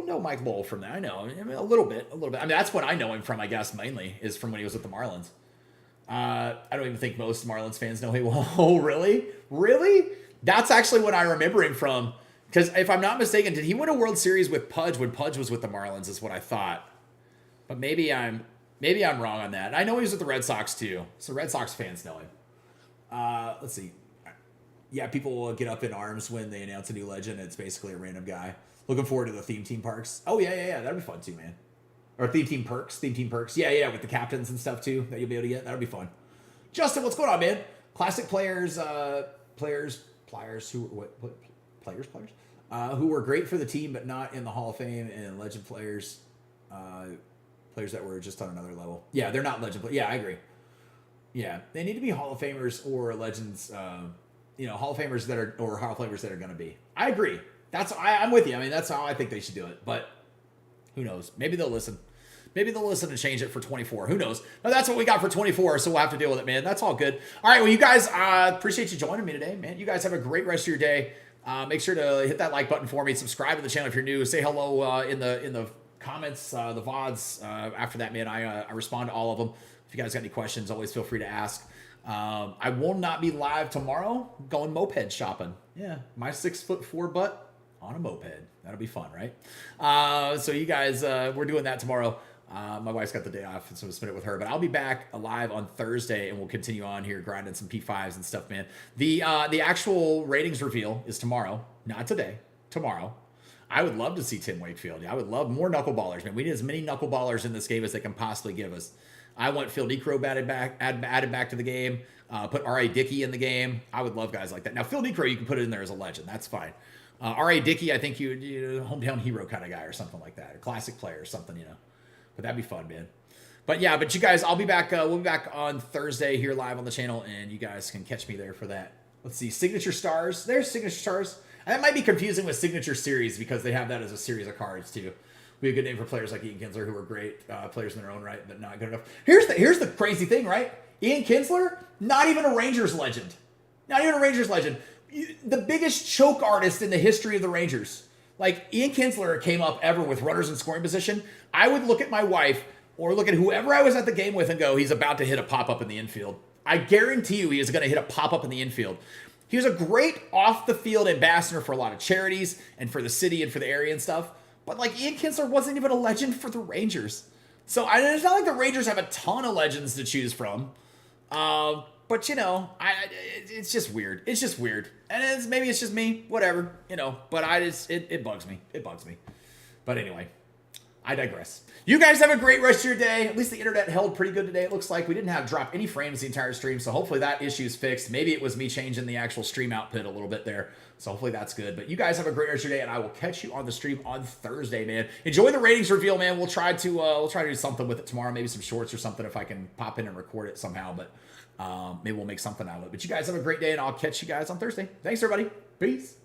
Speaker 1: know Mike Lowell from that. I know, I mean, a little bit. I mean, that's what I know him from. I guess mainly is from when he was with the Marlins. I don't even think most Marlins fans know him. Oh, really? Really? That's actually what I remember him from. Because if I'm not mistaken, did he win a World Series with Pudge when Pudge was with the Marlins? Is what I thought. But maybe I'm wrong on that. I know he was with the Red Sox too, so Red Sox fans know him. Let's see. Yeah, people will get up in arms when they announce a new legend. It's basically a random guy. Looking forward to the theme team parks. Oh yeah. That'd be fun too, man. Or theme team perks. Yeah, with the captains and stuff too that you'll be able to get. That'll be fun. Justin, what's going on, man? Classic players who were great for the team but not in the Hall of Fame, and legend players, players that were just on another level. Yeah, they're not legend. Yeah, I agree. Yeah, they need to be Hall of Famers or legends. Hall of Famers that are or Hall of Famers that are going to be. I agree. I'm with you. I mean, that's how I think they should do it. But who knows? Maybe they'll listen. Maybe they'll listen and change it for 24. Who knows? But that's what we got for 24, so we'll have to deal with it, man. That's all good. All right, well, you guys, appreciate you joining me today, man. You guys have a great rest of your day. Make sure to hit that like button for me. Subscribe to the channel if you're new. Say hello in the comments, the VODs. After that, man, I respond to all of them. If you guys got any questions, always feel free to ask. I will not be live tomorrow. Going moped shopping. Yeah, my 6'4" butt on a moped. That'll be fun, right? So you guys, we're doing that tomorrow. My wife's got the day off, so we'll spend it with her. But I'll be back live on Thursday, and we'll continue on here grinding some P5s and stuff, man. The actual ratings reveal is tomorrow, not today. Tomorrow. I would love to see Tim Wakefield. I would love more knuckleballers, man. We need as many knuckleballers in this game as they can possibly give us. I want Phil Necro added back to the game. Put R.A. Dickey in the game. I would love guys like that. Now, Phil Necro, you can put it in there as a legend. That's fine. R.A. Dickey, I think you hometown hero kind of guy or something like that. A classic player or something, But that'd be fun, man. But yeah, you guys, I'll be back. We'll be back on Thursday here live on the channel, and you guys can catch me there for that. Let's see, Signature Stars. There's Signature Stars. And that might be confusing with Signature Series because they have that as a series of cards too. Be a good name for players like Ian Kinsler, who are great players in their own right, but not good enough. Here's the crazy thing, right? Ian Kinsler, not even a Rangers legend. Not even a Rangers legend. The biggest choke artist in the history of the Rangers. Like, Ian Kinsler came up ever with runners in scoring position. I would look at my wife or look at whoever I was at the game with and go, he's about to hit a pop-up in the infield. I guarantee you he is going to hit a pop-up in the infield. He was a great off-the-field ambassador for a lot of charities and for the city and for the area and stuff. But, like, Ian Kinsler wasn't even a legend for the Rangers. So, it's not like the Rangers have a ton of legends to choose from. But, it's just weird. It's just weird. And maybe it's just me. Whatever. But it bugs me. It bugs me. But anyway, I digress. You guys have a great rest of your day. At least the internet held pretty good today. It looks like we didn't have drop any frames the entire stream. So hopefully that issue's fixed. Maybe it was me changing the actual stream output a little bit there. So hopefully that's good. But you guys have a great rest of your day, and I will catch you on the stream on Thursday, man. Enjoy the ratings reveal, man. We'll try to do something with it tomorrow. Maybe some shorts or something if I can pop in and record it somehow. But maybe we'll make something out of it. But you guys have a great day, and I'll catch you guys on Thursday. Thanks, everybody. Peace.